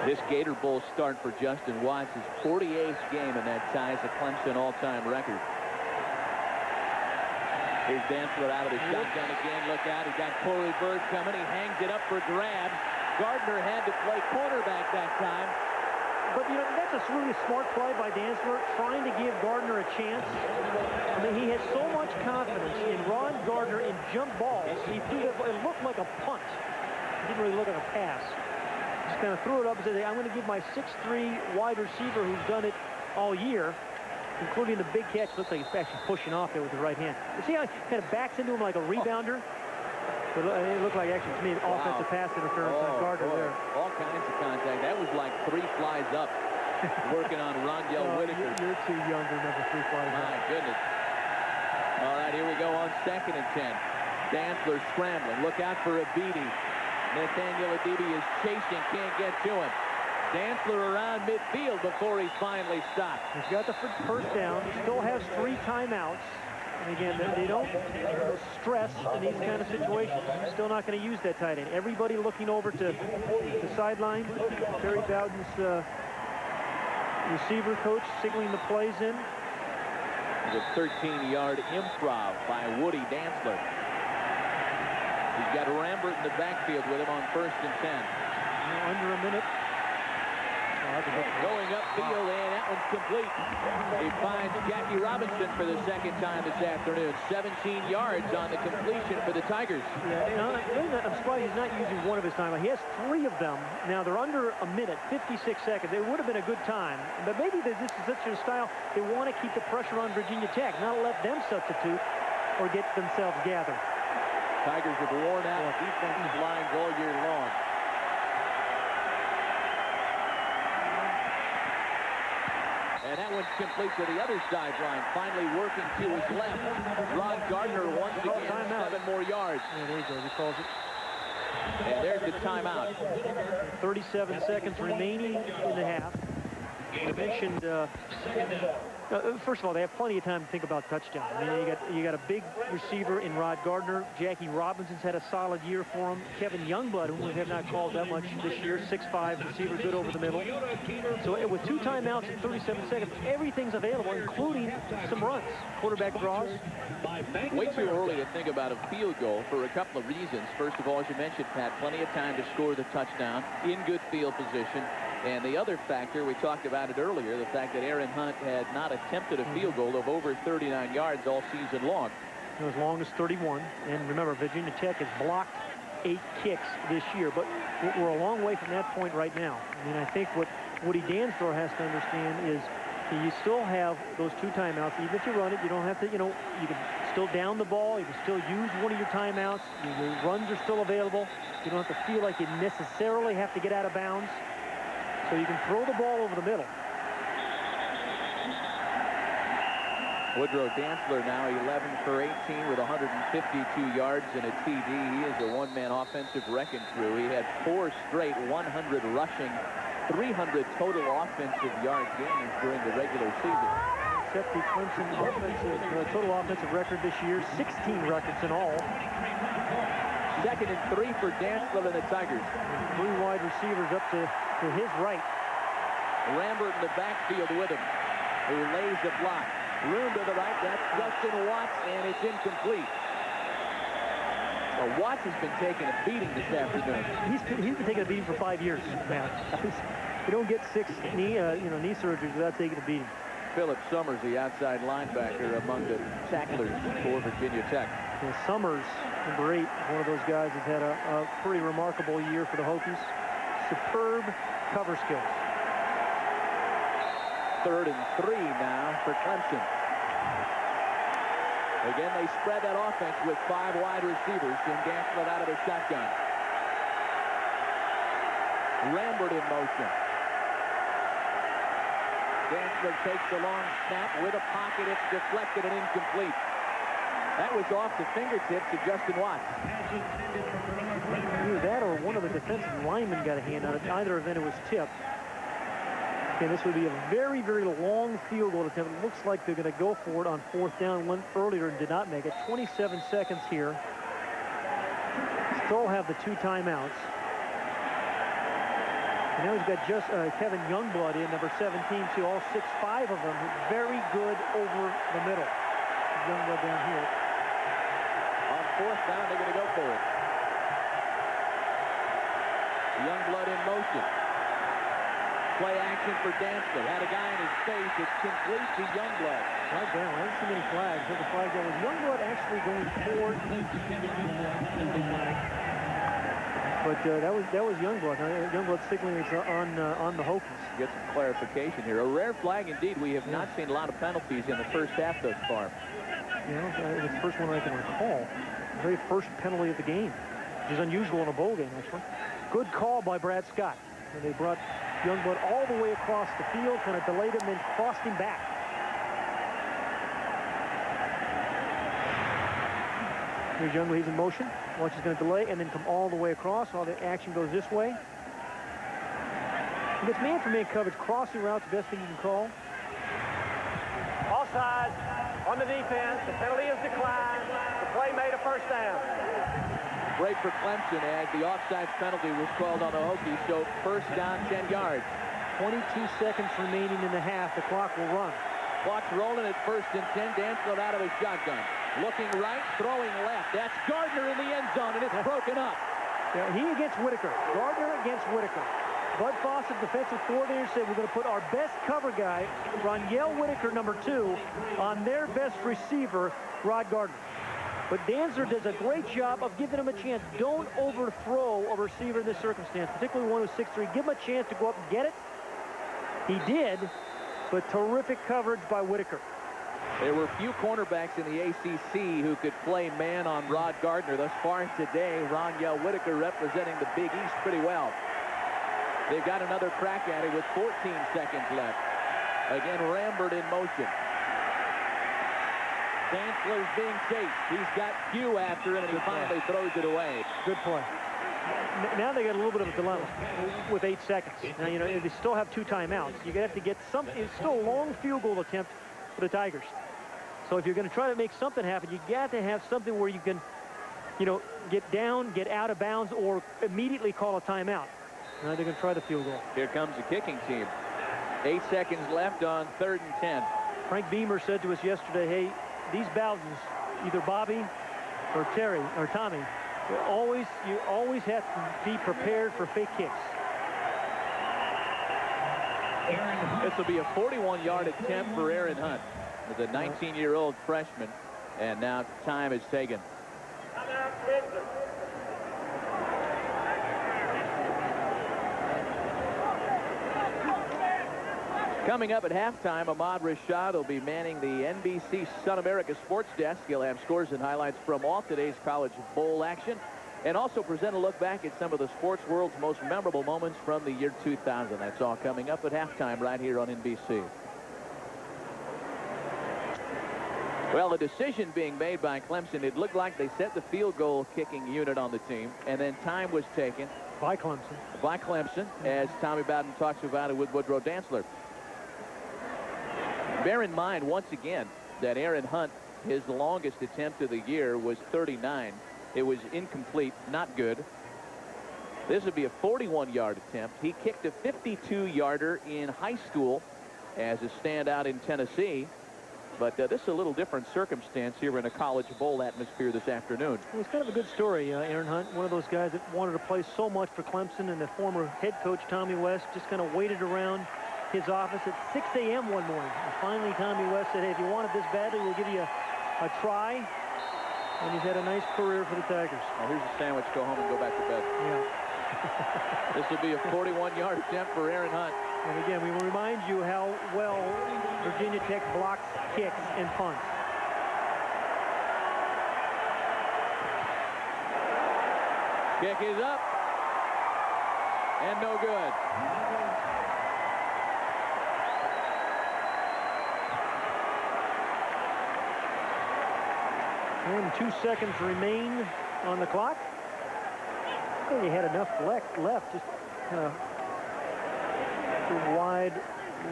This Gator Bowl start for Justin Watts is 48th game, and that ties a Clemson all-time record. Here's Dantzler out of the shotgun again. Look out. He's got Corey Bird coming. He hangs it up for grabs. Gardner had to play cornerback that time. But, that's a really smart play by Dantzler, trying to give Gardner a chance. I mean, He has so much confidence in Ron Gardner in jump balls. He threw that, it looked like a punt. It didn't really look like a pass. Just kind of threw it up and said, I'm going to give my 6'3" wide receiver who's done it all year, including the big catch. Looks like he's actually pushing off there with the right hand. You see how he kind of backs into him like a rebounder? It looked like, actually, to me, offensive pass interference on Gardner there. All kinds of contact. That was like 3 flies up. Working on Rondell Whitaker. You're too young to remember 3 flies up. My goodness. All right, here we go on 2nd and 10. Dantzler scrambling. Look out for Abidi. Nathaniel Abidi is chasing. Can't get to him. Dantzler around midfield before he's finally stopped. He's got the first down. He still has 3 timeouts. And again, they don't stress in these kind of situations. He's still not going to use that tight end. Everybody looking over to the sideline. Terry Bowden's receiver coach signaling the plays in. The 13-yard improv by Woody Dantzler. He's got Rambert in the backfield with him on 1st and 10. Under a minute. Going upfield, and that one's complete. He finds Jackie Robinson for the 2nd time this afternoon. 17 yards on the completion for the Tigers. Yeah, I'm surprised he's not using one of his time. He has 3 of them. Now, they're under a minute, 56 seconds. It would have been a good time. But maybe this is such a style, they want to keep the pressure on Virginia Tech, not let them substitute or get themselves gathered. Tigers have worn out defensive lines all year long. And that one's complete to the other sideline. Finally working to his left. Ron Gardner once again, 7 more yards. Yeah, there you go. He calls it. And there's the timeout. 37 seconds remaining in the half. I mentioned, first of all, they have plenty of time to think about touchdown. I mean, you got a big receiver in Rod Gardner. Jackie Robinson's had a solid year for him. Kevin Youngblood, whom we have not called that much this year, 6'5" receiver, good over the middle. So with 2 timeouts in 37 seconds, everything's available, including some runs. Quarterback draws. Way too early to think about a field goal for a couple of reasons. First of all, as you mentioned, Pat, plenty of time to score the touchdown in good field position. And the other factor, we talked about it earlier, the fact that Aaron Hunt had not attempted a field goal of over 39 yards all season long. As long as 31. And remember, Virginia Tech has blocked 8 kicks this year. But we're a long way from that point right now. I mean, I think what Woody Dantzler has to understand is you still have those 2 timeouts. Even if you run it, you don't have to, you can still down the ball. You can still use one of your timeouts. Your runs are still available. You don't have to feel like you necessarily have to get out of bounds. So you can throw the ball over the middle. Woodrow Dantzler now 11 for 18 with 152 yards and a TD. He is a one-man offensive wrecking crew. He had 4 straight 100 rushing, 300 total offensive yard games during the regular season. Set the Clemson total offensive record this year, 16 records in all. 2nd and 3 for Dantzler and the Tigers. 3 wide receivers up to his right. Rambert in the backfield with him, who lays the block. Room to the right, that's Justin Watts, and it's incomplete. Well, Watts has been taking a beating this afternoon. He's been taking a beating for 5 years, man. You don't get 6 knee surgeries without taking a beating. Philip Summers, the outside linebacker, among the tacklers for Virginia Tech. Yeah, Summers, number 8, one of those guys has had a pretty remarkable year for the Hokies. Superb cover skills. 3rd and 3 now for Clemson. Again, they spread that offense with 5 wide receivers and Dantzler out of the shotgun. Rambert in motion. Dantzler takes the long snap with a pocket. It's deflected and incomplete. That was off the fingertips of Justin Watts. Either that or one of the defensive linemen got a hand on it. Either event, it was tipped. And this would be a very, very long field goal attempt. It looks like they're going to go for it on 4th down. Went earlier and did not make it. 27 seconds here. Still have the 2 timeouts. And now he's got just Kevin Youngblood in, number 17, too. All 6'5" of them. Very good over the middle. Youngblood down here. On 4th down, they're going to go for it. Youngblood in motion. Play action for Dantzler. Had a guy in his face. It's complete to Youngblood. Flag down. I didn't see many flags. There's a flag down. Was Youngblood actually going toward the flag? But that was Youngblood. Youngblood signaling it's on the Hokies. Get some clarification here. A rare flag indeed. We have not seen a lot of penalties in the first half thus far. Yeah, it's the first one I can recall. The very first penalty of the game, which is unusual in a bowl game, actually. Good call by Brad Scott. And they brought Youngblood all the way across the field, kind of delayed him, then crossed him back. Here's Youngblood, he's in motion. Watch, he's going to delay and then come all the way across. All the action goes this way. He gets man-for-man coverage, crossing routes, best thing you can call. Offside on the defense. The penalty is declined. The play made a first down. Great for Clemson as the offside penalty was called on the Hokies, so first down, 10 yards. 22 seconds remaining in the half. The clock will run. Clock's rolling at 1st and 10. Dantzler out of his shotgun. Looking right, throwing left. That's Gardner in the end zone, and it's broken up. Yeah, he against Whitaker. Gardner against Whitaker. Bud Foster, defensive coordinator, said we're going to put our best cover guy, Ronyell Whitaker, number 2, on their best receiver, Rod Gardner. But Dantzler does a great job of giving him a chance. Don't overthrow a receiver in this circumstance, particularly one who's 6'3". Give him a chance to go up and get it. He did, but terrific coverage by Whitaker. There were few cornerbacks in the ACC who could play man on Rod Gardner. Thus far today, Ronyell Whitaker representing the Big East pretty well. They've got another crack at it with 14 seconds left. Again, Rambert in motion. Dantzler's being chased. He's got Q after him, and he finally throws it away. Good play. Now they got a little bit of a dilemma with 8 seconds. Now, you know, they still have 2 timeouts. You're going to have to get something. It's still a long field goal attempt for the Tigers. So if you're going to try to make something happen, you got to have something where you can, you know, get down, get out of bounds, or immediately call a timeout. Now they're going to try the field goal. Here comes the kicking team. 8 seconds left on 3rd and 10. Frank Beamer said to us yesterday, hey, these Bowdens, either Bobby or Terry or Tommy, you always have to be prepared for fake kicks. This will be a 41-yard attempt for Aaron Hunt, the 19-year-old freshman, and now time is taken. Coming up at halftime, Ahmad Rashad will be manning the NBC Sun America Sports Desk. He'll have scores and highlights from all today's College Bowl action, and also present a look back at some of the sports world's most memorable moments from the year 2000. That's all coming up at halftime right here on NBC. Well, the decision being made by Clemson, it looked like they set the field goal kicking unit on the team, and then time was taken. By Clemson. By Clemson, as Tommy Bowden talks about it with Woodrow Dantzler. Bear in mind, once again, that Aaron Hunt, his longest attempt of the year was 39. It was incomplete, not good. This would be a 41-yard attempt. He kicked a 52-yarder in high school as a standout in Tennessee. But this is a little different circumstance here in a College Bowl atmosphere this afternoon. Well, it's kind of a good story, Aaron Hunt, one of those guys that wanted to play so much for Clemson, and the former head coach, Tommy West, just kind of waited around his office at 6 a.m. one morning. And finally, Tommy West said, hey, if you want it this badly, we'll give you a try. And he's had a nice career for the Tigers. Well, here's a sandwich. Go home and go back to bed. Yeah. This will be a 41-yard attempt for Aaron Hunt. And again, we will remind you how well Virginia Tech blocks kicks and punts. Kick is up. And no good. And 2 seconds remain on the clock. I think he had enough left, just kind of wide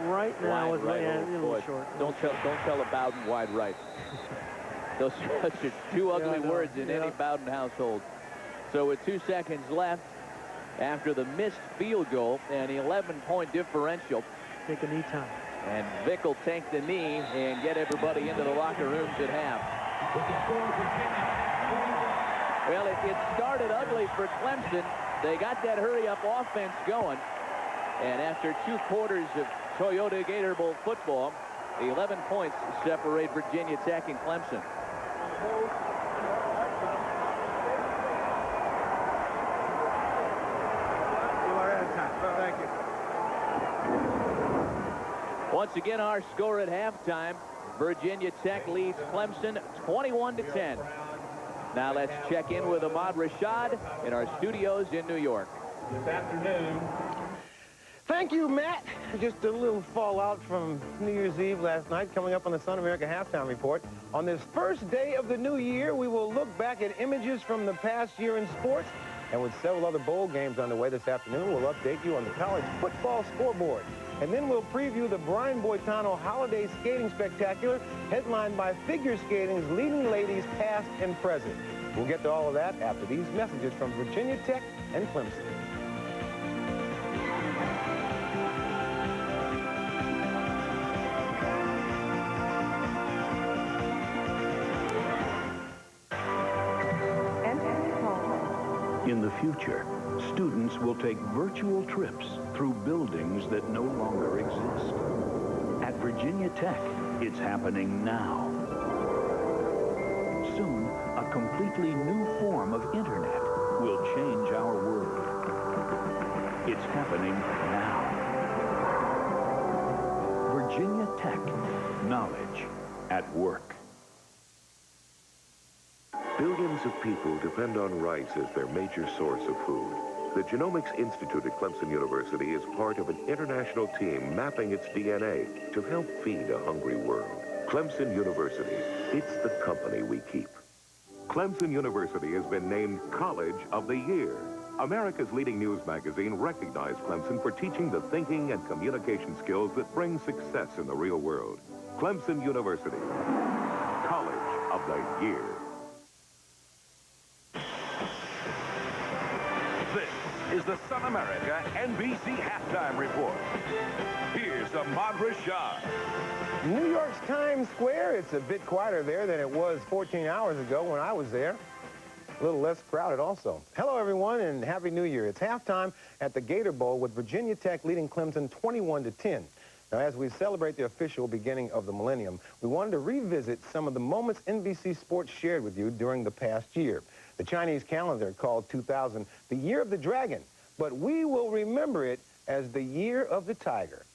right now. Wide right, a little boy, short. Don't tell a Bowden wide right. Those are two ugly words in any Bowden household. So with 2 seconds left after the missed field goal, an 11-point differential. Take a knee time. And Vick will take the knee and get everybody into the locker rooms at half. Well, it started ugly for Clemson. They got that hurry-up offense going. And after 2 quarters of Toyota Gator Bowl football, 11 points separate Virginia Tech and Clemson. Thank you. Once again, our score at halftime, Virginia Tech leads Clemson 21-10. Now let's check in with Ahmad Rashad in our studios in New York. This afternoon. Thank you, Matt. Just a little fallout from New Year's Eve last night coming up on the Sun America Halftime Report. On this first day of the new year, we will look back at images from the past year in sports. And with several other bowl games underway this afternoon, we'll update you on the college football scoreboard. And then we'll preview the Brian Boitano Holiday Skating Spectacular, headlined by figure skating's leading ladies past and present. We'll get to all of that after these messages from Virginia Tech and Clemson. In the future, students will take virtual trips through buildings that no longer exist. At Virginia Tech, it's happening now. Soon, a completely new form of internet will change our world. It's happening now. Virginia Tech, knowledge at work. Billions of people depend on rice as their major source of food. The Genomics Institute at Clemson University is part of an international team mapping its DNA to help feed a hungry world. Clemson University, it's the company we keep. Clemson University has been named College of the Year. America's leading news magazine recognized Clemson for teaching the thinking and communication skills that bring success in the real world. Clemson University, College of the Year. This is the Sun America NBC Halftime Report. Here's Ahmad Rashad. New York's Times Square, it's a bit quieter there than it was 14 hours ago when I was there. A little less crowded also. Hello, everyone, and Happy New Year. It's halftime at the Gator Bowl with Virginia Tech leading Clemson 21-10. Now, as we celebrate the official beginning of the millennium, we wanted to revisit some of the moments NBC Sports shared with you during the past year. The Chinese calendar called 2000 the Year of the Dragon, but we will remember it as the Year of the Tiger.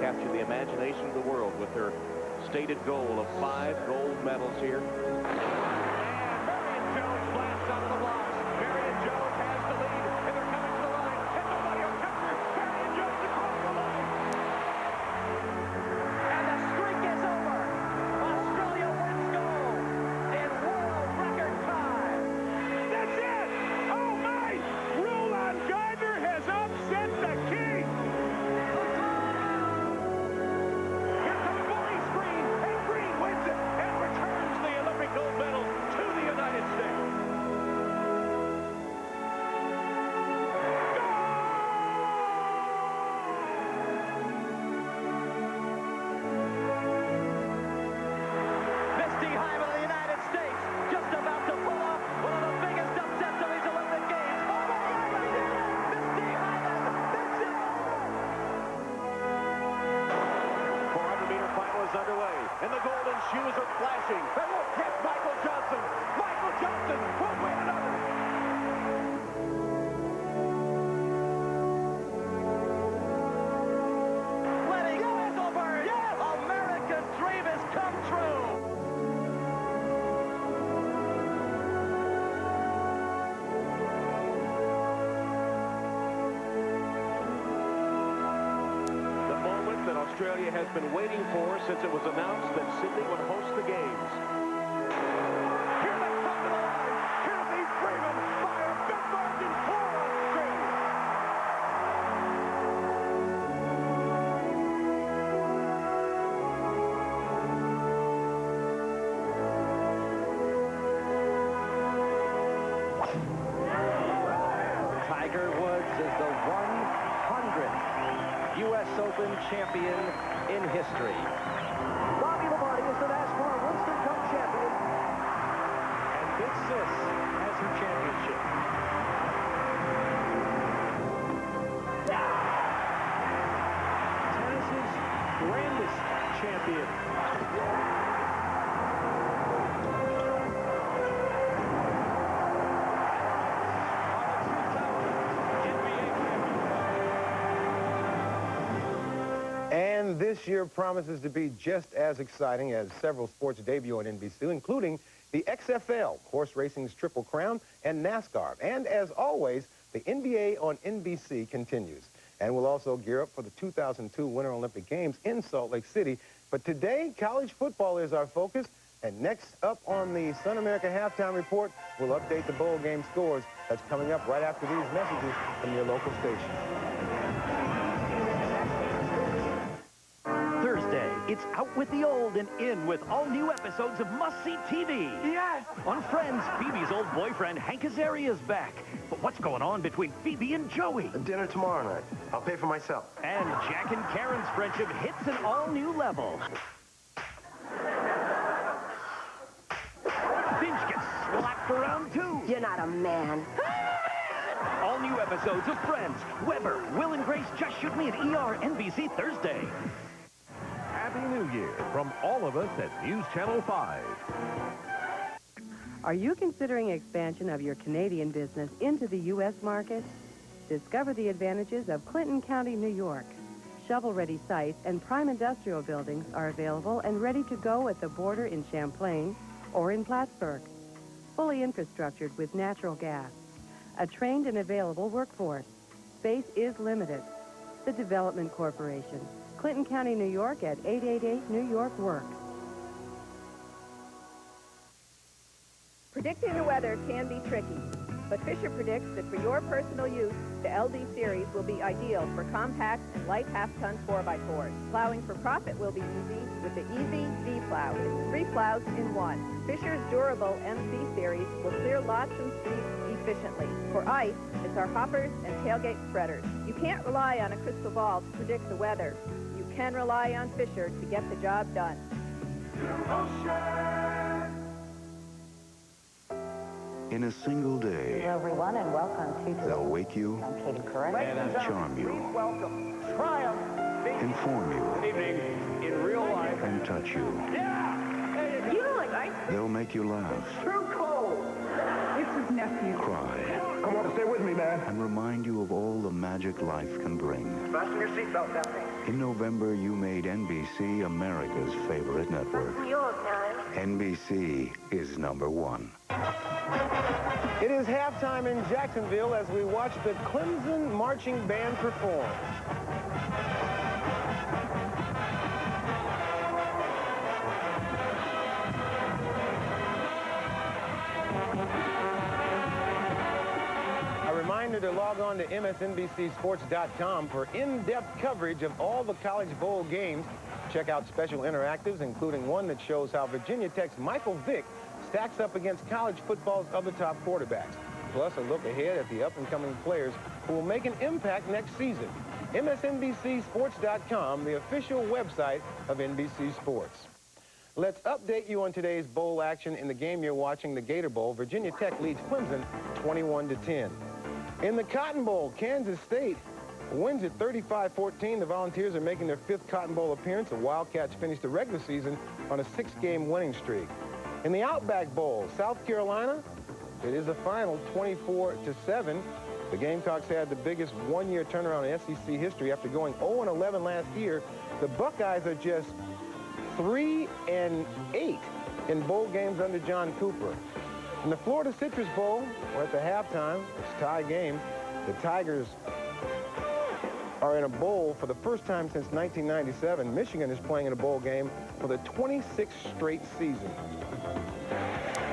Captured the imagination of the world with her stated goal of 5 gold medals here. And Marion Jones blasts out of the blocks. Marion Jones has the lead, and they're coming to the line. And nobody will catch her. Marion Jones across the line. And the streak is over. Australia wins gold in world record time. That's it. Oh, my. Roland Gardner has upset the king. Gold medal to the United States. Misty Hyman of the United States just about to pull off one of the biggest upsets of these Olympic Games. Oh my God, right here. Misty Hyman, that's it. 400-meter final is underway, and the golden shoes are flashing. And look, it's Michael Johnson. Michael Johnson will win another. Australia has been waiting for since it was announced that Sydney would host the games. Here they come to the line. Here's the Freeman by a big margin for Australia. Tiger Woods is the 100th U.S. Open champion in history. Bobby Lombardi is the NASCAR Winston Cup champion. And Big Sis has her championship. Tennis's grandest champion. And this year promises to be just as exciting as several sports debut on NBC, including the XFL, horse racing's Triple Crown, and NASCAR. And as always, the NBA on NBC continues. And we'll also gear up for the 2002 Winter Olympic Games in Salt Lake City. But today, college football is our focus. And next up on the Sun America Halftime Report, we'll update the bowl game scores. That's coming up right after these messages from your local station. Thursday, it's out with the old and in with all new episodes of Must-See TV. Yes! On Friends, Phoebe's old boyfriend, Hank Azaria's back. But what's going on between Phoebe and Joey? Dinner tomorrow night. I'll pay for myself. And Jack and Karen's friendship hits an all-new level. Finch gets slapped for round 2. You're not a man. All new episodes of Friends, Weber, Will and Grace Just Shoot Me, and ER, NBC Thursday. Happy New Year from all of us at News Channel 5. Are you considering expansion of your Canadian business into the U.S. market? Discover the advantages of Clinton County, New York. Shovel-ready sites and prime industrial buildings are available and ready to go at the border in Champlain or in Plattsburgh. Fully infrastructured with natural gas. A trained and available workforce. Space is limited. The Development Corporation. Clinton County, New York at 888 New York Works. Predicting the weather can be tricky, but Fisher predicts that for your personal use, the LD series will be ideal for compact and light half-ton 4x4s. Plowing for profit will be easy with the Easy V-Plow. It's 3 plows in 1. Fisher's durable MC series will clear lots and streets efficiently. For ice, it's our hoppers and tailgate spreaders. You can't rely on a crystal ball to predict the weather. You can rely on Fisher to get the job done. In a single day, Hello everyone and welcome to they'll wake you, charm you, inform you, in real life, and touch you. You don't like ice cream? They'll make you laugh, Too cold. It's his nephew. cry, Come on, stay with me, man. and remind you of all the magic life can bring. Fasten your seatbelt down there. In November, you made NBC America's favorite network. NBC is #1. It is halftime in Jacksonville as we watch the Clemson marching band perform. A reminder to log on to MSNBCSports.com for in-depth coverage of all the College Bowl games. Check out special interactives, including one that shows how Virginia Tech's Michael Vick stacks up against college football's other top quarterbacks. Plus, a look ahead at the up-and-coming players who will make an impact next season. MSNBCSports.com, the official website of NBC Sports. Let's update you on today's bowl action. In the game you're watching, the Gator Bowl, Virginia Tech leads Clemson 21-10. In the Cotton Bowl, Kansas State wins at 35-14. The Volunteers are making their 5th Cotton Bowl appearance. The Wildcats finished the regular season on a 6-game winning streak. In the Outback Bowl, South Carolina, it is a final 24-7. The Gamecocks had the biggest one-year turnaround in SEC history after going 0-11 last year. The Buckeyes are just 3-8 in bowl games under John Cooper. In the Florida Citrus Bowl, we're at the halftime. It's a tie game. The Tigers are in a bowl for the first time since 1997. Michigan is playing in a bowl game for the 26th straight season.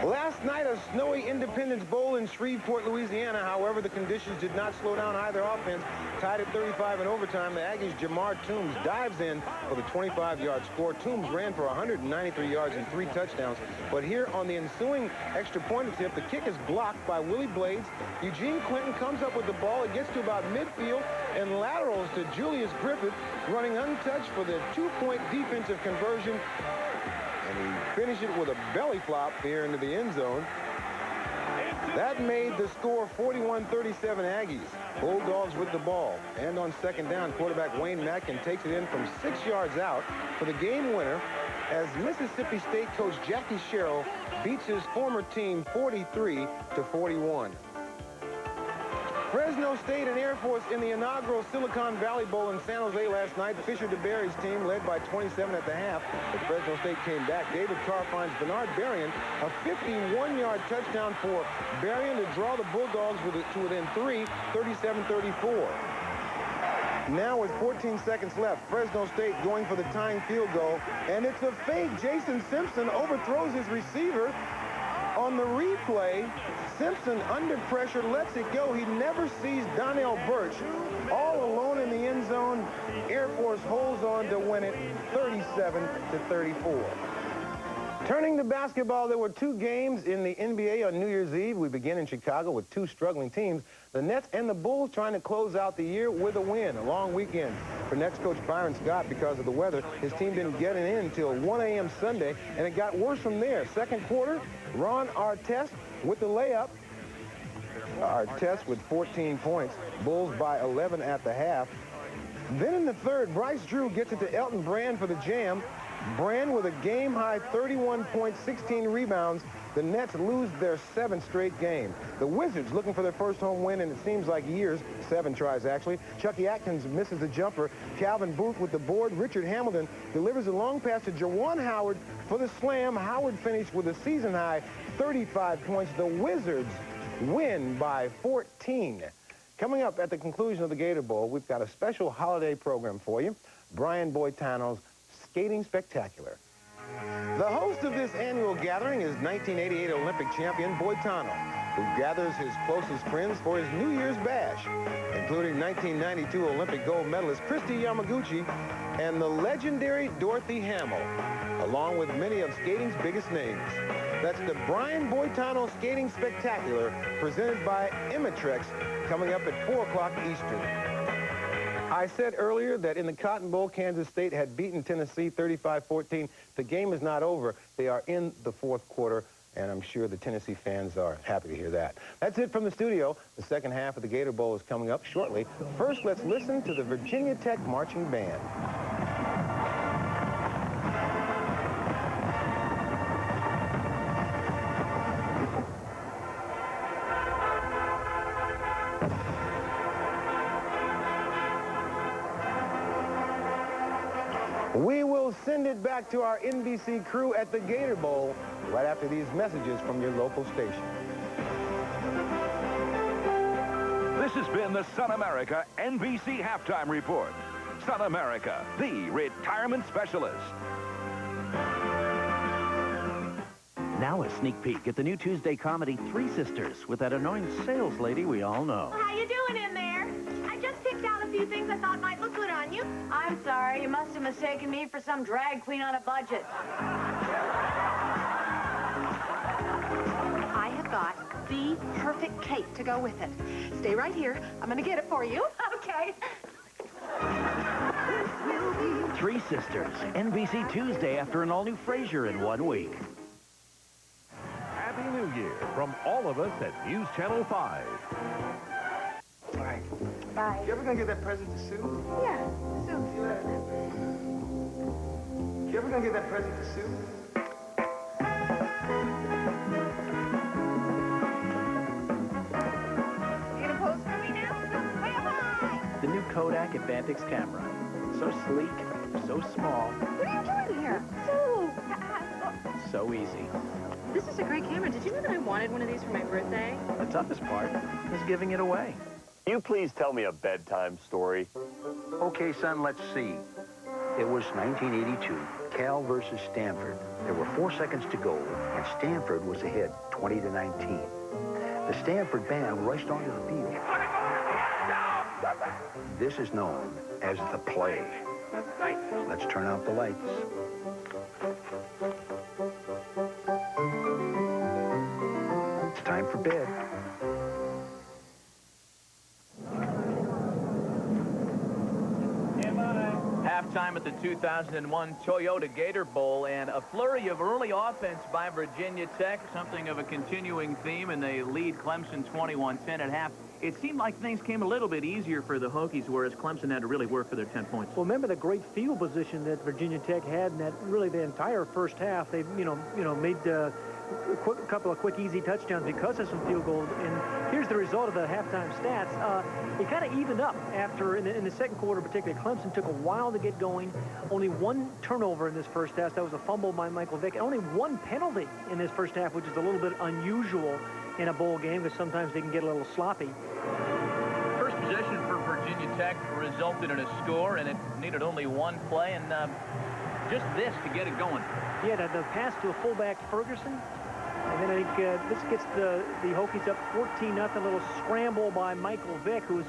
Last night, a snowy Independence Bowl in Shreveport, Louisiana. However, the conditions did not slow down either offense. Tied at 35 in overtime, the Aggies' Jamar Toombs dives in for the 25-yard score. Toombs ran for 193 yards and 3 touchdowns. But here on the ensuing extra point attempt, the kick is blocked by Willie Blades. Eugene Clinton comes up with the ball. It gets to about midfield and laterals to Julius Griffith, running untouched for the 2-point defensive conversion. And he finished it with a belly flop here into the end zone. That made the score 41-37 Aggies. Bulldogs with the ball. And on second down, quarterback Wayne Mackin takes it in from 6 yards out for the game winner as Mississippi State coach Jackie Sherrill beats his former team 43-41. Fresno State and Air Force in the inaugural Silicon Valley Bowl in San Jose last night. Fisher DeBerry's team led by 27 at the half, but Fresno State came back. David Carr finds Bernard Berrien, a 51-yard touchdown for Berrien to draw the Bulldogs to within 3, 37-34. Now with 14 seconds left, Fresno State going for the tying field goal, and it's a fake. Jason Simpson overthrows his receiver. On the replay, Simpson, under pressure, lets it go. He never sees Donnell Birch. All alone in the end zone. Air Force holds on to win it 37-34. Turning to basketball, there were 2 games in the NBA on New Year's Eve. We begin in Chicago with 2 struggling teams. The Nets and the Bulls trying to close out the year with a win. A long weekend for Nets coach Byron Scott because of the weather. His team didn't get it in until 1 a.m. Sunday, and it got worse from there. Second quarter, Ron Artest with the layup. Artest with 14 points. Bulls by 11 at the half. Then in the third, Bryce Drew gets it to Elton Brand for the jam. Brand with a game-high 31 points, 16 rebounds. The Nets lose their 7th straight game. The Wizards looking for their first home win, and it seems like years. 7 tries, actually. Chucky Atkins misses the jumper. Calvin Booth with the board. Richard Hamilton delivers a long pass to Jawan Howard for the slam. Howard finished with a season-high 35 points. The Wizards win by 14. Coming up at the conclusion of the Gator Bowl, we've got a special holiday program for you. Brian Boitano's Skating Spectacular. The host of this annual gathering is 1988 Olympic champion Boitano, who gathers his closest friends for his New Year's bash, including 1992 Olympic gold medalist Christy Yamaguchi and the legendary Dorothy Hamill, along with many of skating's biggest names. That's the Brian Boitano Skating Spectacular, presented by Imitrex, coming up at 4 o'clock Eastern. I said earlier that in the Cotton Bowl, Kansas State had beaten Tennessee 35-14. The game is not over. They are in the 4th quarter, and I'm sure the Tennessee fans are happy to hear that. That's it from the studio. The second half of the Gator Bowl is coming up shortly. First, let's listen to the Virginia Tech Marching Band. We will send it back to our NBC crew at the Gator Bowl right after these messages from your local station. This has been the Sun America NBC Halftime Report. Sun America, the retirement specialist. Now a sneak peek at the new Tuesday comedy, Three Sisters, with that annoying sales lady we all know. How you doing in there? I just picked out a few things I thought might look good on you. I'm sorry, you must have mistaken me for some drag queen on a budget. I have got the perfect cake to go with it. Stay right here. I'm going to get it for you. Okay. Three Sisters, NBC Tuesday after an all-new Frasier in 1 week. Happy New Year from all of us at News Channel 5. All right. Bye. You ever gonna get that present to Sue? Yeah, Sue. See you later. You ever gonna get that present to Sue? You gonna pose for me now? Way up high! The new Kodak Advantix camera. So sleek, so small, What are you doing here? Sue! so easy. This is a great camera. Did you know that I wanted one of these for my birthday? The toughest part is giving it away. Can you please tell me a bedtime story? Okay, son, let's see. It was 1982, Cal versus Stanford. There were 4 seconds to go, and Stanford was ahead, 20-19. The Stanford band rushed onto the field. This is known as the play. Let's turn out the lights. It's time for bed. Halftime at the 2001 Toyota Gator Bowl, and a flurry of early offense by Virginia Tech, something of a continuing theme, and they lead Clemson 21-10 at half. It seemed like things came a little bit easier for the Hokies, whereas Clemson had to really work for their 10 points. Well, remember the great field position that Virginia Tech had in that really the entire first half. They, made a couple of quick, easy touchdowns because of some field goals. And here's the result of the halftime stats. It kind of evened up after, in the second quarter particularly. Clemson took a while to get going. Only one turnover in this first half. That was a fumble by Michael Vick. And only one penalty in this first half, which is a little bit unusual in a bowl game because sometimes they can get a little sloppy. First possession for Virginia Tech resulted in a score, and it needed only one play, and just this to get it going. Yeah, the pass to a fullback, Ferguson. And then I think this gets the Hokies up 14-0. A little scramble by Michael Vick, who's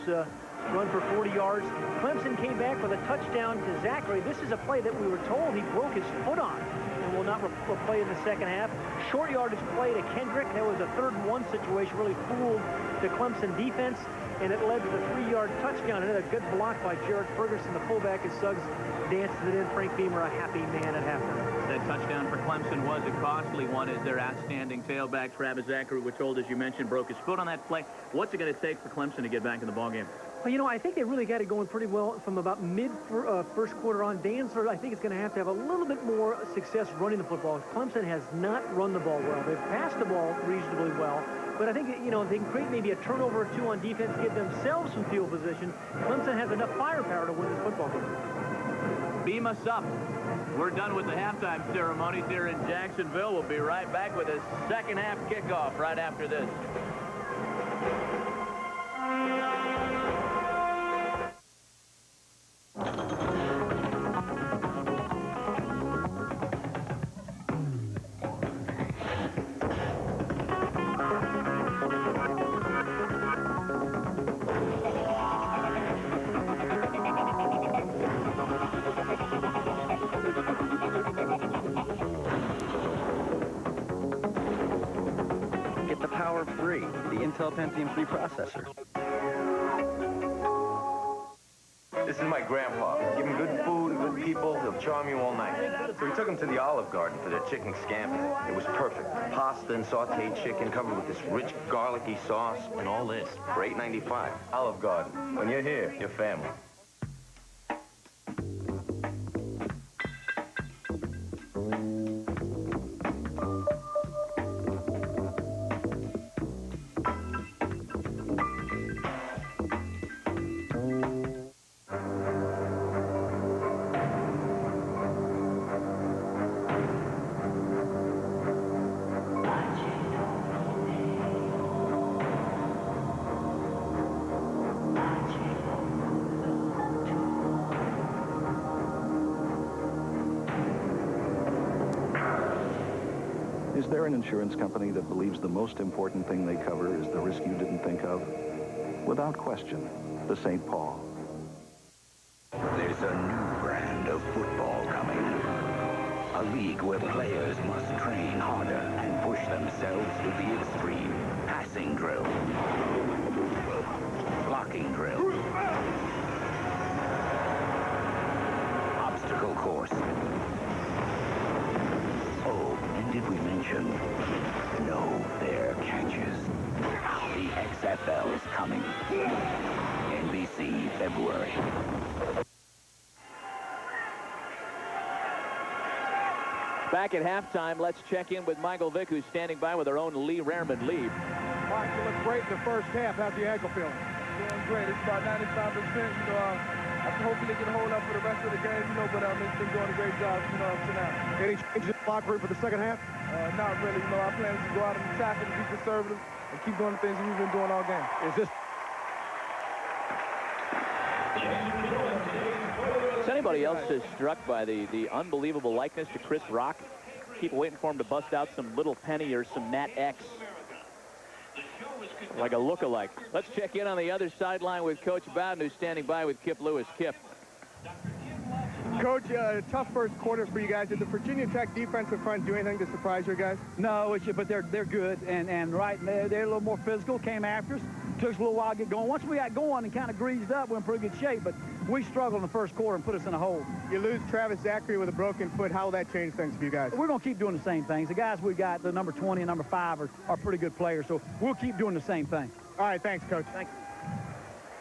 run for 40 yards. Clemson came back with a touchdown to Zachary. This is a play that we were told he broke his foot on and will not play in the second half. Short yardage play to Kendrick. That was a 3rd-and-1 situation. Really fooled the Clemson defense, and it led to the 3-yard touchdown. Another good block by Jared Ferguson, the fullback, as Suggs dances it in. Frank Beamer, a happy man at halftime. That touchdown for Clemson was a costly one, as their outstanding tailback, Travis Zachary, we're told, as you mentioned, broke his foot on that play. What's it going to take for Clemson to get back in the ballgame? Well, I think they really got it going pretty well from about mid-first quarter on. Dantzler, I think, is going to have a little bit more success running the football. Clemson has not run the ball well. They've passed the ball reasonably well. But I think, they can create maybe a turnover or two on defense, give themselves some field position. Clemson has enough firepower to win this football game. Beam us up. We're done with the halftime ceremonies here in Jacksonville. We'll be right back with a second half kickoff right after this. Get the power of 3, the Intel Pentium 3 processor. This is my grandpa. Give him good food and good people, he'll charm you all night. So we took him to the Olive Garden for their chicken scampi. It was perfect. Pasta and sauteed chicken covered with this rich garlicky sauce and all this for $8.95. Olive Garden. When you're here, you're family. Is there an insurance company that believes the most important thing they cover is the risk you didn't think of? Without question, the St. Paul. There's a new brand of football coming. A league where players must train harder and push themselves to the extreme. Passing drill. Blocking drill. Obstacle course. Oh, and did we mention no fair catches? The XFL's coming. NBC, February. Back at halftime, let's check in with Michael Vick, who's standing by with our own Lee Rarman. Lee. Mark, you look great in the first half. How's your ankle feeling? Doing great. It's about 95%. I hopefully can hold up for the rest of the game, but it's been doing a great job, tonight. Any changes in the locker room for the second half? Not really. Our plan is to go out and tackle and be conservative and keep doing the things that we've been doing all game. Is this Is anybody else struck by the unbelievable likeness to Chris Rock? Keep waiting for him to bust out some Little Penny or some Nat X. Like a look-alike. Let's check in on the other sideline with Coach Bowden, who's standing by with Kip Lewis. Kip. Coach, tough first quarter for you guys. Did the Virginia Tech defensive front do anything to surprise you guys? No, but they're good, and right, they're a little more physical, came after us. Took us a little while to get going. Once we got going and kind of greased up, we're in pretty good shape, but we struggled in the first quarter and put us in a hole. You lose Travis Zachary with a broken foot. How will that change things for you guys? We're going to keep doing the same things. The guys we got, the number 20 and number 5, are pretty good players, so we'll keep doing the same thing. All right, thanks, Coach. Thank you.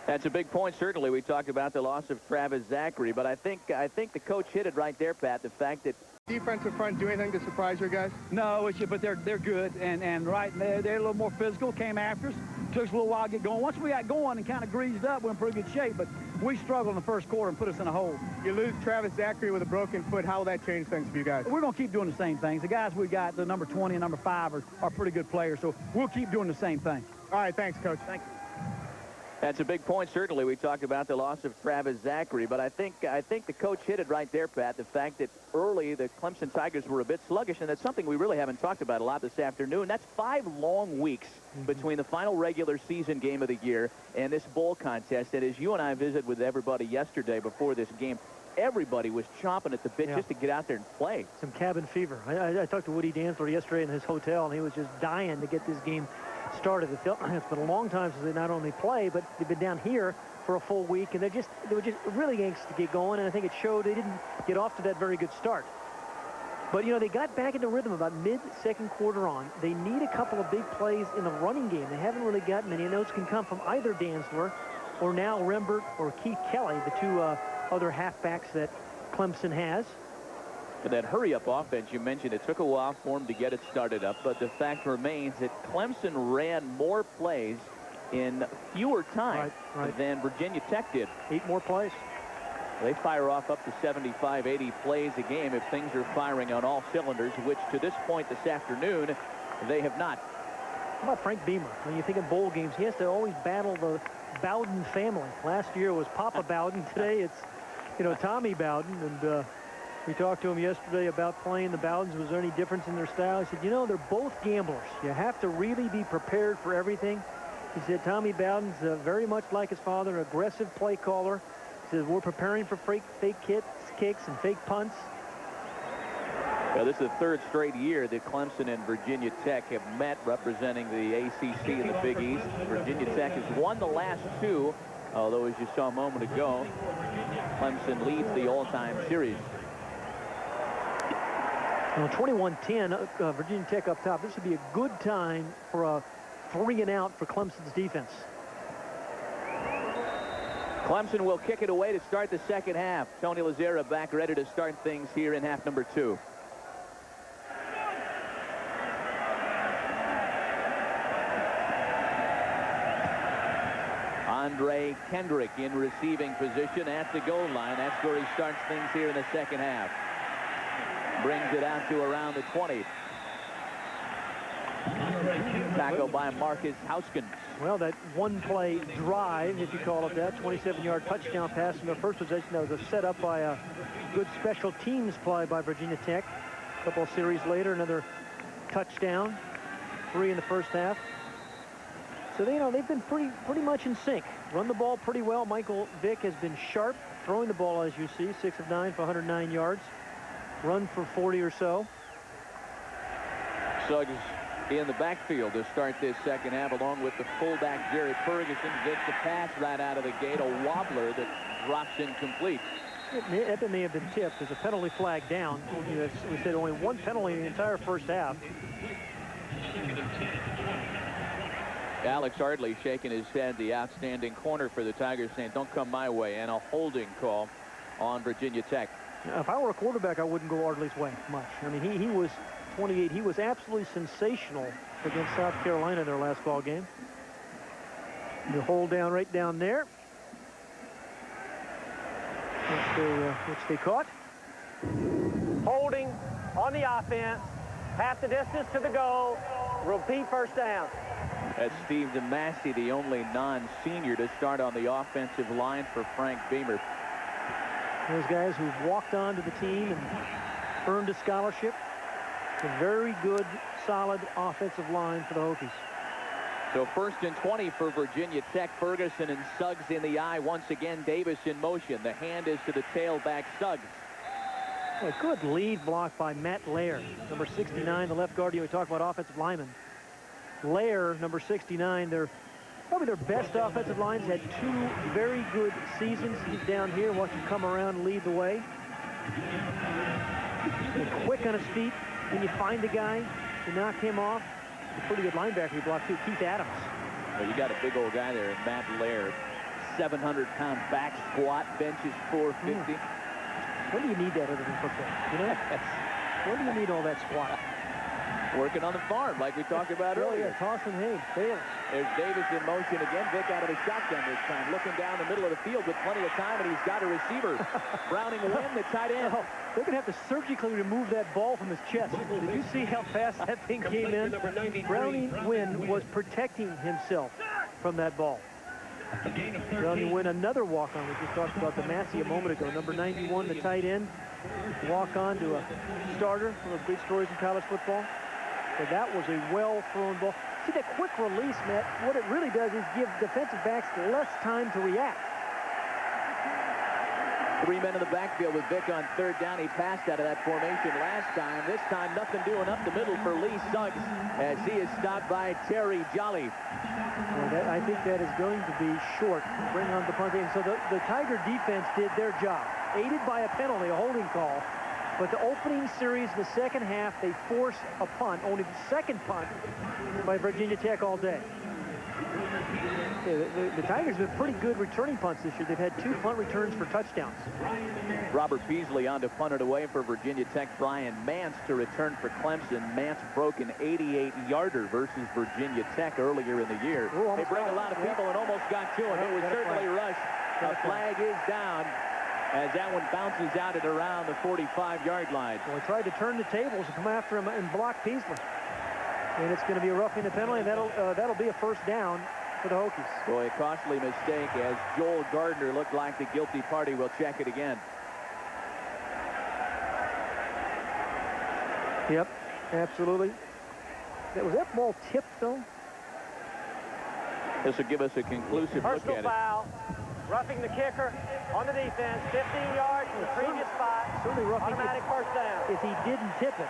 That's a big point, certainly. We talked about the loss of Travis Zachary, but I think the coach hit it right there, Pat, the fact that defensive front do anything to surprise you guys? No, but they're good, and right, they're a little more physical, came after us. Took us a little while to get going. Once we got going and kind of greased up, we're in pretty good shape, but we struggled in the first quarter and put us in a hole. You lose Travis Zachary with a broken foot. How will that change things for you guys? We're going to keep doing the same things. The guys we got, the number 20 and number 5, are pretty good players, so we'll keep doing the same thing. All right, thanks, Coach. Thank you. That's a big point, certainly. We talked about the loss of Travis Zachary, but I think the coach hit it right there, Pat, the fact that early the Clemson Tigers were a bit sluggish, and that's something we really haven't talked about a lot this afternoon. That's 5 long weeks between the final regular season game of the year and this bowl contest. And as you and I visited with everybody yesterday before this game, everybody was chomping at the bit just to get out there and play. Some cabin fever. I talked to Woody Dantzler yesterday in his hotel, and he was just dying to get this game started. It's been a long time since they not only play, but they've been down here for a full week, and they were just really anxious to get going, and I think it showed they didn't get off to that very good start. But, you know, they got back into rhythm about mid-second quarter on. They need a couple of big plays in the running game. They haven't really got many, and those can come from either Dantzler or now Rembert or Keith Kelly, the 2 other halfbacks that Clemson has. And that hurry-up offense you mentioned, it took a while for them to get it started up, but the fact remains that Clemson ran more plays in fewer time than Virginia Tech did. 8 more plays. They fire off up to 75, 80 plays a game if things are firing on all cylinders, which to this point this afternoon, they have not. How about Frank Beamer? When you think of bowl games, he has to always battle the Bowden family. Last year was Papa Bowden. Today it's, you know, Tommy Bowden. And we talked to him yesterday about playing the Bowdens. Was there any difference in their style? He said, you know, they're both gamblers. You have to really be prepared for everything. He said Tommy Bowden's very much like his father, an aggressive play caller. He says we're preparing for fake kicks and fake punts. Well, this is the 3rd straight year that Clemson and Virginia Tech have met, representing the ACC in the Big East. Virginia Tech has won the last 2, although, as you saw a moment ago, Clemson leads the all-time series. Well, 21-10, Virginia Tech up top. This would be a good time for a 3-and-out for Clemson's defense. Clemson will kick it away to start the second half. Tony Lazzara back ready to start things here in half number 2. Andre Kendrick in receiving position at the goal line. That's where he starts things here in the second half. Brings it out to around the 20. Tackle by Marcus Houskins. Well, that one-play drive, if you call it that, 27-yard touchdown pass in their first possession, that was a setup by a good special teams play by Virginia Tech. A couple of series later, another touchdown, 3 in the first half. So they've been pretty much in sync. Run the ball pretty well. Michael Vick has been sharp, throwing the ball, as you see, 6 of 9 for 109 yards. Run for 40 or so. Suggs in the backfield to start this second half, along with the fullback Jared Ferguson. Gets the pass right out of the gate, a wobbler that drops incomplete. It may have been tipped. There's a penalty flag down. We said only 1 penalty in the entire first half. Alex Ardley shaking his head, the outstanding corner for the Tigers, saying don't come my way, and a holding call on Virginia Tech. Now, if I were a quarterback, I wouldn't go Ardley's way much. I mean, he was 28. He was absolutely sensational against South Carolina in their last ball game. The hold down right down there, which they caught. Holding on the offense. Half the distance to the goal. Repeat first down. That's Steve DeMasi, the only non-senior to start on the offensive line for Frank Beamer. Those guys who've walked on to the team and earned a scholarship. A very good, solid offensive line for the Hokies. So 1st and 20 for Virginia Tech. Ferguson and Suggs in the eye. Once again, Davis in motion. The hand is to the tailback, Suggs. A good lead block by Matt Lair, number 69, the left guard. We talk about offensive linemen. Lair, number 69, probably their best offensive lines. Had 2 very good seasons. He's down here. Watch him come around and lead the way. And quick on his feet. When you find the guy, you knock him off. A pretty good linebacker he blocked too, Keith Adams. Well, you got a big old guy there, Matt Lair. 700-pound back squat, benches 450. When do you need that other than football? You know? When do you need all that squat? Working on the farm, like we talked about earlier. Yeah, tossing hay, Bayless. There's Davis in motion again. Vic out of the shotgun this time, looking down the middle of the field with plenty of time, and he's got a receiver. Browning Wynn, the tight end. Oh, they're going to have to surgically remove that ball from his chest. Did you see how fast that thing came in? Browning Wynn was protecting himself from that ball. Browning Wynn, another walk-on. We just talked about DeMasi a moment ago. Number 91, the tight end. Walk-on to a starter. One of the big stories in college football. So that was a well-thrown ball. See that quick release, Matt, what it really does is give defensive backs less time to react. 3 men in the backfield with Vic on 3rd down. He passed out of that formation last time. This time, nothing doing up the middle for Lee Suggs as he is stopped by Terry Jolly. Well, I think that is going to be short. Bring on the punt. So the Tiger defense did their job, aided by a penalty, a holding call. But the opening series, the second half, they force a punt, only the second punt by Virginia Tech all day. The Tigers have been pretty good returning punts this year. They've had 2 punt returns for touchdowns. Robert Beasley on to punt it away for Virginia Tech. Brian Mance to return for Clemson. Mance broke an 88-yarder versus Virginia Tech earlier in the year. Ooh, they bring a lot of people and almost got to him. It was certainly rushed. The flag is down as that one bounces out at around the 45-yard line. Well, he tried to turn the tables and come after him and block Beasley. And it's going to be a roughing the penalty, and that'll be a first down for the Hokies. Boy, a costly mistake as Joel Gardner looked like the guilty party. We'll check it again. Yep, absolutely. Was that ball tipped, though? This will give us a conclusive look at it. Foul. Roughing the kicker on the defense. 15 yards from the previous spot. Certainly roughing. Automatic first down. If he didn't tip it.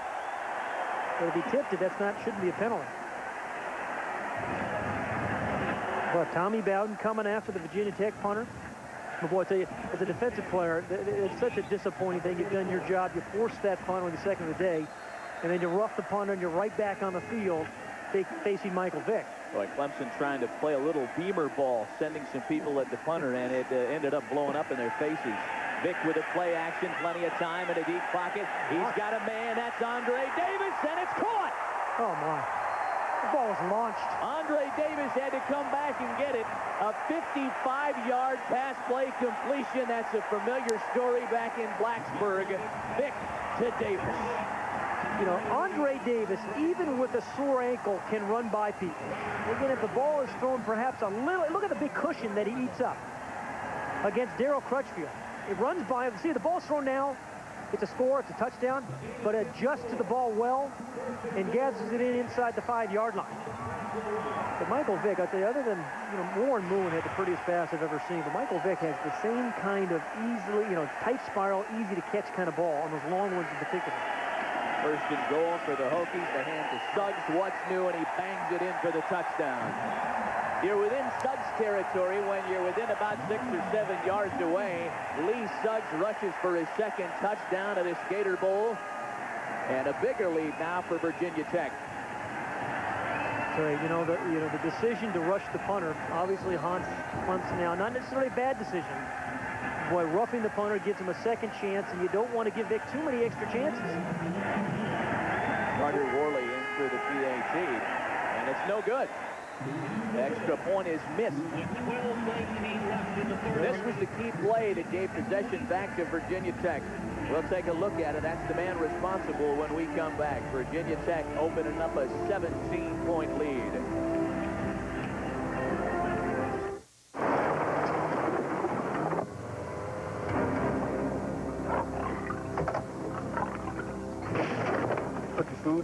But if he tipped it, shouldn't be a penalty. But Tommy Bowden coming after the Virginia Tech punter. But boy, I tell you, as a defensive player, it's such a disappointing thing. You've done your job. You force that punt on the second of the day, and then you rough the punter, and you're right back on the field facing Michael Vick. Boy, Clemson trying to play a little Beamer ball, sending some people at the punter, and it ended up blowing up in their faces. Vick with a play action, plenty of time in a deep pocket. He's got a man. That's Andre Davis, and it's caught. Oh, my. The ball was launched. Andre Davis had to come back and get it. A 55-yard pass play completion. That's a familiar story back in Blacksburg. Vick to Davis. You know, Andre Davis, even with a sore ankle, can run by people. Again, if the ball is thrown perhaps a little, look at the big cushion that he eats up against Darryl Crutchfield. It runs by him. See, the ball's thrown now. It's a score, it's a touchdown, but adjusts to the ball well and gathers it inside the 5-yard line. But Michael Vick, I'll tell you, other than, Warren Moon had the prettiest pass I've ever seen, but Michael Vick has the same kind of easily, tight spiral, easy to catch kind of ball on those long ones in particular. First and goal for the Hokies. The hand to Suggs. What's new? And he bangs it in for the touchdown. You're within Suggs territory when you're within about 6 or 7 yards away. Lee Suggs rushes for his second touchdown of this Gator Bowl. And a bigger lead now for Virginia Tech. So, the decision to rush the punter obviously haunts Clemson now. Not necessarily a bad decision. Boy, roughing the punter gives him a second chance, and you don't want to give Vick too many extra chances. Carter Worley in for the PAT, and it's no good. The extra point is missed. This was the key play that gave possession back to Virginia Tech. We'll take a look at it. That's the man responsible when we come back. Virginia Tech opening up a 17-point lead.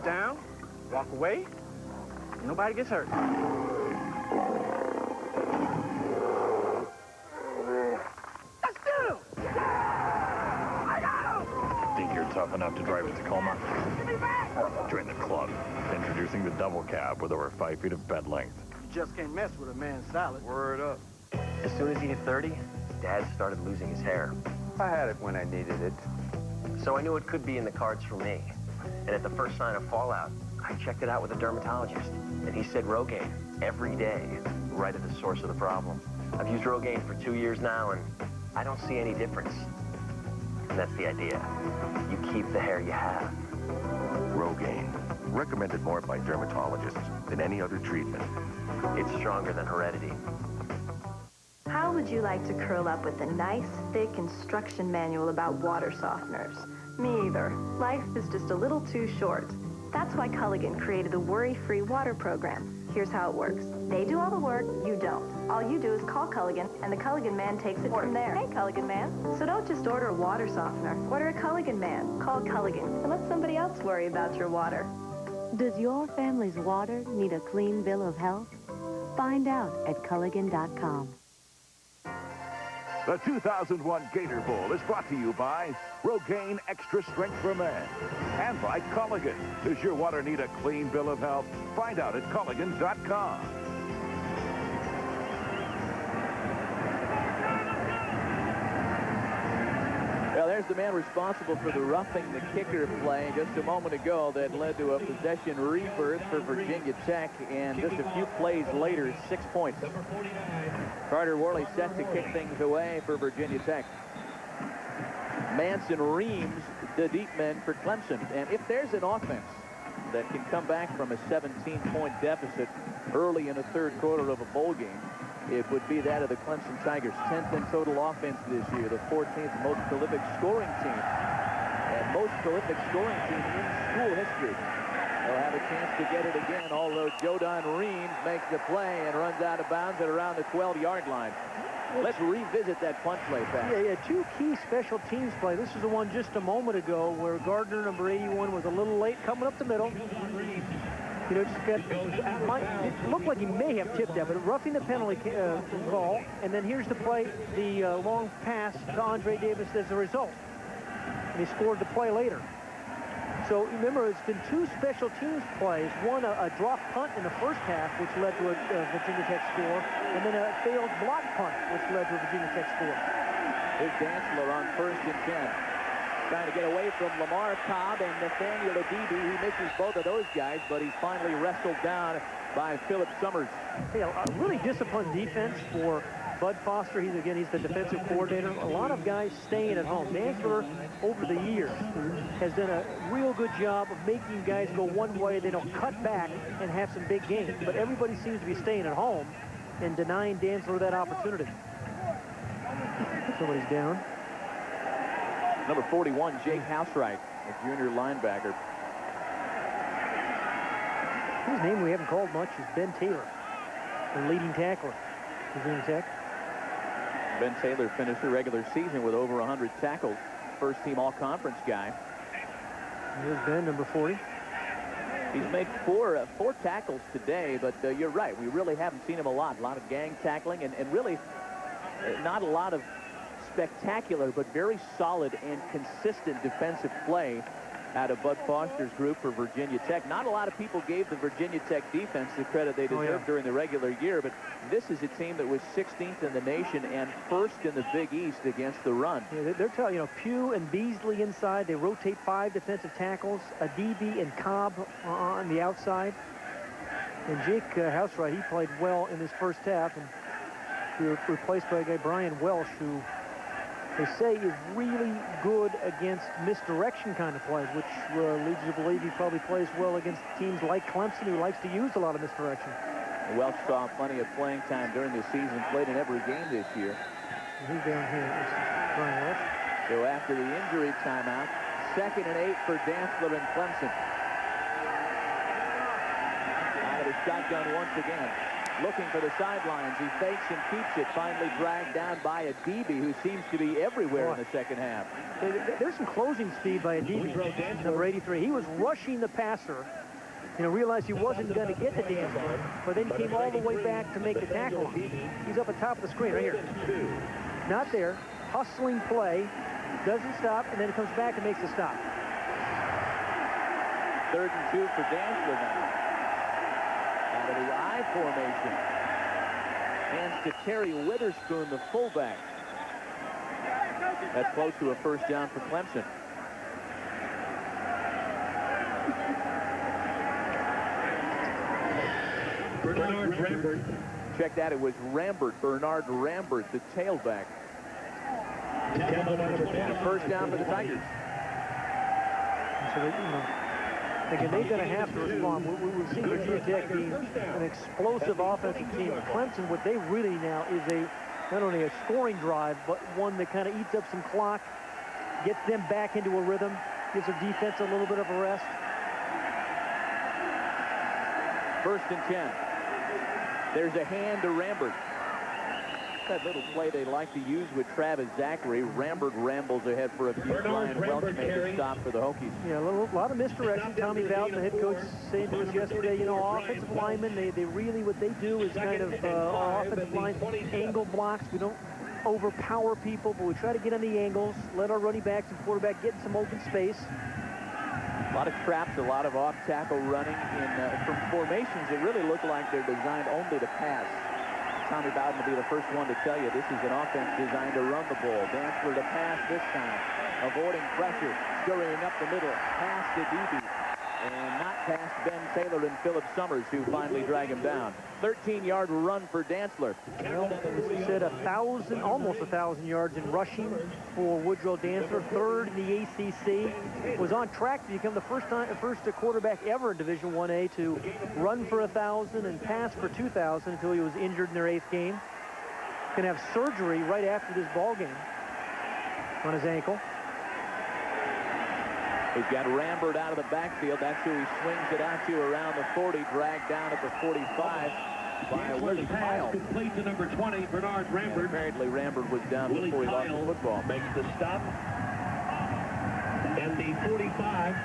down, walk away, nobody gets hurt. Let's do! I got him! Think you're tough enough to drive to Tacoma? Join the club. Introducing the double cab with over 5 feet of bed length. You just can't mess with a man's salad. Word up. As soon as he hit 30, Dad started losing his hair. I had it when I needed it. So I knew it could be in the cards for me. And at the first sign of fallout, I checked it out with a dermatologist. And he said Rogaine every day, right at the source of the problem. I've used Rogaine for 2 years now, and I don't see any difference. And that's the idea. You keep the hair you have. Rogaine. Recommended more by dermatologists than any other treatment. It's stronger than heredity. How would you like to curl up with a nice, thick instruction manual about water softeners? Me either. Life is just a little too short. That's why Culligan created the worry-free water program. Here's how it works. They do all the work, you don't. All you do is call Culligan, and the Culligan man takes it from there. Hey, Culligan man. So don't just order a water softener. Order a Culligan man. Call Culligan, and let somebody else worry about your water. Does your family's water need a clean bill of health? Find out at Culligan.com. The 2001 Gator Bowl is brought to you by Rogaine Extra Strength for Men and by Culligan. Does your water need a clean bill of health? Find out at Culligan.com. Well, there's the man responsible for the roughing the kicker play just a moment ago that led to a possession rebirth for Virginia Tech, and just a few plays later, 6 points. Carter Worley set to kick things away for Virginia Tech. Manson Reams, the deep men for Clemson. And if there's an offense that can come back from a 17-point deficit early in the third quarter of a bowl game, it would be that of the Clemson Tigers. 10th in total offense this year, the 14th most prolific scoring team, and most prolific scoring team in school history. They'll have a chance to get it again, although Jodan Reams makes the play and runs out of bounds at around the 12-yard line. Let's revisit that punt play, Pat. Yeah, two key special teams play. This is the one just a moment ago where Gardner, number 81, was a little late coming up the middle. You know, it looked like he may have tipped that, but roughing the penalty call, and then here's the play, the long pass to Andre Davis as a result. And he scored the play later. So remember, it's been two special teams plays. One, a drop punt in the first half, which led to a Virginia Tech score, and then a failed block punt, which led to a Virginia Tech score. Big Dantzler on 1st and 10. Trying to get away from Lamar Cobb and Nathaniel Adebe. He misses both of those guys, but he's finally wrestled down by Philip Summers. Hey, a really disciplined defense for Bud Foster. He's the defensive coordinator. A lot of guys staying at home. Dantzler, over the years, has done a real good job of making guys go one way. They don't cut back and have some big gains. But everybody seems to be staying at home and denying Dantzler that opportunity. Somebody's down. Number 41, Jake Housewright, a junior linebacker. His name we haven't called much is Ben Taylor, the leading tackler for Virginia Tech. Ben Taylor finished the regular season with over 100 tackles. First-team all-conference guy. Here's Ben, number 40. He's made four tackles today, but you're right. We really haven't seen him a lot. A lot of gang tackling and really not a lot of spectacular, but very solid and consistent defensive play out of Bud Foster's group for Virginia Tech. Not a lot of people gave the Virginia Tech defense the credit they deserved during the regular year, but this is a team that was 16th in the nation and 1st in the Big East against the run. Yeah, they're telling you know, Pugh and Beasley inside. They rotate 5 defensive tackles. Adebe and Cobb on the outside. And Jake Housewright, he played well in his first half, and he was replaced by a guy, Brian Welsh, who they say is really good against misdirection kind of plays, which leads you to believe he probably plays well against teams like Clemson, who likes to use a lot of misdirection. Welch saw plenty of playing time during the season, played in every game this year. And he's down here. This is Brian Welsh. So after the injury timeout, 2nd and 8 for Dantzler and Clemson. Out of the shotgun once again. looking for the sidelines. He fakes and keeps it, finally dragged down by Adibi, who seems to be everywhere in the second half. There's some closing speed by Adibi, number 83. He was rushing the passer. Realized he wasn't going to get the Dantzler, but then came all the way back to make the tackle. He's up at top of the screen right here. Not there. Hustling play. Doesn't stop, and then comes back and makes a stop. 3rd and 2 for Dantzler now. Out of the I formation. Hands to Terry Witherspoon, the fullback. That's close to a first down for Clemson. Bernard Rambert. Check that, it was Rambert, Bernard Rambert, the tailback. And first down for the Tigers. So again, they're going to have to respond. We've seen Virginia Tech being an explosive offensive team. Clemson, what they really now is not only a scoring drive, but one that kind of eats up some clock, gets them back into a rhythm, gives their defense a little bit of a rest. 1st and 10. There's a hand to Rambert. That little play they like to use with Travis Zachary. Rambert rambles ahead for a few. Brian Welch made a stop for the Hokies. Yeah, a lot of misdirection. Tommy Bowden, the head coach, saying to us yesterday, offensive linemen, they really, what they do is kind of our offensive line angle blocks. We don't overpower people, but we try to get on the angles, let our running backs and quarterback get in some open space. A lot of traps, a lot of off-tackle running. From formations, it really look like they're designed only to pass. Tommy Bowden will be the first one to tell you this is an offense designed to run the ball. Dantzler to pass this time. Avoiding pressure. Scurrying up the middle. Pass to Debe. And not past Ben Taylor and Philip Summers, who finally drag him down. 13-yard run for Dantzler. Well, as we said, almost 1,000 yards in rushing for Woodrow Dantzler. 3rd in the ACC. Was on track to become the first quarterback ever in Division 1A to run for 1,000 and pass for 2,000 until he was injured in their 8th game. Going to have surgery right after this ball game on his ankle. He's got Rambert out of the backfield. That's who he swings it out to around the 40, dragged down at the 45 by Willie Kyle. Complete to number 20, Bernard Rambert. Apparently Rambert was down before he lost the football. Makes the stop. And the 45.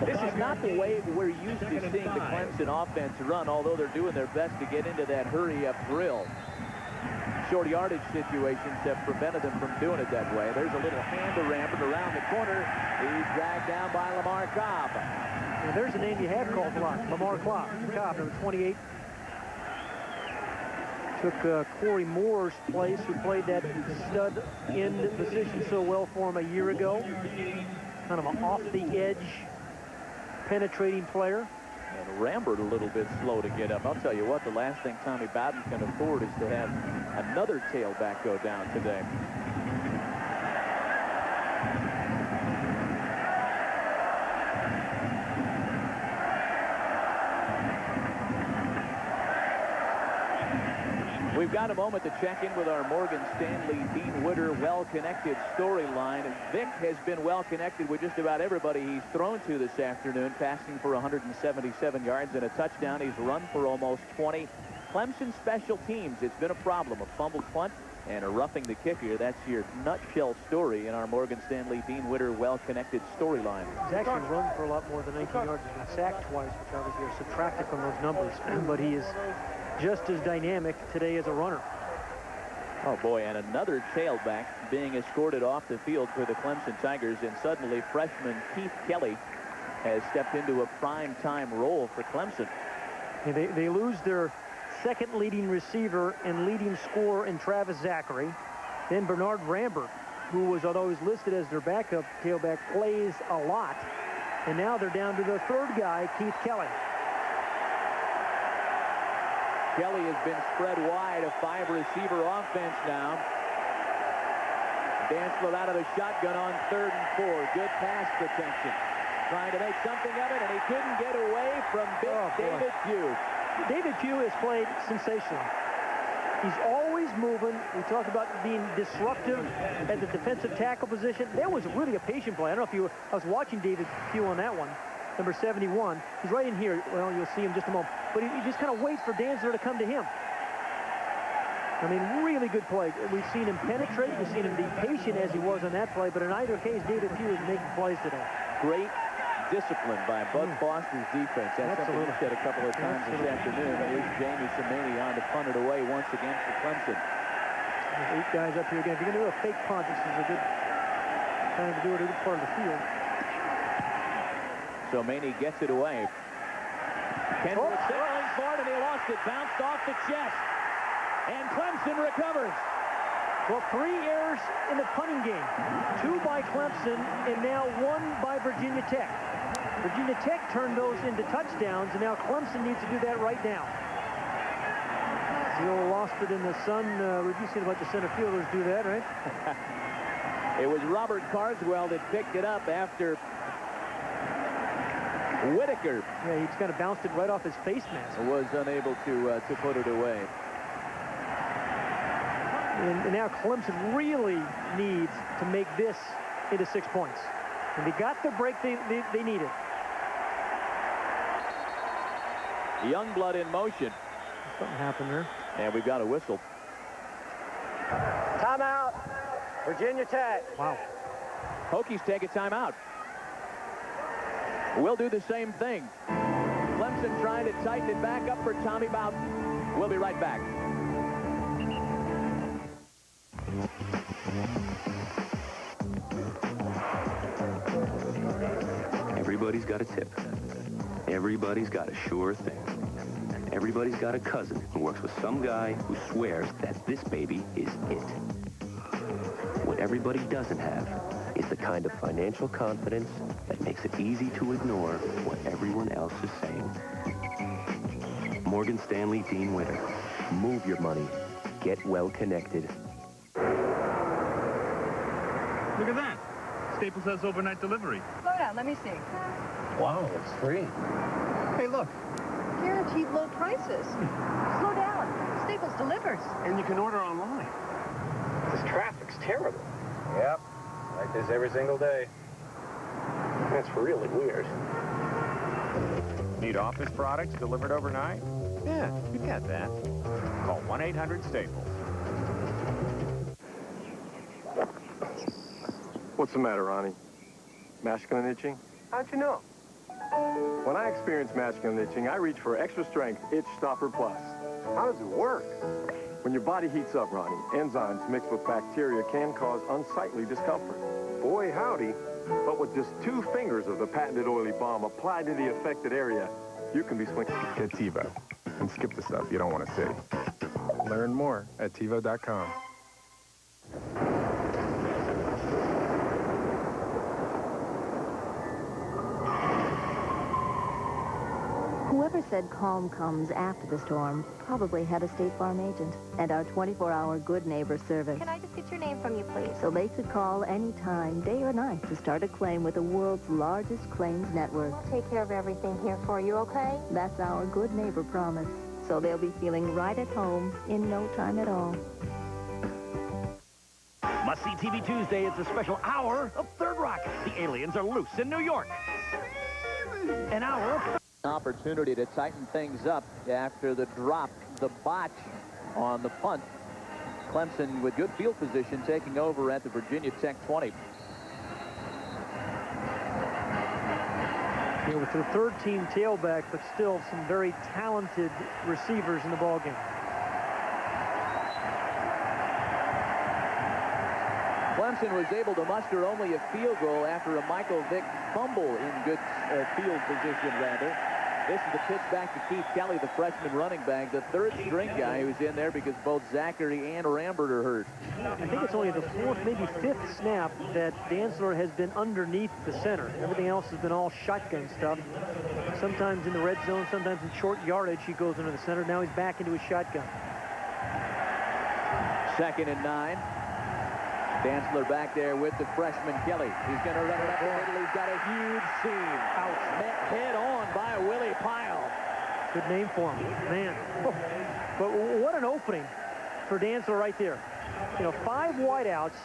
This is not the way we're used to seeing the Clemson offense run, although they're doing their best to get into that hurry-up drill. Short yardage situations have prevented them from doing it that way. There's a little hand to Rambert around the corner. He's dragged down by Lamar Cobb. Well, there's a name you have called a lot, Lamar Cobb, number 28. Took Corey Moore's place, who played that stud end position so well for him a year ago. Kind of an off-the-edge penetrating player. And Rambert a little bit slow to get up. I'll tell you what, the last thing Tommy Bowden can afford is to have another tailback go down today. We've got a moment to check in with our Morgan Stanley Dean Witter well-connected storyline. Vic has been well-connected with just about everybody he's thrown to this afternoon, passing for 177 yards and a touchdown. He's run for almost 20. Clemson special teams, it's been a problem. A fumbled punt and a roughing the kicker. That's your nutshell story in our Morgan Stanley Dean Witter well-connected storyline. He's actually run for a lot more than 19 yards. He's been sacked twice, which obviously are subtracted from those numbers. But he is just as dynamic today as a runner. Oh boy, and another tailback being escorted off the field for the Clemson Tigers, and suddenly freshman Keith Kelly has stepped into a prime-time role for Clemson. Yeah, they lose their second leading receiver and leading scorer in Travis Zachary. Then Bernard Rambert, who was, although he's listed as their backup tailback, plays a lot. And now they're down to their third guy, Keith Kelly. Kelly has been spread wide, a 5-receiver offense now. Dantzler out of the shotgun on 3rd and 4. Good pass protection. Trying to make something of it, and he couldn't get away from David Pugh. David Pugh has played sensationally. He's always moving. We talked about being disruptive at the defensive tackle position. That was really a patient play. I don't know if you were, I was watching David Pugh on that one. Number 71. He's right in here. Well, you'll see him in just a moment. But but he just kind of waits for Dantzler to come to him. I mean, really good play. We've seen him penetrate. We've seen him be patient as he was on that play, but in either case, David Pugh is making plays today. Great discipline by Bud Foster's defense. That's something we said a couple of times this afternoon. And here's Jamie Samani on to punt it away once again for Clemson. There's 8 guys up here again. If you're going to do a fake punt, this is a good time to do it at a good part of the field. So Maney gets it away. Kendall signaling for it, and he lost it. Bounced off the chest. And Clemson recovers. Well, 3 errors in the punting game. 2 by Clemson, and now 1 by Virginia Tech. Virginia Tech turned those into touchdowns, and now Clemson needs to do that right now. The old lost it in the sun. We've seen a bunch of center fielders do that, right? It was Robert Carswell that picked it up after Whitaker. Yeah, he just kind of bounced it right off his face mask. Was unable to put it away. And now Clemson really needs to make this into 6 points. And they got the break they needed. Youngblood in motion. Something happened there. And we've got a whistle. Timeout. Virginia Tech. Wow. Hokies take a timeout. We'll do the same thing. Clemson trying to tighten it back up for Tommy Bowden. We'll be right back. Everybody's got a tip. Everybody's got a sure thing. Everybody's got a cousin who works with some guy who swears that this baby is it. What everybody doesn't have is the kind of financial confidence that makes it easy to ignore what everyone else is saying. Morgan Stanley Dean Witter. Move your money. Get well connected. Look at that. Staples has overnight delivery. Slow down, let me see. Wow, it's free. Hey, look. Guaranteed low prices. Slow down. Staples delivers. And you can order online. This traffic's terrible. Yep. Like this every single day. That's really weird. Need office products delivered overnight? Yeah, you got that. Call 1-800-STAPLES. What's the matter, Ronnie? Masculine itching? How'd you know? When I experience masculine itching, I reach for Extra Strength Itch Stopper Plus. How does it work? When your body heats up, Ronnie, enzymes mixed with bacteria can cause unsightly discomfort. Boy, howdy. But with just 2 fingers of the patented oily balm applied to the affected area, you can be swinging. Get TiVo and skip the stuff you don't want to see. Learn more at TiVo.com. Whoever said calm comes after the storm probably had a State Farm agent and our 24-hour Good Neighbor service. Can I just get your name from you, please? So they could call anytime, day or night, to start a claim with the world's largest claims network. I'll take care of everything here for you, okay? That's our Good Neighbor promise. So they'll be feeling right at home in no time at all. Must-see TV Tuesday, it's a special hour of Third Rock. The aliens are loose in New York. An hour of... Opportunity to tighten things up after the drop, the botch on the punt. Clemson with good field position taking over at the Virginia Tech 20. Yeah, with their third-team tailback, but still some very talented receivers in the ballgame. Clemson was able to muster only a field goal after a Michael Vick fumble in good field position, rather. This is the pitch back to Keith Kelly, the freshman running back, the third-string guy who's in there because both Zachary and Rambert are hurt. I think it's only the 4th, maybe 5th snap that Dantzler has been underneath the center. Everything else has been all shotgun stuff. Sometimes in the red zone, sometimes in short yardage, he goes into the center. Now he's back into his shotgun. 2nd and 9. Dantzler back there with the freshman Kelly. He's going to run it up the middle. He's got a huge seam. Met head on by Willie Pyle. Good name for him, man. Oh, but what an opening for Dantzler right there. You know, 5 wideouts.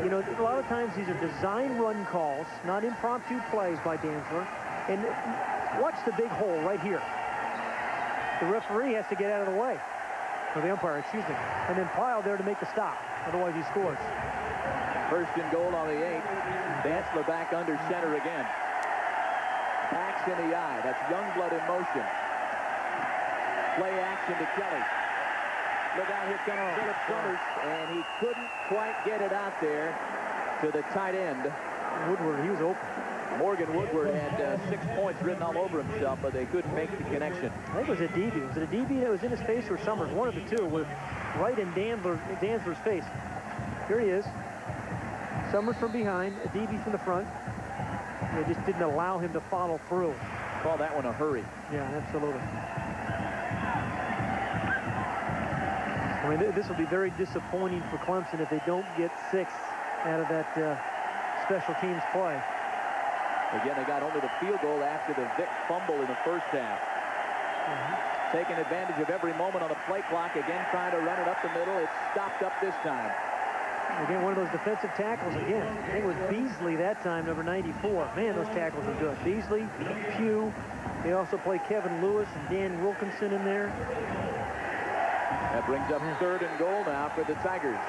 You know, a lot of times these are design run calls, not impromptu plays by Dantzler. And watch the big hole right here. the referee has to get out of the way. Or the umpire, excuse me. And then Pyle there to make the stop. Otherwise, he scores. First and goal on the 8. Dantzler back under center again. Backs in the eye. That's Youngblood in motion. Play action to Kelly. Look out, here comes Philip Summers, and he couldn't quite get it out there to the tight end. Woodward, he was open. Morgan Woodward had 6 points written all over himself, but they couldn't make the connection. I think it was a DB. Was it a DB that was in his face or Summers? One of the two was right in Dantzler's face. Here he is. Summers from behind, a DB from the front. They just didn't allow him to follow through. Call that one a hurry. Yeah, absolutely. I mean, this will be very disappointing for Clemson if they don't get 6 out of that special teams play. Again, they got only the field goal after the Vick fumble in the first half. Taking advantage of every moment on the play clock. Again, trying to run it up the middle. It's stopped up this time. Again, one of those defensive tackles again. I think it was Beasley that time, number 94. Man, those tackles are good. Beasley, Pugh. They also play Kevin Lewis and Dan Wilkinson in there. That brings up 3rd and goal now for the Tigers.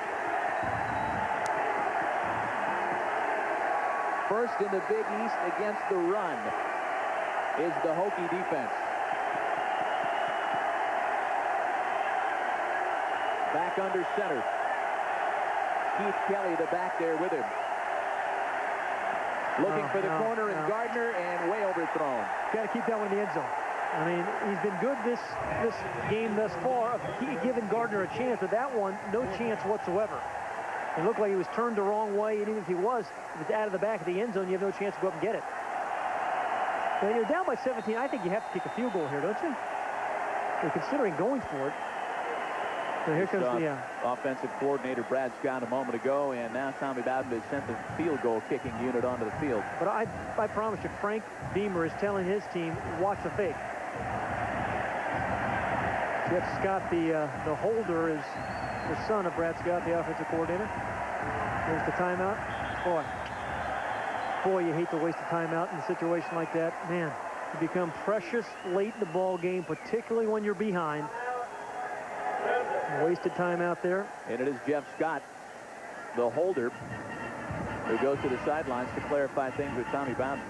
First in the Big East against the run is the Hokie defense. Back under center. Keith Kelly, the back there with him. Looking for the corner, and Gardner, and way overthrown. Got to keep that one in the end zone. I mean, he's been good this game thus far of giving Gardner a chance, but that one, no chance whatsoever. It looked like he was turned the wrong way, and even if he was, if it's out of the back of the end zone, you have no chance to go up and get it. When you're down by 17, I think you have to kick a field goal here, don't you? You're considering going for it. So here comes the offensive coordinator Brad Scott a moment ago, and now Tommy Bowden has sent the field goal kicking unit onto the field. But I promise you, Frank Beamer is telling his team, watch the fake. Jeff Scott, the holder, is the son of Brad Scott, the offensive coordinator. There's the timeout. Boy, you hate to waste a timeout in a situation like that. Man, you become precious late in the ball game, particularly when you're behind. Wasted timeout there. And it is Jeff Scott, the holder, who goes to the sidelines to clarify things with Tommy Bowden.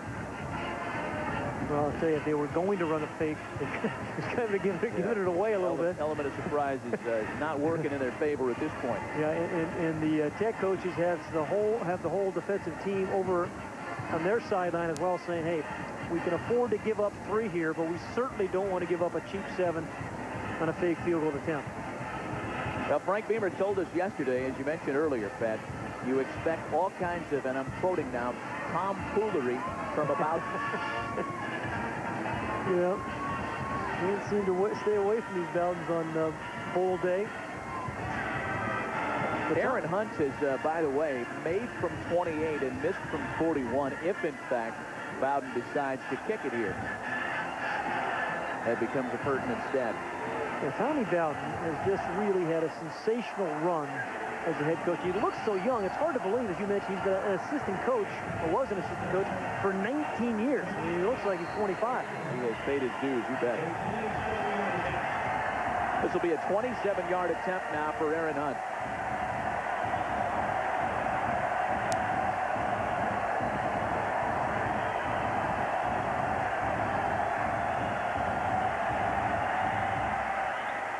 Well, I'll tell you, if they were going to run a fake, it's kind of giving it away a little bit. Element of surprise is not working in their favor at this point. Yeah, and the Tech coaches have the whole defensive team over on their sideline as well, saying, hey, we can afford to give up 3 here, but we certainly don't want to give up a cheap 7 on a fake field goal attempt. Well, Frank Beamer told us yesterday, as you mentioned earlier, Pat, you expect all kinds of, and I'm quoting now, tomfoolery from about... Yeah. Can't seem to stay away from these Bowdens on bowl day. Aaron Hunt is, by the way, made from 28 and missed from 41 if, in fact, Bowden decides to kick it here. That becomes a pertinent stat. Yeah, Tommy Bowden has just really had a sensational run as a head coach. He looks so young. It's hard to believe, as you mentioned, he's been an assistant coach, or was an assistant coach, for 19 years. I mean, he looks like he's 25. He has paid his dues, you bet. This will be a 27-yard attempt now for Aaron Hunt.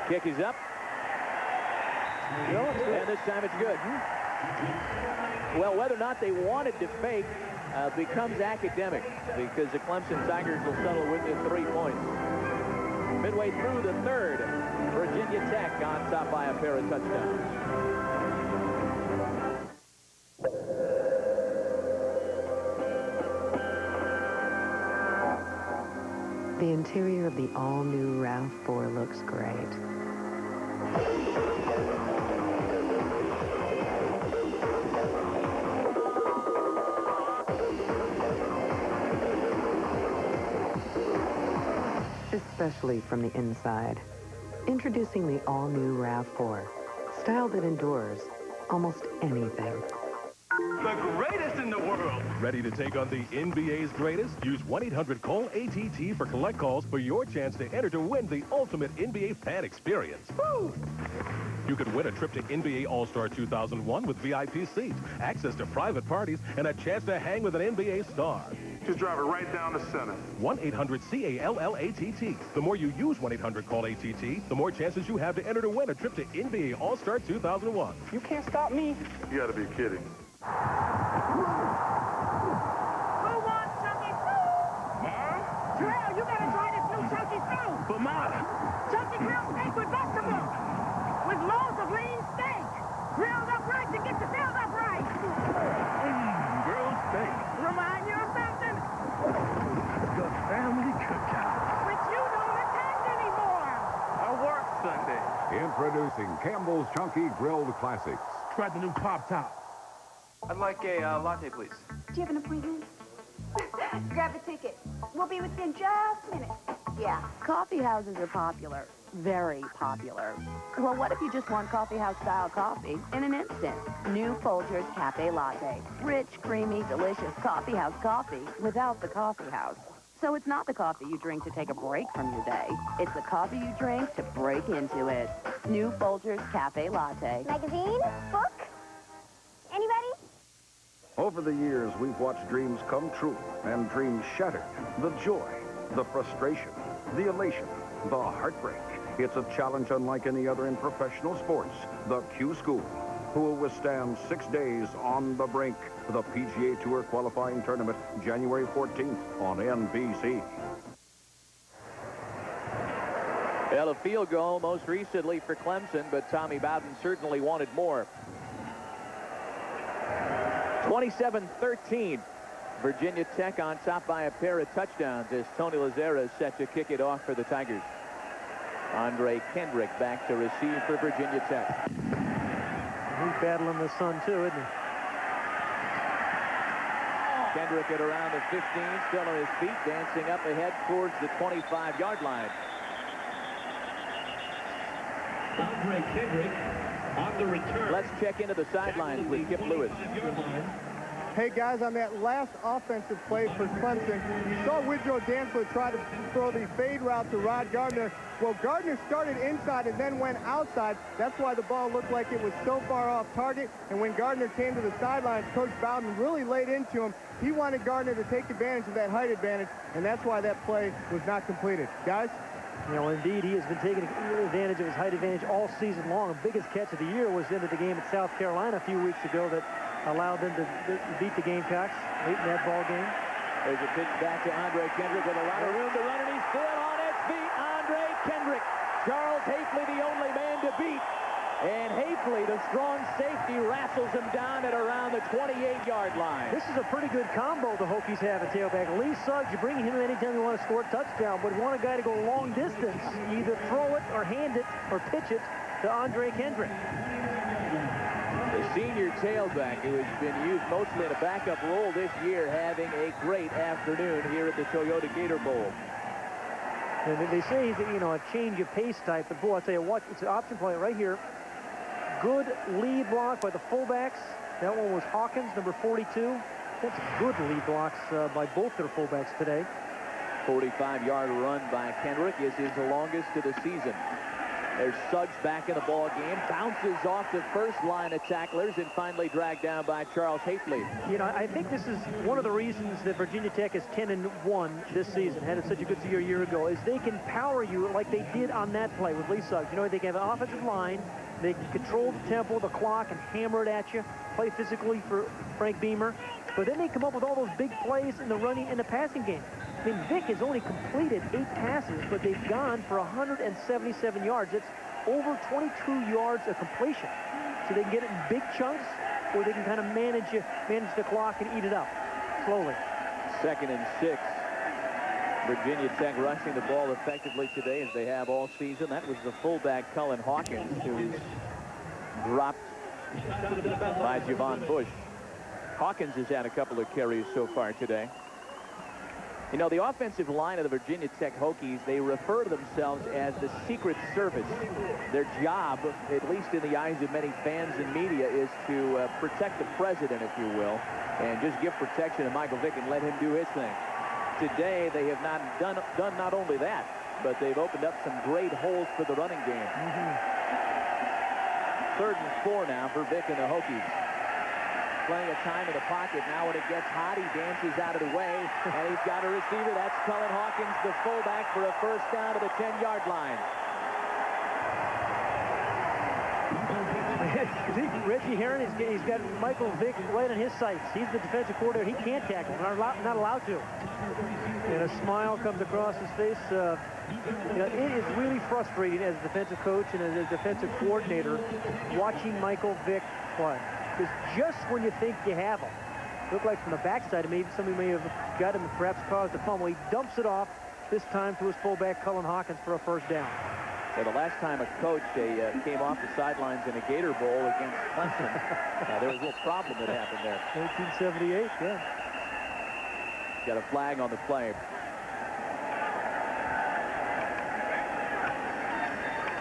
Kick is up. And this time it's good. Well, whether or not they wanted to fake becomes academic, because the Clemson Tigers will settle with it 3 points. Midway through the 3rd, Virginia Tech on top by a pair of touchdowns. The interior of the all-new RAV4 looks great. Especially from the inside. Introducing the all-new RAV4. Style that endures almost anything. The greatest in the world. Ready to take on the NBA's greatest? Use 1-800-CALL-ATT for collect calls for your chance to enter to win the ultimate NBA fan experience. Woo! You could win a trip to NBA All-Star 2001 with VIP seats, access to private parties, and a chance to hang with an NBA star. Just drive it right down the center. 1-800-CALL-ATT. The more you use 1-800-CALL-ATT, the more chances you have to enter to win a trip to NBA All-Star 2001. You can't stop me. You gotta be kidding. Who wants Chunky Stew? Yeah? Terrell, you gotta try this new Chunky Stew. But Ma. Chunky grilled steak with vegetables. With loads of lean steak. Grilled up right to get the sales up right. Grilled steak. Remind you of something? The family cookout. Which you don't attend anymore. I work Sunday. Introducing Campbell's Chunky Grilled Classics. Try the new Pop Top. I'd like a latte, please. Do you have an appointment? Grab a ticket. We'll be within just a minute. Yeah, coffee houses are popular. Very popular. Well, what if you just want coffee house-style coffee in an instant? New Folgers Cafe Latte. Rich, creamy, delicious coffee house coffee without the coffee house. So it's not the coffee you drink to take a break from your day. It's the coffee you drink to break into it. New Folgers Cafe Latte. Magazine? Book? Anybody? Over the years, we've watched dreams come true and dreams shattered. The joy, the frustration, the elation, the heartbreak. It's a challenge unlike any other in professional sports. The Q School, who will withstand 6 days on the brink. The PGA Tour qualifying tournament, January 14th on NBC. Well, a field goal most recently for Clemson, but Tommy Bowden certainly wanted more. 27-13. Virginia Tech on top by a pair of touchdowns as Tony Lazzara is set to kick it off for the Tigers. Andre Kendrick back to receive for Virginia Tech. He's battling the sun, too, isn't he? Kendrick at around the 15, still on his feet, dancing up ahead towards the 25-yard line. Andre Kendrick on the return. Let's check into the sidelines with Kip Lewis. Hey, guys, on that last offensive play for Clemson, you saw Woodrow Dantzler try to throw the fade route to Rod Gardner. Well, Gardner started inside and then went outside. That's why the ball looked like it was so far off target. And when Gardner came to the sidelines, Coach Bowden really laid into him. He wanted Gardner to take advantage of that height advantage, and that's why that play was not completed. Guys? You know, indeed, he has been taking advantage of his height advantage all season long. The biggest catch of the year was into the game at South Carolina a few weeks ago that allowed them to beat the Gamecocks late in that ball game. There's a pitch back to Andre Kendrick with a lot of room to run, and he's still on his feet. Andre Kendrick. Charles Hafley, the only man to beat. And Hafley, the strong safety, wrestles him down at around the 28-yard line. This is a pretty good combo the Hokies have at tailback. Lee Suggs, you bring him anytime you want to score a touchdown, but you want a guy to go long distance. You either throw it or hand it or pitch it to Andre Kendrick. The senior tailback, who has been used mostly in a backup role this year, having a great afternoon here at the Toyota Gator Bowl. And they say that, you know, a change of pace type, but boy, I'll tell you what, it's an option play right here. Good lead block by the fullbacks. That one was Hawkins, number 42. That's good lead blocks by both their fullbacks today. 45-yard run by Kendrick is his longest of the season. There's Suggs back in the ball game, bounces off the first line of tacklers and finally dragged down by Charles Hafley. You know, I think this is one of the reasons that Virginia Tech is 10-1 this season, had such a good year ago, is they can power you like they did on that play with Lee Suggs. You know, they can have an offensive line, they can control the tempo, the clock, and hammer it at you, play physically for Frank Beamer, but then they come up with all those big plays in the running and the passing game. I mean, Vic has only completed 8 passes, but they've gone for 177 yards. It's over 22 yards of completion. So they can get it in big chunks, or they can kind of manage the clock and eat it up slowly. 2nd and 6. Virginia Tech rushing the ball effectively today, as they have all season. That was the fullback, Cullen Hawkins, who was dropped by Javon Bush. Hawkins has had a couple of carries so far today. You know, the offensive line of the Virginia Tech Hokies, they refer to themselves as the Secret Service. Their job, at least in the eyes of many fans and media, is to protect the president, if you will, and just give protection to Michael Vick and let him do his thing. Today, they have not done not only that, but they've opened up some great holes for the running game. 3rd and 4 now for Vick and the Hokies. Plenty of time in the pocket. Now when it gets hot, he dances out of the way, and he's got a receiver. That's Cullen Hawkins, the fullback, for a first down to the 10-yard line. Reggie Herron, he's got Michael Vick right on his sights. He's the defensive coordinator. He can't tackle. Not allowed to. And a smile comes across his face. You know, it is really frustrating as a defensive coach and as a defensive coordinator watching Michael Vick play. Because just when you think you have him, look like from the backside, maybe somebody may have got him and perhaps caused a fumble. He dumps it off, this time to his fullback, Cullen Hawkins, for a first down. So the last time a coach came off the sidelines in a Gator Bowl against Clemson, there was a little problem that happened there. 1978, yeah. Got a flag on the play.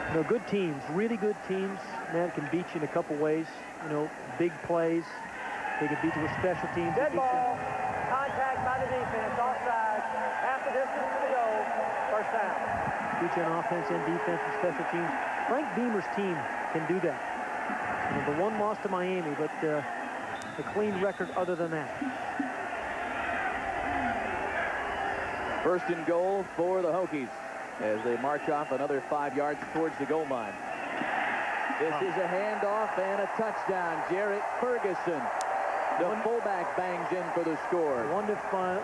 You know, good teams, really good teams, man, can beat you in a couple ways. You know, big plays. They can beat you with special teams. Dead ball. Contact by the defense. Offside. Half the distance to go. First down. Beat you on offense and defense and special teams. Frank Beamer's team can do that. You know, the one loss to Miami, but a clean record other than that. 1st and goal for the Hokies as they march off another 5 yards towards the goal line. This is a handoff and a touchdown. Jarrett Ferguson, the fullback, bangs in for the score. One to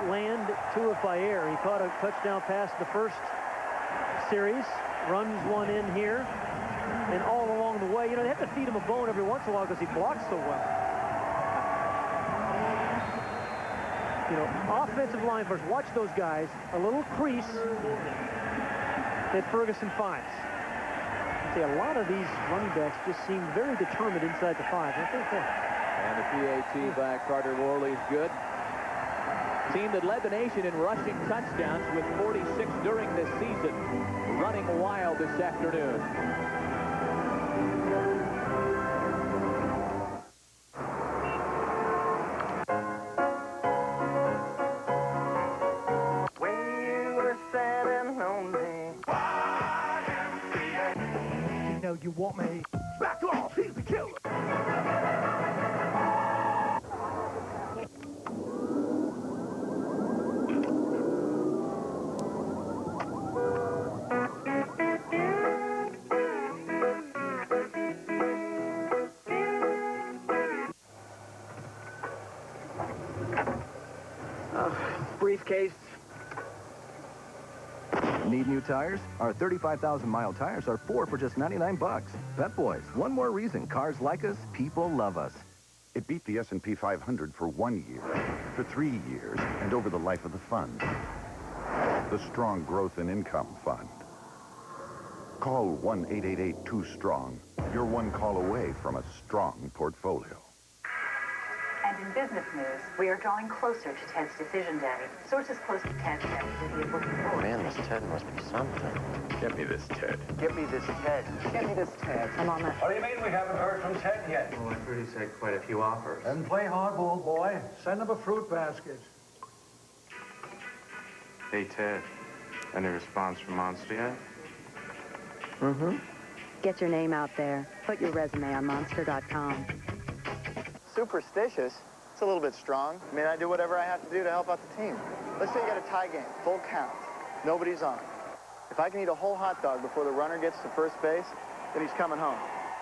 land, 2 if by air. He caught a touchdown pass the first series, runs one in here, and all along the way, you know, they have to feed him a bone every once in a while because he blocks so well. You know, offensive line first. Watch those guys. A little crease that Ferguson finds. I'd say a lot of these running backs just seem very determined inside the 5. I think and the PAT by Carter Worley is good. Team that led the nation in rushing touchdowns with 46 during this season. Running wild this afternoon. You want me? Back off! He's the killer! Briefcase. Need new tires? Our 35,000-mile tires are 4 for just 99 bucks. Pep Boys, one more reason cars like us, people love us. It beat the S&P 500 for 1 year, for 3 years, and over the life of the fund. The Strong Growth and Income Fund. Call 1-888-2-STRONG. You're one call away from a strong portfolio. And in business news, we are drawing closer to Ted's decision day. Sources close to Ted say that he is looking forward. Man, this Ted must be something. Get me this Ted. Get me this Ted. Get me this Ted. I'm on that. What do you mean we haven't heard from Ted yet? Well, I've heard he said quite a few offers. Then play hardball, boy. Send him a fruit basket. Hey, Ted. Any response from Monster yet? Mm-hmm. Get your name out there. Put your resume on monster.com. Superstitious? It's a little bit strong. I mean, I do whatever I have to do to help out the team. Let's say you got a tie game, full count. Nobody's on. If I can eat a whole hot dog before the runner gets to first base, then he's coming home.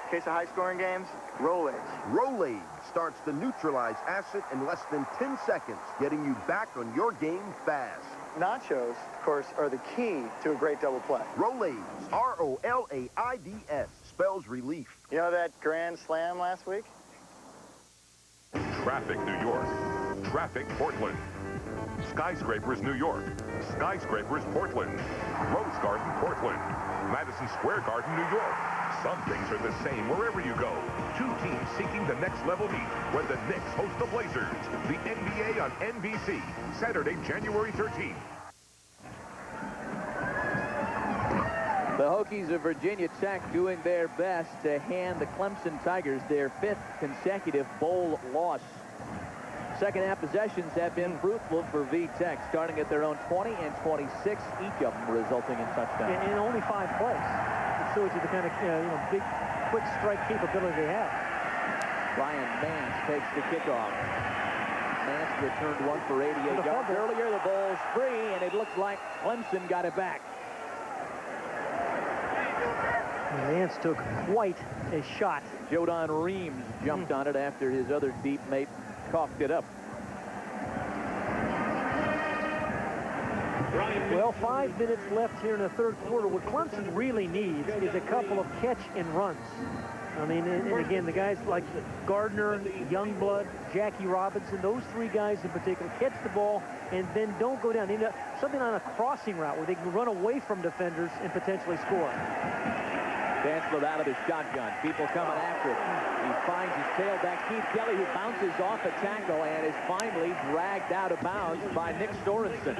In case of high-scoring games, Rolaids. Rolaids starts to neutralize acid in less than 10 seconds, getting you back on your game fast. Nachos, of course, are the key to a great double play. Rolaids, R-O-L-A-I-D-S, spells relief. You know that grand slam last week? Traffic New York. Traffic Portland. Skyscrapers, New York. Skyscrapers, Portland. Rose Garden, Portland. Madison Square Garden, New York. Some things are the same wherever you go. Two teams seeking the next level meet when the Knicks host the Blazers. The NBA on NBC, Saturday, January 13th. The Hokies of Virginia Tech doing their best to hand the Clemson Tigers their 5th consecutive bowl loss. Second half possessions have been fruitful for V-Tech, starting at their own 20 and 26, each of them resulting in touchdowns. In only 5 plays. It shows you the kind of big, quick strike capability they have. Ryan Mance takes the kickoff. Mance returned one for 88 yards. Earlier, the ball's free, and it looks like Clemson got it back. Mance took quite a shot. Jodan Reems jumped on it after his other deep mate coughed it up. Well, 5 minutes left here in the third quarter. What Clemson really needs is a couple of catch and runs. I mean, and again, the guys like Gardner, Youngblood, Jackie Robinson, those 3 guys in particular, catch the ball and then don't go down. They need something on a crossing route where they can run away from defenders and potentially score. Dantzler out of his shotgun. People coming after it. He finds his tailback, Keith Kelly, who bounces off a tackle and is finally dragged out of bounds by Nick Sorensen.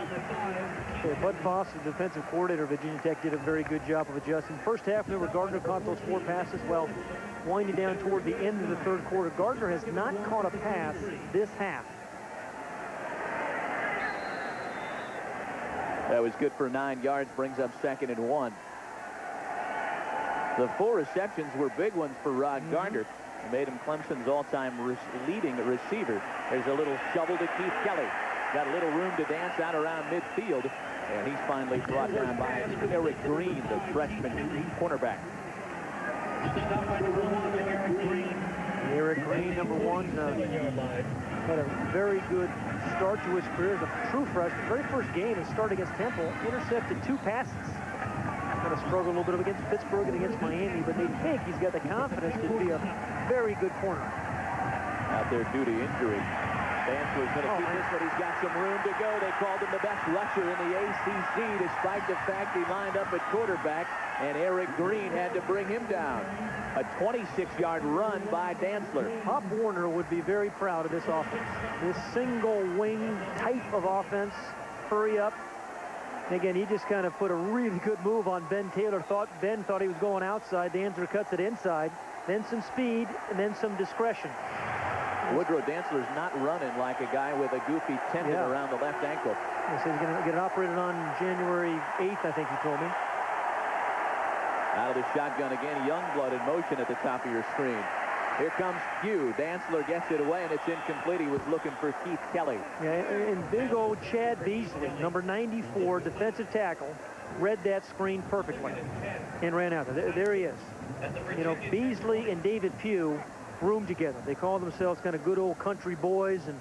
Bud Foss, the defensive coordinator of Virginia Tech, did a very good job of adjusting. First half, remember, Gardner caught those 4 passes. Well, winding down toward the end of the third quarter, Gardner has not caught a pass this half. That was good for 9 yards, brings up 2nd and 1. The 4 receptions were big ones for Rod Gardner. Made him Clemson's all-time leading receiver. There's a little shovel to Keith Kelly. Got a little room to dance out around midfield. And he's finally brought down by Eric Green, the freshman cornerback. Eric Green, number 1, had a very good start to his career as a true freshman. Very first game, his start against Temple, intercepted 2 passes. Kind of struggled a little bit against Pittsburgh and against Miami, but they think he's got the confidence to be a very good corner. Out there due to injury. Dantzler's going to keep this, but he's got some room to go. They called him the best rusher in the ACC, despite the fact he lined up at quarterback, and Eric Green had to bring him down. A 26-yard run by Dantzler. Pop Warner would be very proud of this offense. This single wing type of offense. Hurry up. And again, he just kind of put a really good move on Ben Taylor. Ben thought he was going outside. Dantzler cuts it inside. Then some speed, and then some discretion. Woodrow Dantzler's not running like a guy with a goofy tendon around the left ankle. He said he's going to get it operated on January 8th, I think he told me. Out of the shotgun again, Youngblood in motion at the top of your screen. Here comes Pugh. Dantzler gets it away, and it's incomplete. He was looking for Keith Kelly. Yeah, and big old Chad Beasley, number 94, defensive tackle, read that screen perfectly and ran out. There he is. You know, Beasley and David Pugh roomed together. They call themselves kind of good old country boys, and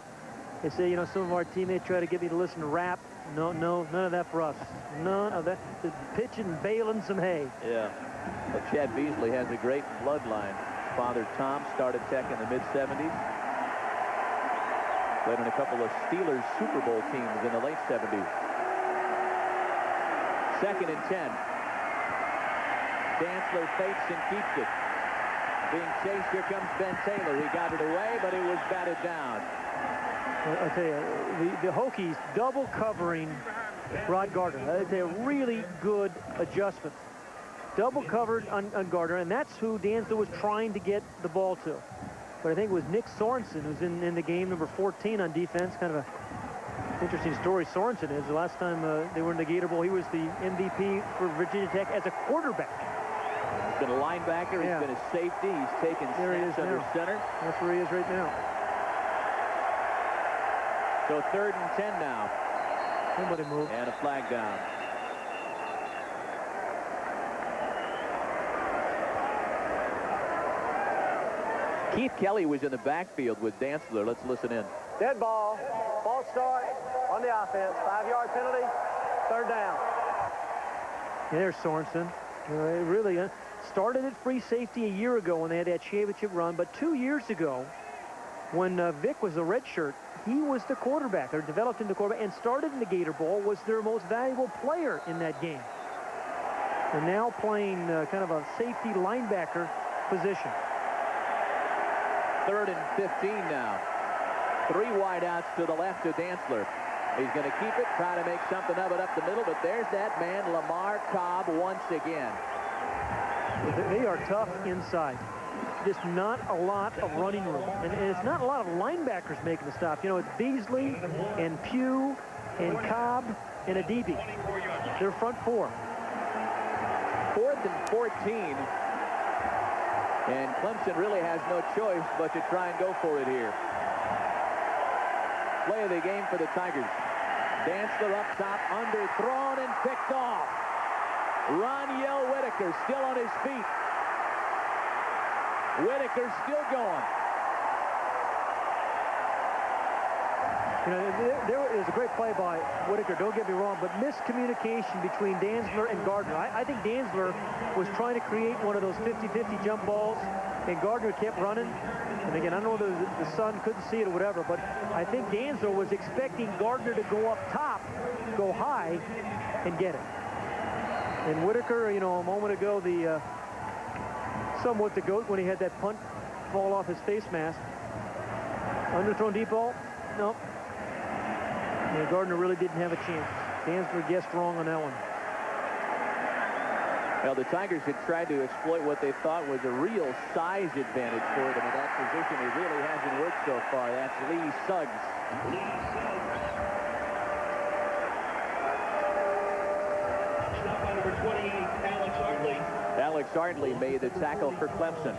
they say, you know, some of our teammates try to get me to listen to rap. No, none of that for us. None of that. Just pitching and baling some hay. Yeah. But Chad Beasley has a great bloodline. Father Tom started Tech in the mid-70s. Played on a couple of Steelers Super Bowl teams in the late 70s. 2nd and 10. Dantzler fakes and keeps it. Being chased, here comes Ben Taylor. He got it away, but it was batted down. I'll tell you, the Hokies double covering Rod Gardner. That's a really good adjustment. Double covered on Gardner, and that's who Dantzler was trying to get the ball to. But I think it was Nick Sorensen who's in the game, number 14 on defense. Kind of a interesting story Sorensen is. The last time they were in the Gator Bowl, he was the MVP for Virginia Tech as a quarterback. He's been a linebacker. He's been a safety. He's taken snaps under center. That's where he is right now. So 3rd and 10 now. Somebody move. And a flag down. Keith Kelly was in the backfield with Dantzler. Let's listen in. Dead ball. False start on the offense. 5-yard penalty. 3rd down. Yeah, there's Sorensen. Really started at free safety a year ago when they had that championship run. But 2 years ago, when Vic was a redshirt he was the quarterback, or developed into quarterback, and started in the Gator Bowl, was their most valuable player in that game. And now playing kind of a safety linebacker position. 3rd and 15 now. 3 wideouts to the left of Dantzler. He's going to keep it, try to make something of it up the middle, but there's that man, Lamar Cobb, once again. They are tough inside. Just not a lot of running room. And it's not a lot of linebackers making the stop. You know, it's Beasley and Pugh and Cobb and Adibi. They're front 4. 4th and 14. And Clemson really has no choice but to try and go for it here. Play of the game for the Tigers. Dantzler up top, underthrown and picked off. Roniel Whitaker still on his feet. Whitaker still going. You know, there is a great play by Whitaker, don't get me wrong, but miscommunication between Dantzler and Gardner. I think Dantzler was trying to create one of those 50-50 jump balls, and Gardner kept running. And again, I know the sun couldn't see it or whatever, but I think Dantzler was expecting Gardner to go up top, go high, and get it. And Whitaker, you know, a moment ago, somewhat the GOAT when he had that punt fall off his face mask. Underthrown deep ball? Nope. Yeah, Gardner really didn't have a chance. Dantzler guessed wrong on that one. Well, the Tigers had tried to exploit what they thought was a real size advantage for them in that position. It really hasn't worked so far. That's Lee Suggs. Number 28, Alex Ardley. Alex Ardley made the tackle for Clemson.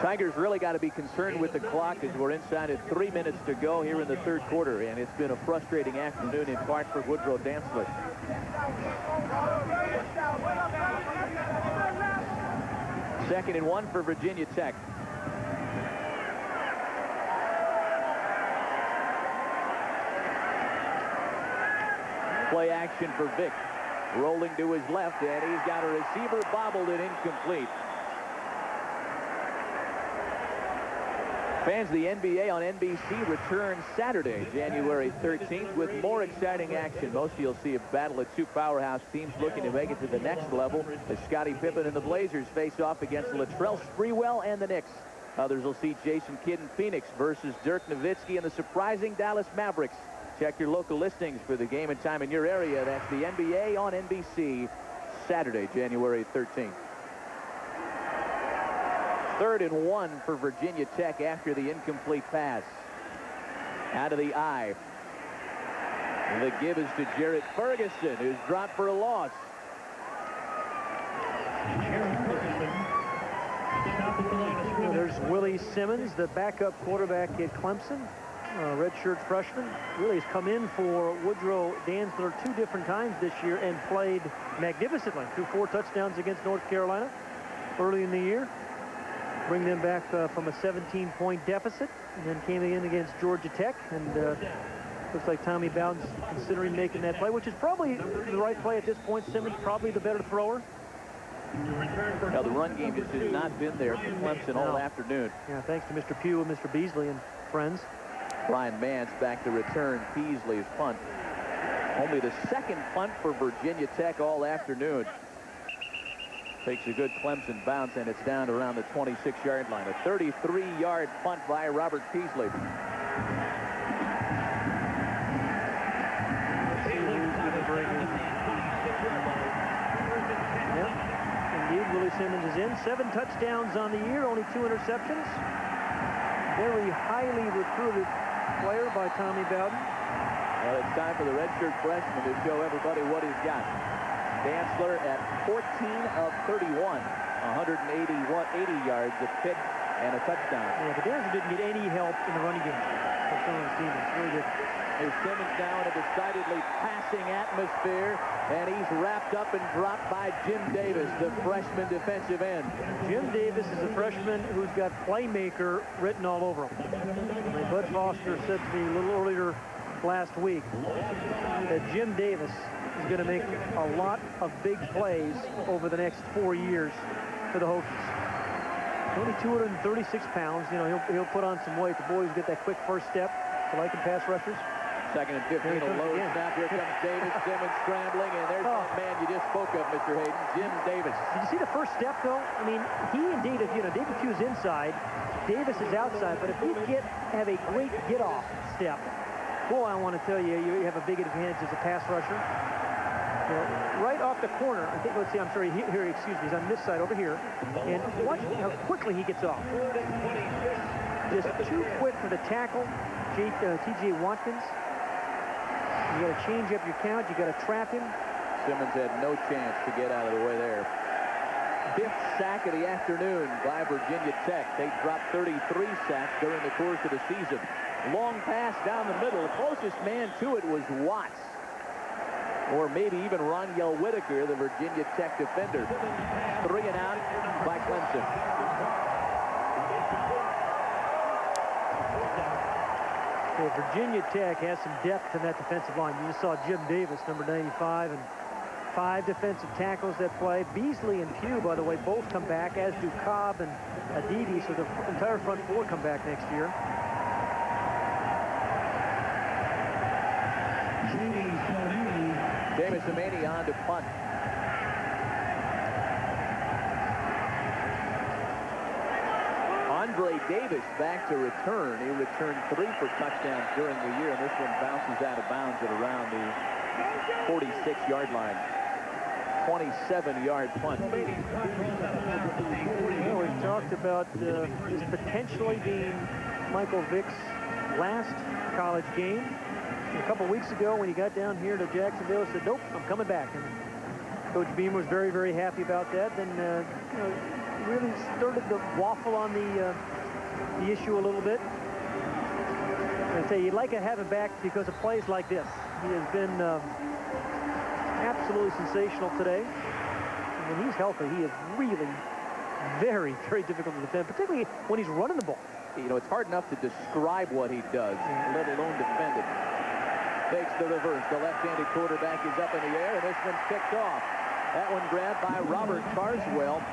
Tigers really got to be concerned with the clock as we're inside at 3 minutes to go here in the 3rd quarter, and it's been a frustrating afternoon in part for Woodrow Dantzler. 2nd and 1 for Virginia Tech. Play action for Vick. Rolling to his left, and he's got a receiver bobbled and incomplete. Fans of the NBA on NBC return Saturday, January 13th, with more exciting action. Most you'll see a battle of 2 powerhouse teams looking to make it to the next level as Scottie Pippen and the Blazers face off against Latrell Sprewell and the Knicks. Others will see Jason Kidd and Phoenix versus Dirk Nowitzki and the surprising Dallas Mavericks. Check your local listings for the game and time in your area. That's the NBA on NBC, Saturday, January 13th. 3rd and 1 for Virginia Tech after the incomplete pass. Out of the eye. The give is to Jarrett Ferguson, who's dropped for a loss. Well, there's Willie Simmons, the backup quarterback at Clemson. Redshirt freshman. Really has come in for Woodrow Dantzler 2 different times this year and played magnificently. Threw 4 touchdowns against North Carolina early in the year. Bring them back from a 17-point deficit, and then came in against Georgia Tech, and looks like Tommy Bowden's considering making that play, which is probably the right play at this point. Simmons probably the better thrower. Now, the run game just has not been there for Clemson all afternoon. Yeah, thanks to Mr. Pugh and Mr. Beasley and friends. Brian Mance back to return Peasley's punt. Only the 2nd punt for Virginia Tech all afternoon. Takes a good Clemson bounce, and it's down around the 26-yard line. A 33-yard punt by Robert Peasley. Indeed, Willie Simmons is in. 7 touchdowns on the year, only 2 interceptions. Very highly recruited player by Tommy Bowden. Well, it's time for the redshirt freshman to show everybody what he's got. Dantzler at 14 of 31, 80 yards, a pick, and a touchdown. Yeah, but Dantzler didn't get any help in the running game. Really good. There's Simmons now in a decidedly passing atmosphere, and he's wrapped up and dropped by Jim Davis, the freshman defensive end. Jim Davis is a freshman who's got playmaker written all over him. Bud Foster said to me a little earlier last week that Jim Davis is going to make a lot of big plays over the next 4 years for the Hokies. Only 236 pounds. You know, he'll put on some weight. The boys get that quick first step. So like in pass rushers. 2nd and 15, a low snap. Here comes Davis. Simmons scrambling, and there's that man you just spoke of, Mr. Hayden, Jim Davis. Did you see the first step, though? I mean, he and Davis, you know, David Pugh's inside, Davis is outside, but if you have a great get-off step, boy, I want to tell you, you have a big advantage as a pass rusher. You know, right off the corner, I think, let's see, I'm sorry, here, excuse me, he's on this side over here, and watch how quickly he gets off. Just too quick for the tackle, T.J. Watkins. You got to change up your count. You got to trap him. Simmons had no chance to get out of the way there. 5th sack of the afternoon by Virginia Tech. They dropped 33 sacks during the course of the season. Long pass down the middle. The closest man to it was Watts. Or maybe even Roniel Whitaker, the Virginia Tech defender. 3 and out by Clemson. Virginia Tech has some depth in that defensive line. You just saw Jim Davis, number 95, and 5 defensive tackles that play. Beasley and Pugh, by the way, both come back, as do Cobb and Aditi, so the entire front 4 come back next year. James Amani on to punt. Andre Davis back to return. He returned 3 for touchdowns during the year, and this one bounces out of bounds at around the 46-yard line. 27-yard punt. Well, we've talked about this potentially being Michael Vick's last college game. And a couple weeks ago, when he got down here to Jacksonville, he said, nope, I'm coming back. And Coach Beam was very, very happy about that. Then, you know, really started to waffle on the issue a little bit. I say you'd like to have him back because of plays like this. He has been absolutely sensational today. And when he's healthy, he is really very, very difficult to defend, particularly when he's running the ball. You know, it's hard enough to describe what he does, let alone defend it. Takes the reverse. The left-handed quarterback is up in the air, and this one's picked off. That one grabbed by Robert Carswell,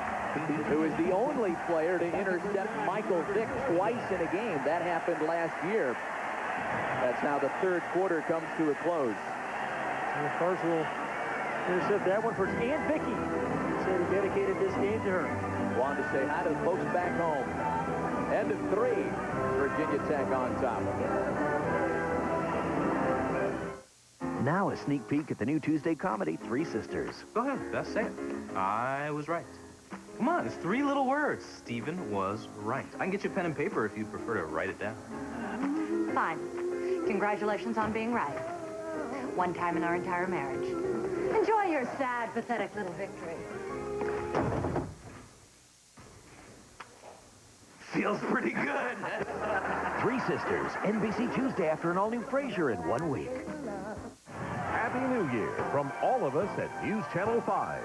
who is the only player to intercept Michael Vick twice in a game. That happened last year. That's how the 3rd quarter comes to a close. And Carswell intercept that one for Aunt Vicky. Said he dedicated this game to her. Wanted to say hi to the folks back home. End of 3. Virginia Tech on top. Now a sneak peek at the new Tuesday comedy, 3 Sisters. Go ahead, best say it. I was right. Come on, it's 3 little words. Stephen was right. I can get you a pen and paper if you'd prefer to write it down. Fine. Congratulations on being right. One time in our entire marriage. Enjoy your sad, pathetic little victory. Feels pretty good. 3 Sisters, NBC Tuesday after an all-new Frasier in 1 week. Happy New Year from all of us at News Channel 5.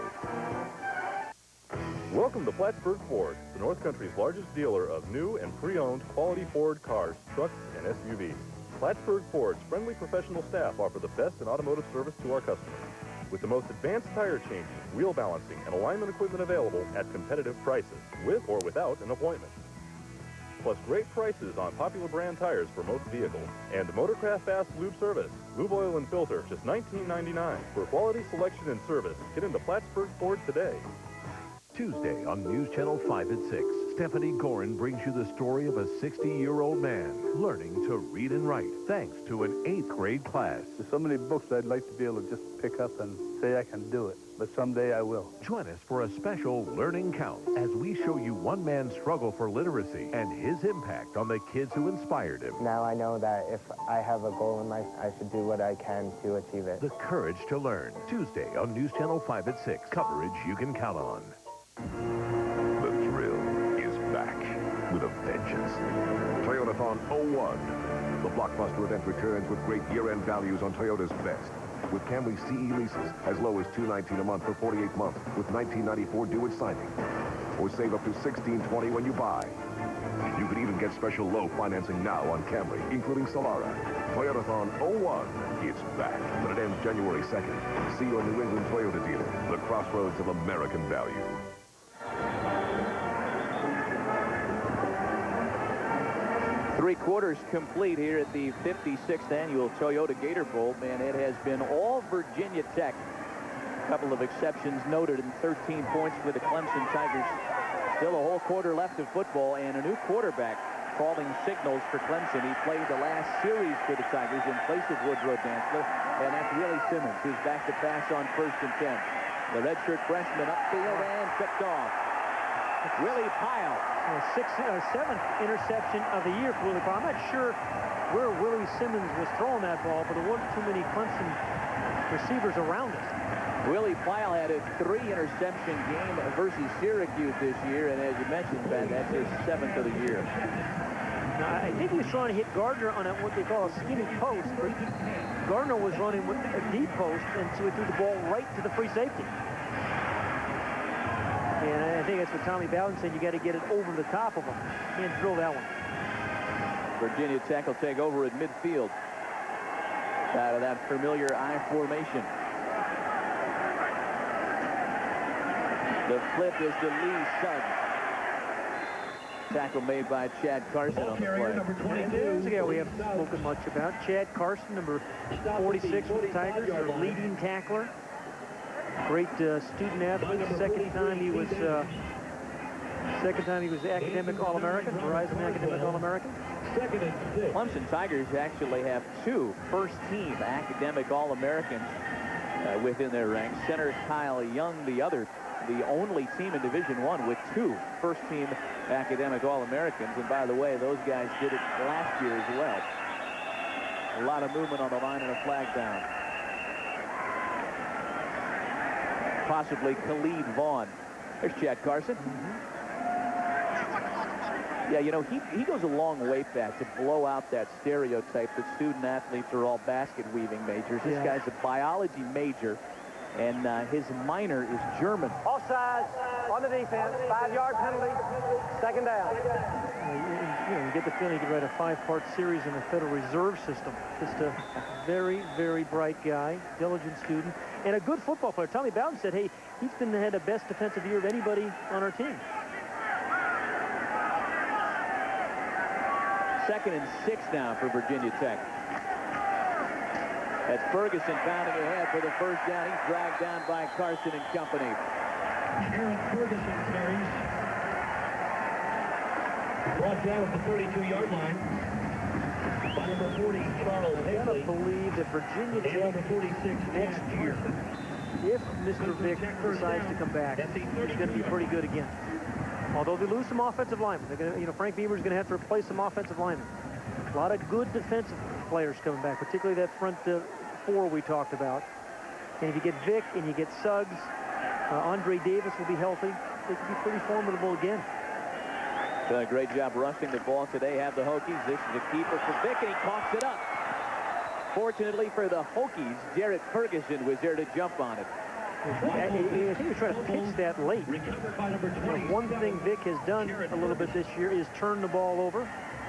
Welcome to Plattsburgh Ford, the North Country's largest dealer of new and pre-owned quality Ford cars, trucks, and SUVs. Plattsburgh Ford's friendly professional staff offer the best in automotive service to our customers, with the most advanced tire changing, wheel balancing, and alignment equipment available at competitive prices, with or without an appointment. Plus great prices on popular brand tires for most vehicles. And Motorcraft Fast Lube Service. Lube oil and filter, just $19.99. For quality selection and service, get into Plattsburgh Ford today. Tuesday on News Channel 5 at 6, Stephanie Gorin brings you the story of a 60-year-old man learning to read and write thanks to an 8th grade class. There's so many books I'd like to be able to just pick up and say I can do it, but someday I will. Join us for a special Learning Counts as we show you one man's struggle for literacy and his impact on the kids who inspired him. Now I know that if I have a goal in life, I should do what I can to achieve it. The Courage to Learn, Tuesday on News Channel 5 at 6. Coverage you can count on. The thrill is back with a vengeance. Toyotathon 01. The blockbuster event returns with great year-end values on Toyota's best. With Camry CE leases as low as $219 a month for 48 months with $19.94 due at signing. Or save up to $16.20 when you buy. You could even get special low financing now on Camry, including Solara. Toyotathon 01 is back, but it ends January 2nd. See your New England Toyota dealer, the crossroads of American value. 3/4 complete here at the 56th annual Toyota Gator Bowl. Man, it has been all Virginia Tech. A couple of exceptions noted, and 13 points for the Clemson Tigers. Still a whole quarter left of football, and a new quarterback calling signals for Clemson. He played the last series for the Tigers in place of Woodrow Dantzler, and that's Willie Simmons, who's back to pass on 1st and 10. The redshirt freshman upfield and picked off. Willie Pyle. 7th interception of the year for Willie Pyle. I'm not sure where Willie Simmons was throwing that ball, but there weren't too many Clemson receivers around it. Willie Pyle had a 3-interception game versus Syracuse this year, and as you mentioned, Ben, that's his 7th of the year. Now, I think he was trying to hit Gardner on what they call a skinny post. Gardner was running with a deep post, and so he threw the ball right to the free safety. And I think that's what Tommy Bowden said. You got to get it over the top of him. Can't drill that one. Virginia Tech will take over at midfield out of that familiar I formation. The flip is to Lee Suggs. Tackle made by Chad Carson on the play. There's a guy we haven't spoken much about. Chad Carson, number 46 with the Tigers, their leading tackler. Great student athlete. Second time he was academic All-American, Verizon academic All-American. Clemson Tigers actually have 2 first-team academic All-Americans within their ranks. Center Kyle Young, the only team in Division I with 2 first-team academic All-Americans. And by the way, those guys did it last year as well. A lot of movement on the line and a flag down. Possibly Khalid Vaughn. There's Chad Carson. Yeah, you know, he goes a long way back to blow out that stereotype that student athletes are all basket weaving majors. This guy's a biology major, and his minor is German. Offsides on the defense. 5-yard penalty. 2nd down. You get the feeling you could write a 5-part series in the Federal Reserve System. Just a very, very bright guy, diligent student, and a good football player. Tommy Bowden said, hey, he's had the best defensive year of anybody on our team. 2nd and 6 now for Virginia Tech. That's Ferguson pounding ahead for the 1st down. He's dragged down by Carson and company. Aaron Ferguson carries. Brought down at the 32-yard line by number 40, Charles Haley. I gotta believe that Virginia Tech next year, if Mr. Vick decides to come back, he's going to be pretty good again. Although they lose some offensive linemen, they're going to, Frank Beamer's going to have to replace some offensive linemen. A lot of good defensive players coming back, particularly that front 4 we talked about. And if you get Vick and you get Suggs, Andre Davis will be healthy. They could be pretty formidable again. Done a great job rushing the ball today. Have the Hokies. This is a keeper for Vick, and he coughs it up. Fortunately for the Hokies, Jarrett Ferguson was there to jump on it. I think they're trying to pitch that late. One thing Vick has done a little bit this year is turn the ball over.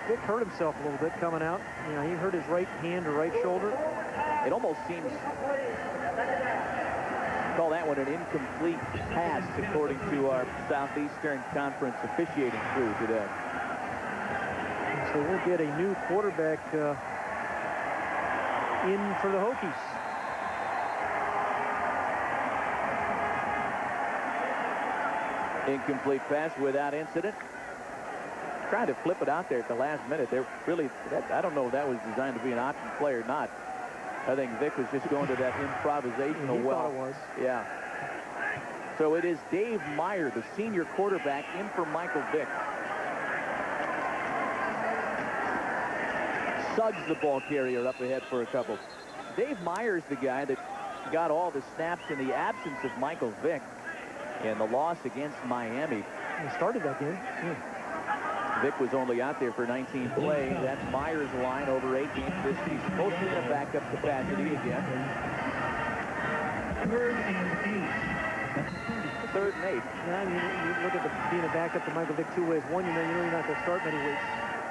Vick hurt himself a little bit coming out. You know, he hurt his right hand or right shoulder. It almost seems, call that one an incomplete pass, according to our Southeastern Conference officiating crew today. So we'll get a new quarterback in for the Hokies. Incomplete pass without incident. Trying to flip it out there at the last minute. They're really, I don't know if that was designed to be an option play or not. I think Vick was just going to that improvisational well. Thought it was. Yeah. So it is Dave Meyer, the senior quarterback, in for Michael Vick. Suggs, the ball carrier, up ahead for a couple. Dave Meyer's the guy that got all the snaps in the absence of Michael Vick in the loss against Miami. He started that game. Vick was only out there for 19 plays. That's Meyer's line over 8 games this season. Supposed to be in a backup capacity again. 3rd and 8. 3rd and 8. Yeah, I mean, you look at being a backup to Michael Vick 2 ways. One, you know you're not going to start many weeks.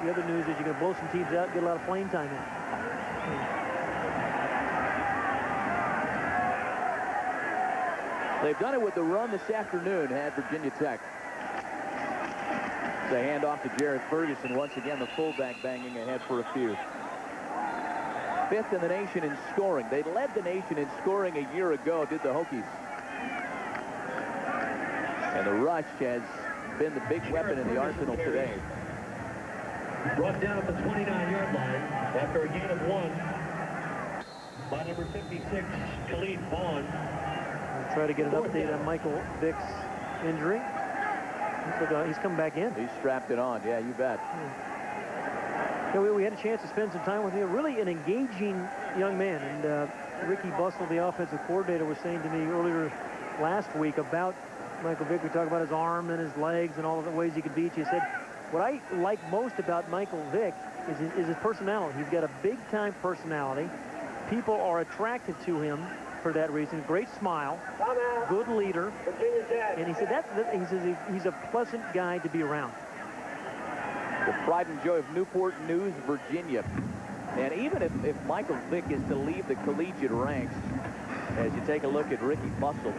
The other news is you're going to blow some teams out, get a lot of playing time in. They've done it with the run this afternoon, had Virginia Tech. They hand off to Jared Ferguson. Once again, the fullback banging ahead for a few. 5th in the nation in scoring. They led the nation in scoring a year ago, did the Hokies. And the rush has been the big weapon in the arsenal today. Brought down at the 29-yard line after a gain of 1 by number 56, Khalid Vaughn. We'll try to get an update on Michael Vick's injury. He's come back in. He strapped it on. Yeah, you bet. Yeah, we had a chance to spend some time with him. Really an engaging young man. And Ricky Bustle, the offensive coordinator, was saying to me earlier last week about Michael Vick. We talked about his arm and his legs and all of the ways he could beat you. He said, what I like most about Michael Vick is his personality. He's got a big-time personality. People are attracted to him for that reason. Great smile, good leader, and he said he's a pleasant guy to be around. The pride and joy of Newport News, Virginia. And even if Michael Vick is to leave the collegiate ranks, as you take a look at Ricky Bustle,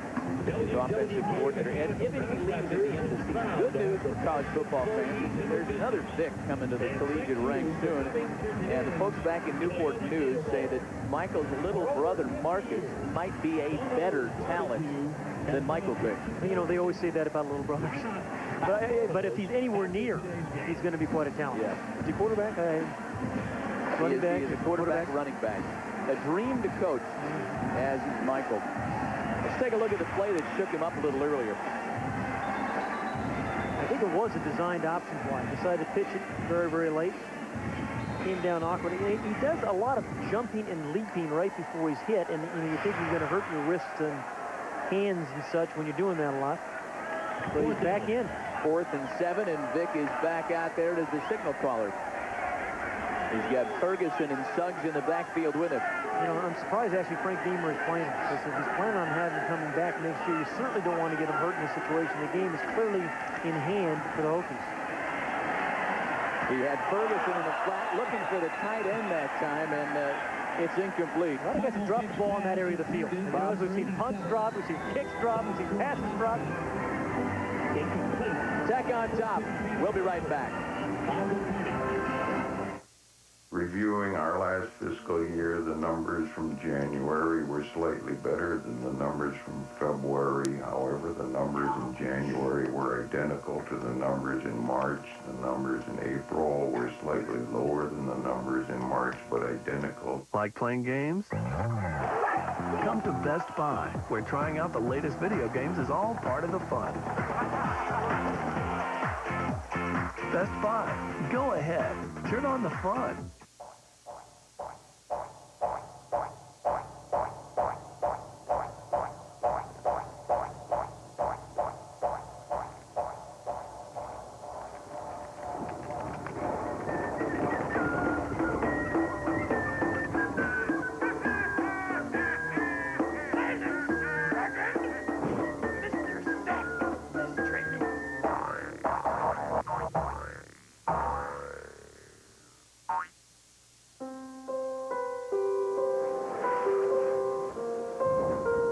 his offensive coordinator, and if he leaves at the end of the season, good news for college football fans. There's another Vick coming to the collegiate ranks soon. And the folks back in Newport News say that Michael's little brother, Marcus, might be a better talent than Michael Vick. You know, they always say that about little brothers. But if he's anywhere near, he's going to be quite a talent. Yeah. Is he quarterback? Running back? He is a quarterback, running back. A dream to coach, as is Michael. Let's take a look at the play that shook him up a little earlier. I think it was a designed option play. Decided to pitch it very, very late. Came down awkwardly. He does a lot of jumping and leaping right before he's hit, and you think he's going to hurt your wrists and hands and such when you're doing that a lot. But he's back in. 4th and 7, and Vick is back out there as the signal caller. He's got Ferguson and Suggs in the backfield with him. You know, I'm surprised actually Frank Beamer is playing him. Because if he's planning on having him coming back next year, you certainly don't want to get him hurt in this situation. The game is clearly in hand for the Hokies. He had Ferguson in the flat looking for the tight end that time, and it's incomplete. A lot of guys have dropped the ball in that area of the field. And as we've seen punts drop, we've seen kicks drop, we've seen passes drop. Tech on top. We'll be right back. Reviewing our last fiscal year, the numbers from January were slightly better than the numbers from February. However, the numbers in January were identical to the numbers in March. The numbers in April were slightly lower than the numbers in March, but identical. Like playing games? Come to Best Buy, where trying out the latest video games is all part of the fun. Best Buy. Go ahead. Turn on the fun.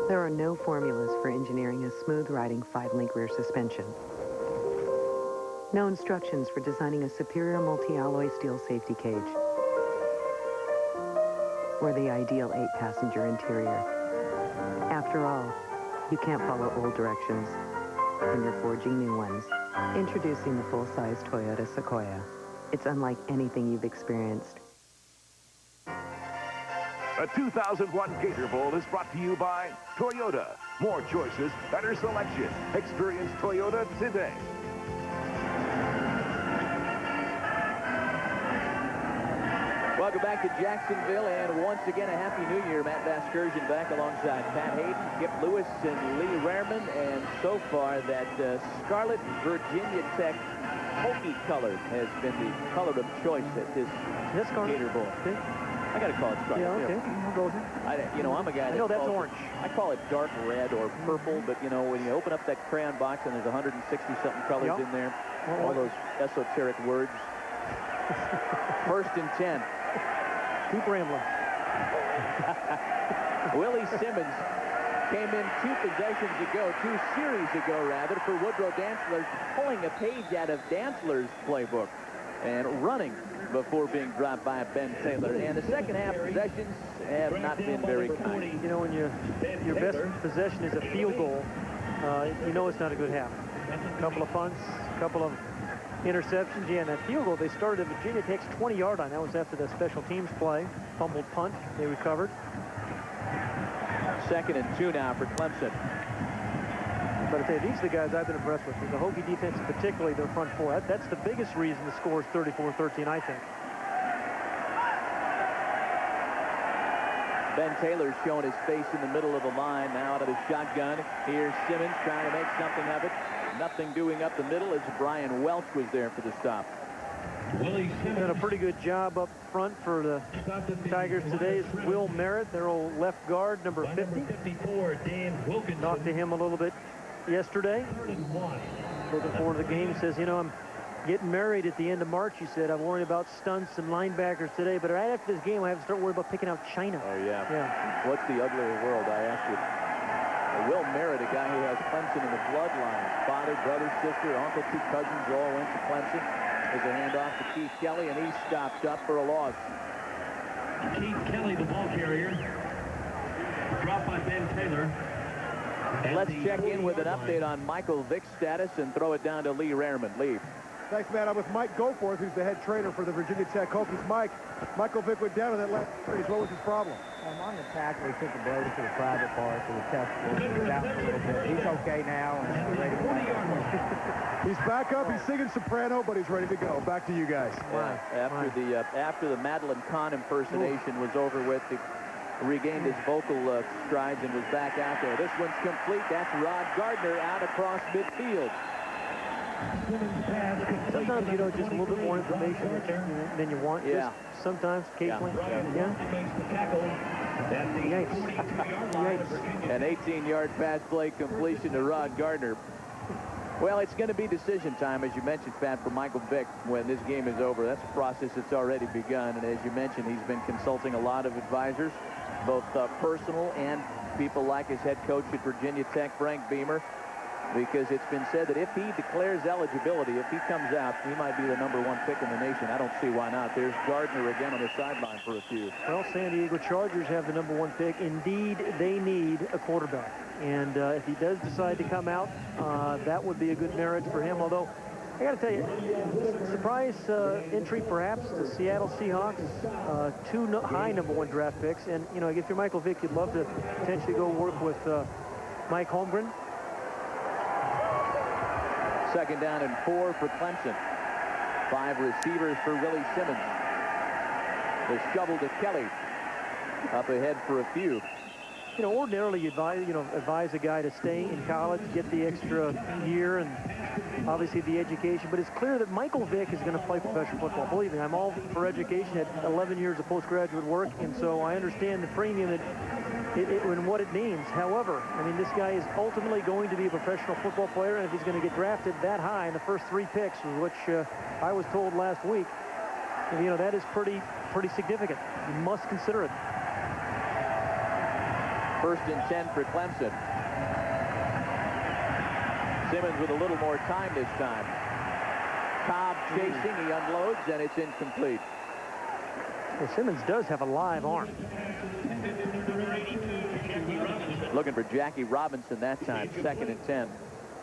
There are no formulas for engineering a smooth-riding 5-link rear suspension. No instructions for designing a superior multi-alloy steel safety cage. Or the ideal 8-passenger interior. After all, you can't follow old directions when you're forging new ones. Introducing the full-size Toyota Sequoia. It's unlike anything you've experienced. The 2001 Gator Bowl is brought to you by Toyota. More choices, better selection. Experience Toyota today. Welcome back to Jacksonville, and once again, a Happy New Year. Matt Vasgersian back alongside Pat Hayden, Skip Lewis, and Lee Rehrman. And so far, that Scarlet Virginia Tech Hokie color has been the color of choice at this Gator Bowl. Okay. I got to call it scarlet. Yeah, okay. I'll go with it. I'm a guy that that's orange. I call it dark red or purple, but, you know, when you open up that crayon box and there's 160-something colors in there, all those esoteric words. 1st and 10. Keep rambling. Willie Simmons came in 2 series ago, rather, for Woodrow Dantzler, pulling a page out of Dantzler's playbook and running before being dropped by Ben Taylor. And the second half possessions have not been very kind. You know, when your best possession is a field goal, you know it's not a good half. A couple of punts, a couple of interceptions. Yeah, and that field goal, they started at Virginia Tech's 20-yard line. That was after the special teams play. Fumbled punt. They recovered. 2nd and 2 now for Clemson. But I tell you, these are the guys I've been impressed with. The Hokie defense, particularly their front four. That's the biggest reason the score is 34-13, I think. Ben Taylor's showing his face in the middle of the line now out of the shotgun. Here's Simmons trying to make something of it. Nothing doing up the middle as Brian Welch was there for the stop. Done a pretty good job up front for the Tigers today. Is Will Merritt, their old left guard, number 50. Talked to him a little bit yesterday. Looking forward to the game. He says, you know, I'm getting married at the end of March, he said. I'm worried about stunts and linebackers today, but right after this game, I have to start worrying about picking out China. Oh, yeah. Yeah. What's the uglier world, I asked you. Will Merritt, a guy who has Clemson in the bloodline. Father, brother, sister, uncle, 2 cousins all went to Clemson. There's a handoff to Keith Kelly, and he's stopped up for a loss. Keith Kelly, the ball carrier. Dropped by Ben Taylor. Let's check in with an update on Michael Vick's status and throw it down to Lee Rehrman. Lee. Thanks, Matt. I'm with Mike Goforth, who's the head trainer for the Virginia Tech Hokies. Mike, Michael Vick went down in that last series. What was his problem? On the tackle, he took a blow to the private part, so the chest was down a little bit. He's okay now, and we're ready to play. He's back up. He's singing soprano, but he's ready to go. Back to you guys. After the Madeline Kahn impersonation was over with, he regained his vocal strides and was back out there. This one's complete. That's Rod Gardner out across midfield. Sometimes, you know, just a little bit more information than you want. Yeah. Just sometimes, occasionally. Yeah. Yikes. Yikes. An 18-yard pass play completion to Rod Gardner. Well, it's going to be decision time, as you mentioned, Pat, for Michael Vick when this game is over. That's a process that's already begun. And as you mentioned, he's been consulting a lot of advisors, both personal and people like his head coach at Virginia Tech, Frank Beamer, because it's been said that if he declares eligibility, if he comes out, he might be the #1 pick in the nation. I don't see why not. There's Gardner again on the sideline for a few. Well, San Diego Chargers have the #1 pick. Indeed, they need a quarterback. And if he does decide to come out, that would be a good marriage for him. Although, I got to tell you, surprise entry perhaps, the Seattle Seahawks, 2 high #1 draft picks. And, you know, if you're Michael Vick, you'd love to potentially go work with Mike Holmgren. 2nd down and 4 for Clemson. 5 receivers for Willie Simmons. The shovel to Kelly. Up ahead for a few. You know, ordinarily you advise a guy to stay in college, get the extra year, and obviously the education. But it's clear that Michael Vick is going to play professional football. Believe me, I'm all for education. Had 11 years of postgraduate work, and so I understand the premium and what it means. However, I mean, this guy is ultimately going to be a professional football player, and if he's going to get drafted that high in the first 3 picks, which I was told last week, you know, that is pretty significant. You must consider it. 1st and 10 for Clemson. Simmons with a little more time this time. Cobb chasing, he unloads, and it's incomplete. Well, Simmons does have a live arm. Looking for Jackie Robinson that time, 2nd and 10.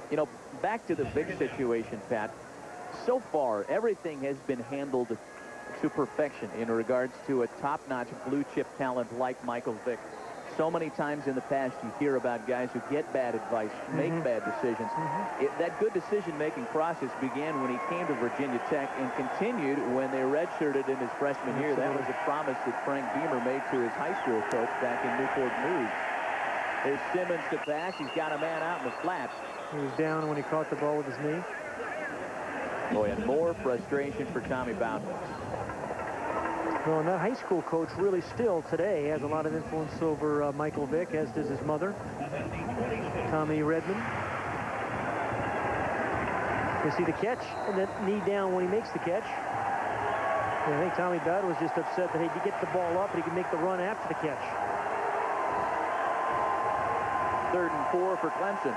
You know, back to the Vick situation, Pat. So far, everything has been handled to perfection in regards to a top-notch blue-chip talent like Michael Vick. So many times in the past you hear about guys who get bad advice, make bad decisions. That good decision-making process began when he came to Virginia Tech and continued when they redshirted in his freshman year. That was a promise that Frank Beamer made to his high school coach back in Newport News. There's Simmons to pass. He's got a man out in the flat. He was down when he caught the ball with his knee. Boy, and more frustration for Tommy Bowden. Well, and that high school coach really still today has a lot of influence over Michael Vick, as does his mother, Tommy Redmond. You see the catch and that knee down when he makes the catch. And I think Tommy Bowden was just upset that he could get the ball up and he could make the run after the catch. 3rd and 4 for Clemson.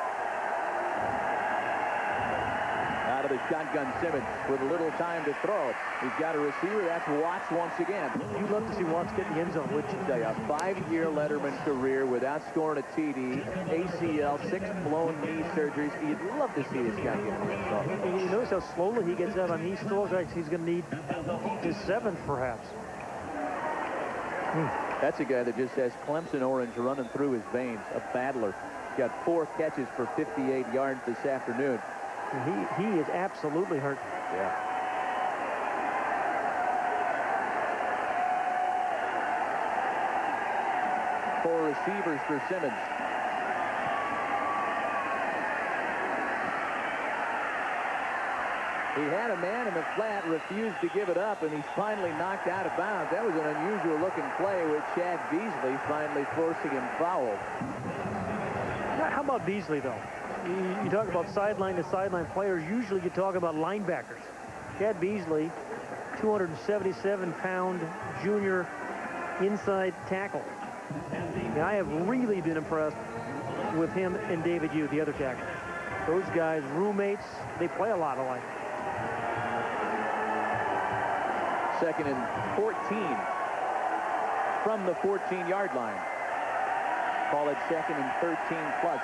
Out of the shotgun, Simmons with a little time to throw. He's got a receiver. That's Watts once again. You'd love to see Watts get in the end zone, wouldn't you? Tell you, a 5-year Letterman career without scoring a TD, ACL, 6 blown knee surgeries. You'd love to see this guy get in the end zone. You notice how slowly he gets out. I mean, he still looks like he's going to need his 7th, perhaps. That's a guy that just has Clemson orange running through his veins. A battler. He's got 4 catches for 58 yards this afternoon. He is absolutely hurt. Yeah. Four receivers for Simmons. He had a man in the flat, refused to give it up, and he's finally knocked out of bounds. That was an unusual looking play with Chad Beasley finally forcing him fouled. How about Beasley, though? You talk about sideline-to-sideline players. Usually you talk about linebackers. Chad Beasley, 277-pound junior inside tackle. Now, I have really been impressed with him and David Yu, the other tackle. Those guys, roommates, they play a lot alike. 2nd and 14 from the 14-yard line. Call it 2nd and 13 plus.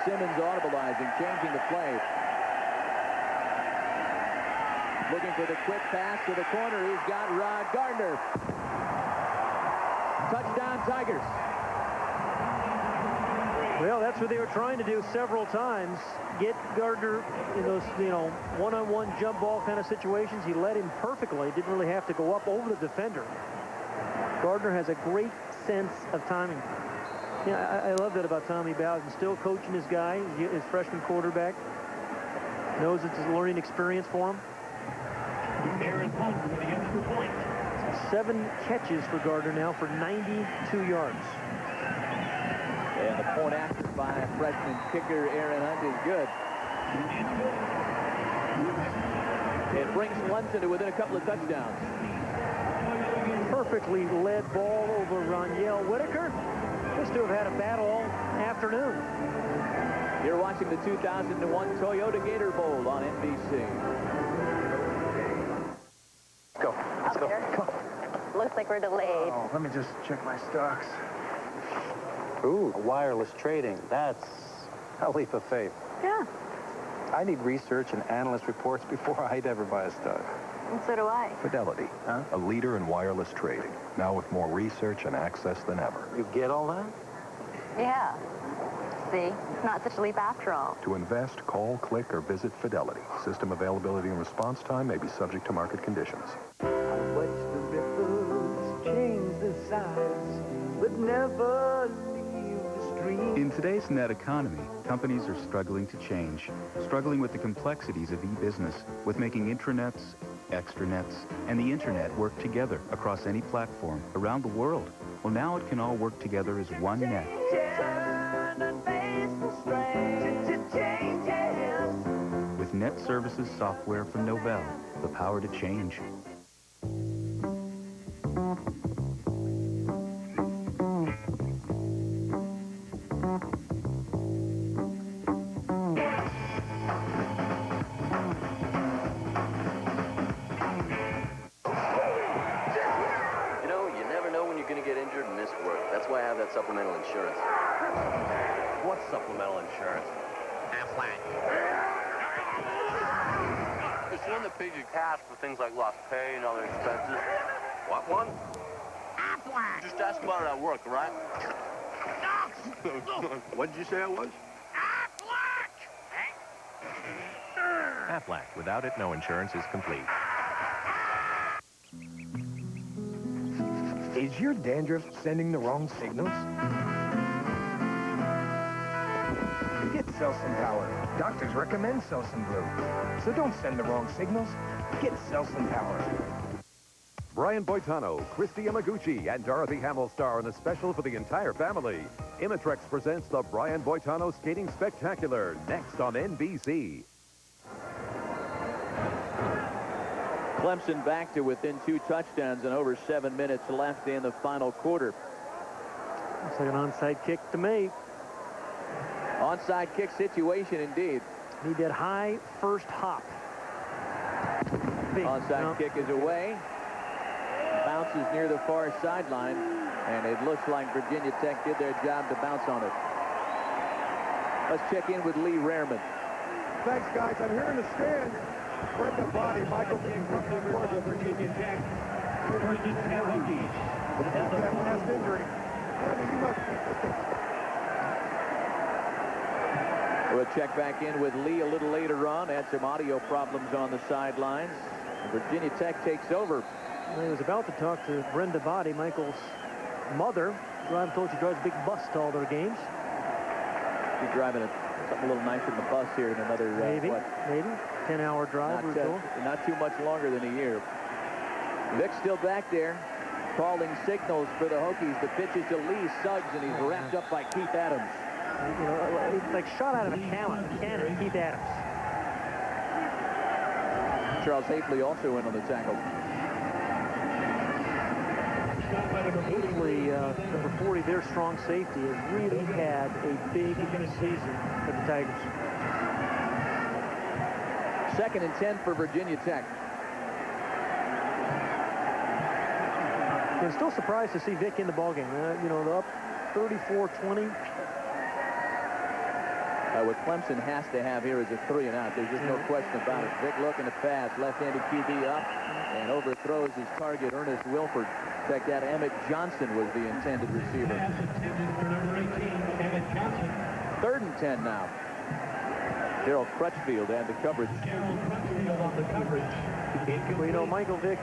Simmons audibilizing, changing the play. Looking for the quick pass to the corner. He's got Rod Gardner. Touchdown, Tigers. Well, that's what they were trying to do several times. Get Gardner in those, one-on-one jump ball kind of situations. He led him perfectly. Didn't really have to go up over the defender. Gardner has a great sense of timing. Yeah, I love that about Tommy Bowden. Still coaching his guy, his freshman quarterback. Knows it's a learning experience for him. 7 catches for Gardner now for 92 yards. And the point after by freshman kicker Aaron Hunt is good. It brings Clemson to within a couple of touchdowns. Perfectly led ball over Roniel Whitaker. Used to have had a battle all afternoon. You're watching the 2001 Toyota Gator Bowl on NBC. Go. Let's go. Come on. Looks like we're delayed. Oh, let me just check my stocks. Ooh, wireless trading. That's a leap of faith. Yeah. I need research and analyst reports before I'd ever buy a stock. And so do I. Fidelity, a leader in wireless trading, now with more research and access than ever. You get all that? Yeah. See, it's not such a leap after all. To invest, call, click, or visit Fidelity. System availability and response time may be subject to market conditions. Watch the ripples change the size, but never leave the stream. In today's net economy, companies are struggling to change, struggling with the complexities of e-business, with making intranets, extranets, and the internet work together across any platform around the world. Well, now it can all work together as one net. With Net Services software from Novell, the power to change. Supplemental insurance. What's supplemental insurance? Aflac. It's one that pays you cash for things like lost pay and other expenses. What one? Aflac. Just ask about it at work, right? What did you say it was? Aflac. Without it, no insurance is complete. Is your dandruff sending the wrong signals? Get Selsun Power. Doctors recommend Selsun Blue. So don't send the wrong signals. Get Selsun Power. Brian Boitano, Christy Yamaguchi, and Dorothy Hamill star in a special for the entire family. Imitrex presents the Brian Boitano Skating Spectacular, next on NBC. Clemson back to within 2 touchdowns and over 7 minutes left in the final quarter. Looks like an onside kick to me. Onside kick situation indeed. Need that high first hop. Big Onside kick is away. Bounces near the far sideline, and it looks like Virginia Tech did their job to bounce on it. Let's check in with Lee Rehrman. Thanks, guys. I'm here in the stands. Right the body, Michael being from Virginia Tech. That last injury. We'll check back in with Lee a little later on. Had some audio problems on the sidelines. Virginia Tech takes over. I was about to talk to Brenda Body, Michael's mother. I'm told she drives a big bus to all their games. She's driving something a little nicer than the bus here in another, maybe 10-hour drive or so. Not too much longer than a year. Vic still back there, calling signals for the Hokies. The pitch is to Lee Suggs, and he's wrapped up by Keith Adams. You know, it's like shot out of a cannon, Keith Adams. Charles Hafley also in on the tackle. Hafley, number 40, their strong safety, has really had a big season for the Tigers. 2nd and 10 for Virginia Tech. I'm still surprised to see Vic in the ballgame. You know, up 34-20. What Clemson has to have here is a 3-and-out. There's just no question about it. Vic looking to pass. Left-handed QB up and overthrows his target, Ernest Wilford. Check that. Emmett Johnson was the intended receiver. 3rd and 10 now. Daryl Crutchfield had the coverage. Well, you know, Michael Vick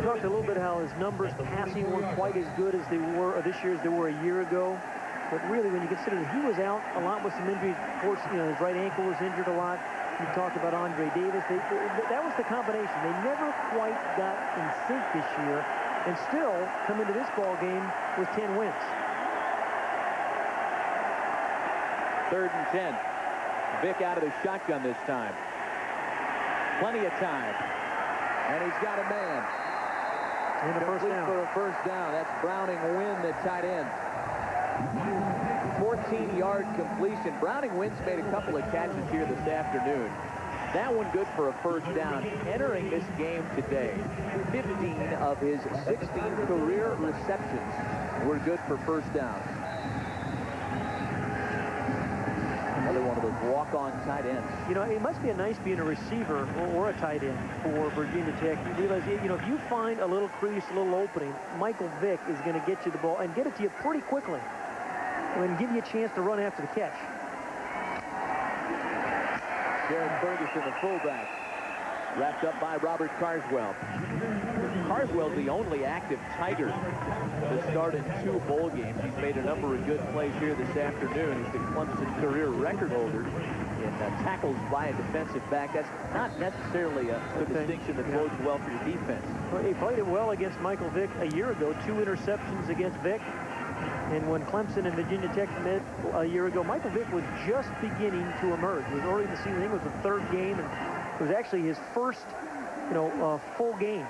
talked a little bit how his numbers passing weren't quite as good as they were this year as they were a year ago. But really, when you consider that he was out a lot with some injuries, of course, you know, his right ankle was injured a lot. You talked about Andre Davis. That was the combination. They never quite got in sync this year, and still come into this ball game with 10 wins. 3rd and 10. Vic out of the shotgun this time. Plenty of time. And he's got a man. And the first down. For a first down. That's Browning Wynn, the tight end. 14-yard completion. Browning Wynn's made a couple of catches here this afternoon. That one good for a first down. Entering this game today, 15 of his 16 career receptions were good for first down. Another one of those walk-on tight ends. You know, it must be nice being a receiver or a tight end for Virginia Tech. You realize, you know, if you find a little crease, a little opening, Michael Vick is going to get you the ball and get it to you pretty quickly and give you a chance to run after the catch. Jaron Ferguson, the fullback, wrapped up by Robert Carswell. Carswell's the only active Tiger to start in 2 bowl games. He's made a number of good plays here this afternoon. He's the Clemson career record holder in tackles by a defensive back. That's not necessarily a distinction that bodes well for your defense. Well, he played it well against Michael Vick a year ago. 2 interceptions against Vick. And when Clemson and Virginia Tech met a year ago, Michael Vick was just beginning to emerge. It was early in the season. I think it was the 3rd game, and it was actually his first, you know, full game.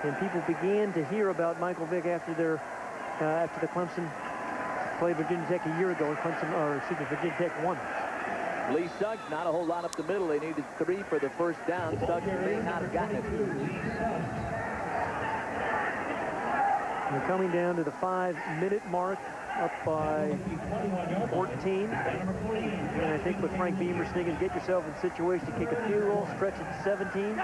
And people began to hear about Michael Vick after the Clemson played Virginia Tech a year ago, and Virginia Tech won. Lee Suggs, not a whole lot up the middle. They needed 3 for the first down. Suggs may not have gotten it. We're coming down to the 5-minute mark, up by 14. And I think with Frank Beamer sneaking, get yourself in a situation to kick a field goal, stretch it to 17.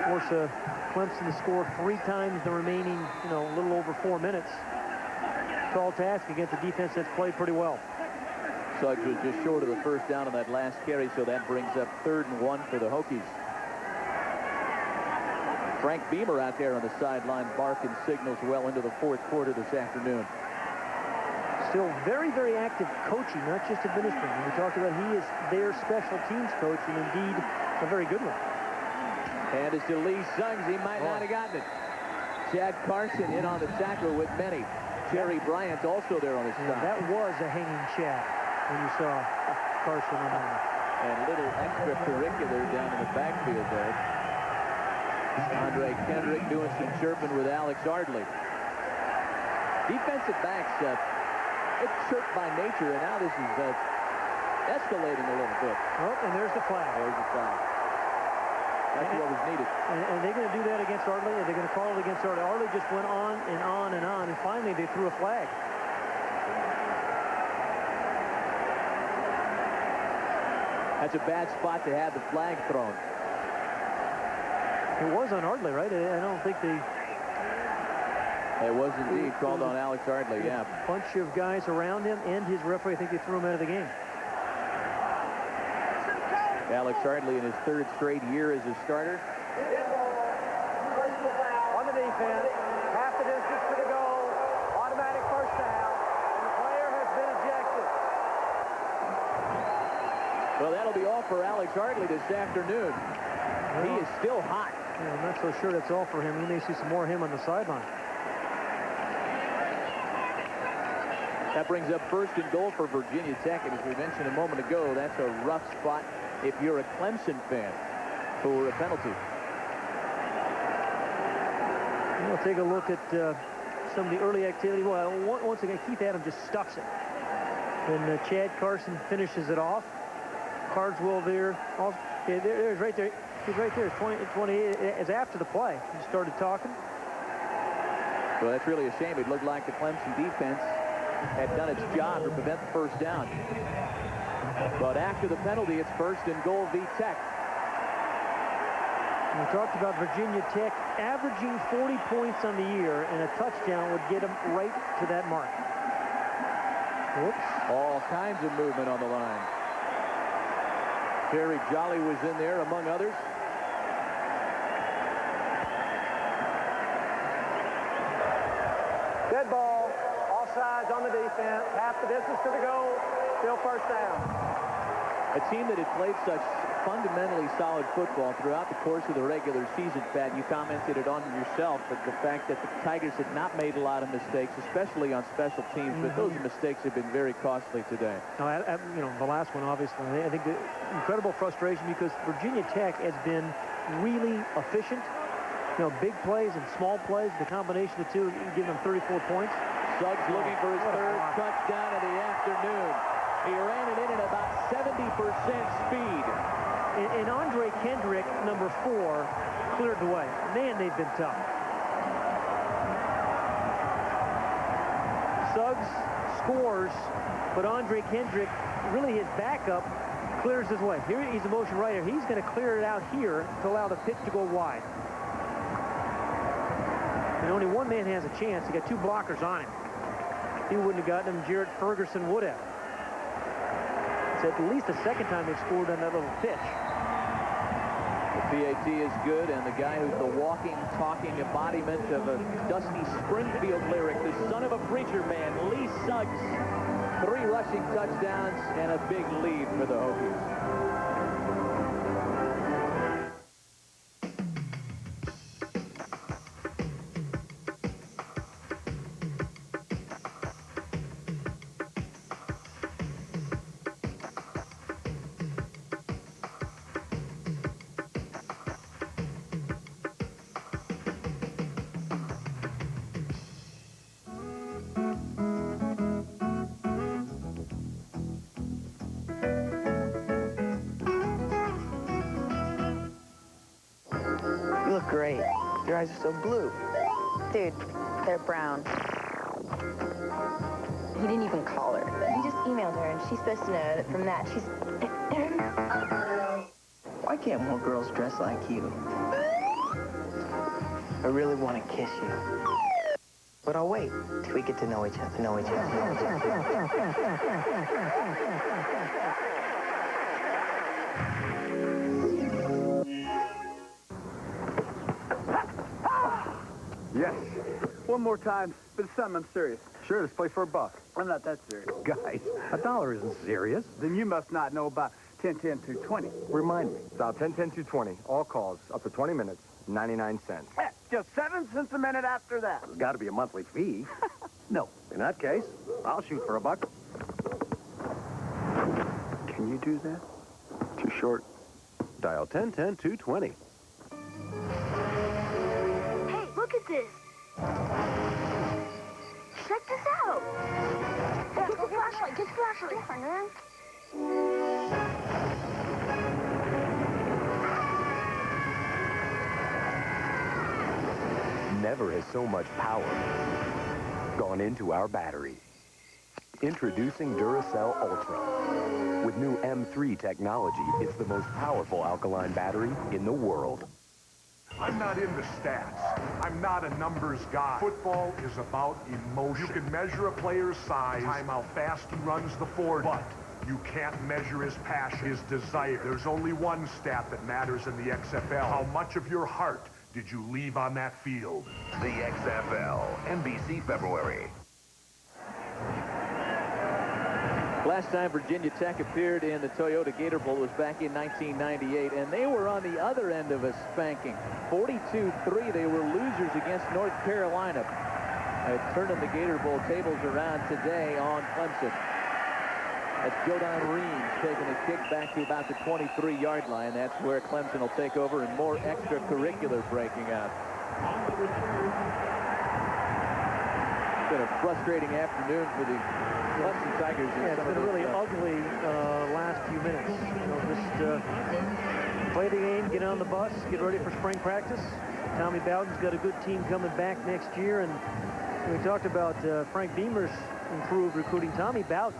Force Clemson to score 3 times the remaining, you know, a little over 4 minutes. Tall task against a defense that's played pretty well. Suggs was just short of the first down on that last carry, so that brings up 3rd and 1 for the Hokies. Frank Beamer out there on the sideline barking signals well into the 4th quarter this afternoon. Still very, very active coaching, not just administering. We talked about he is their special teams coach, and indeed a very good one. And it's to Lee Suggs. He might not have gotten it. Chad Carson in on the tackle with many. Jerry Bryant also there on his side. That was a hanging Chad when you saw Carson in there. And a little extracurricular down in the backfield there. Andre Kendrick doing some chirping with Alex Ardley. Defensive backs, it's chirped by nature, and now this is escalating a little bit. Oh, and there's the flag. There's the flag. That's what was needed. And they're going to do that against Ardley, or they're going to call it against Ardley. Ardley just went on and on and on, and finally they threw a flag. That's a bad spot to have the flag thrown. It was on Ardley, right? I don't think they... It was indeed called on Alex Ardley, yeah. A bunch of guys around him and his referee, I think they threw him out of the game. Alex Ardley in his 3rd straight year as a starter. On the defense, half the distance to the goal, automatic first down, and the player has been ejected. Well, that'll be all for Alex Ardley this afternoon. He is still hot. Yeah, I'm not so sure that's all for him. You may see some more of him on the sideline. That brings up 1st and goal for Virginia Tech, and as we mentioned a moment ago, that's a rough spot if you're a Clemson fan for a penalty. We'll take a look at some of the early activity. Well, once again, Keith Adams just stuffs it. And Chad Carson finishes it off. Carswell there. There's right there. He's right there. It's 28. It's after the play. He started talking. Well, that's really a shame. It looked like the Clemson defense had done its job to prevent the first down. But after the penalty, it's 1st and goal v. Tech. We talked about Virginia Tech averaging 40 points on the year, and a touchdown would get them right to that mark. Whoops. All kinds of movement on the line. Terry Jolly was in there, among others. Dead ball, offsides on the defense, half the distance to the goal, still first down. A team that had played such fundamentally solid football throughout the course of the regular season, Pat, you commented it on yourself, but the fact that the Tigers had not made a lot of mistakes, especially on special teams, but those mistakes have been very costly today. No, you know, the last one, obviously. I think the incredible frustration because Virginia Tech has been really efficient. You know, big plays and small plays, the combination of two, giving them 34 points. Suggs looking for his 3rd touchdown of the afternoon. He ran it in at about 70% speed. And Andre Kendrick, number 4, cleared the way. Man, they've been tough. Suggs scores, but Andre Kendrick, really his backup, clears his way. Here he's a motion right here. He's going to clear it out here to allow the pitch to go wide. And only one man has a chance. He got 2 blockers on him. If he wouldn't have gotten him, Jarrett Ferguson would have. It's at least the 2nd time they've scored on that little pitch. The PAT is good, and the guy who's the walking, talking embodiment of a Dusty Springfield lyric, the son of a preacher man, Lee Suggs. 3 rushing touchdowns and a big lead for the Hokies. You look great. Your eyes are so blue. Dude, they're brown. He didn't even call her. He just emailed her, and she's supposed to know that from that she's... Why can't more girls dress like you? I really want to kiss you. But I'll wait till we get to know each other, Yes. One more time, but it's something I'm serious. Sure, let's play for $1. I'm not that serious. Guys, $1 isn't serious. Then you must not know about 10-10-220. Remind me. Dial 10-10-220. All calls up to 20 minutes, 99 cents. Just 7 cents a minute after that. There's got to be a monthly fee. No. In that case, I'll shoot for $1. Can you do that? Too short. Dial 10-10-220. this? Check this out. Get the flashlight. Get the flashlight. Fernand. Never has so much power gone into our battery. Introducing Duracell Ultra. With new M3 technology, it's the most powerful alkaline battery in the world. I'm not into stats. I'm not a numbers guy. Football is about emotion. You can measure a player's size, time how fast he runs the 40, but you can't measure his passion, his desire. There's only one stat that matters in the XFL. How much of your heart did you leave on that field? The XFL, NBC February. Last time Virginia Tech appeared in the Toyota Gator Bowl was back in 1998, and they were on the other end of a spanking. 42-3, they were losers against North Carolina. Turning the Gator Bowl tables around today on Clemson. That's Jodan Reams taking a kick back to about the 23-yard line. That's where Clemson will take over, and more extracurricular breaking out. It's been a frustrating afternoon for the Clemson Tigers. Yeah, it's been a really ugly last few minutes. You know, just play the game, get on the bus, get ready for spring practice. Tommy Bowden's got a good team coming back next year, and we talked about Frank Beamer's improved recruiting. Tommy Bowden,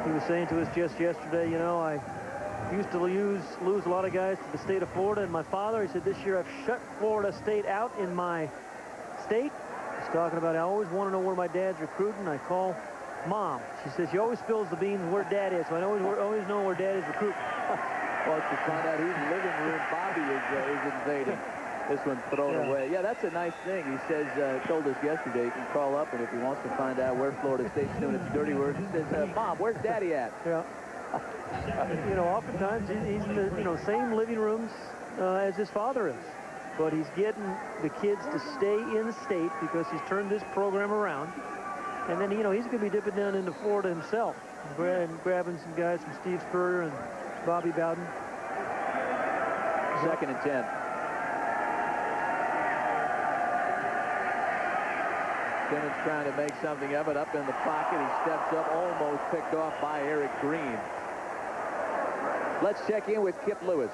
he was saying to us just yesterday, you know, I used to lose a lot of guys to the state of Florida, and my father, he said, this year I've shut Florida State out in my state. He's talking about, I always want to know where my dad's recruiting. I call Mom. She says she always spills the beans where Dad is, so I always know where Dad is recruiting. Well, to find out whose living room Bobby is invading. This one's thrown away. Yeah, that's a nice thing. He says, told us yesterday, he can call up, and if he wants to find out where Florida State's doing its dirty work, he says, Mom, where's Daddy at? Yeah. You know, oftentimes he's in the same living rooms as his father is. But he's getting the kids to stay in the state because he's turned this program around. And then, you know, he's going to be dipping down into Florida himself and grabbing some guys from Steve Spurrier and Bobby Bowden. 2nd and 10. Simmons trying to make something of it up in the pocket. He steps up, almost picked off by Eric Green. Let's check in with Kip Lewis.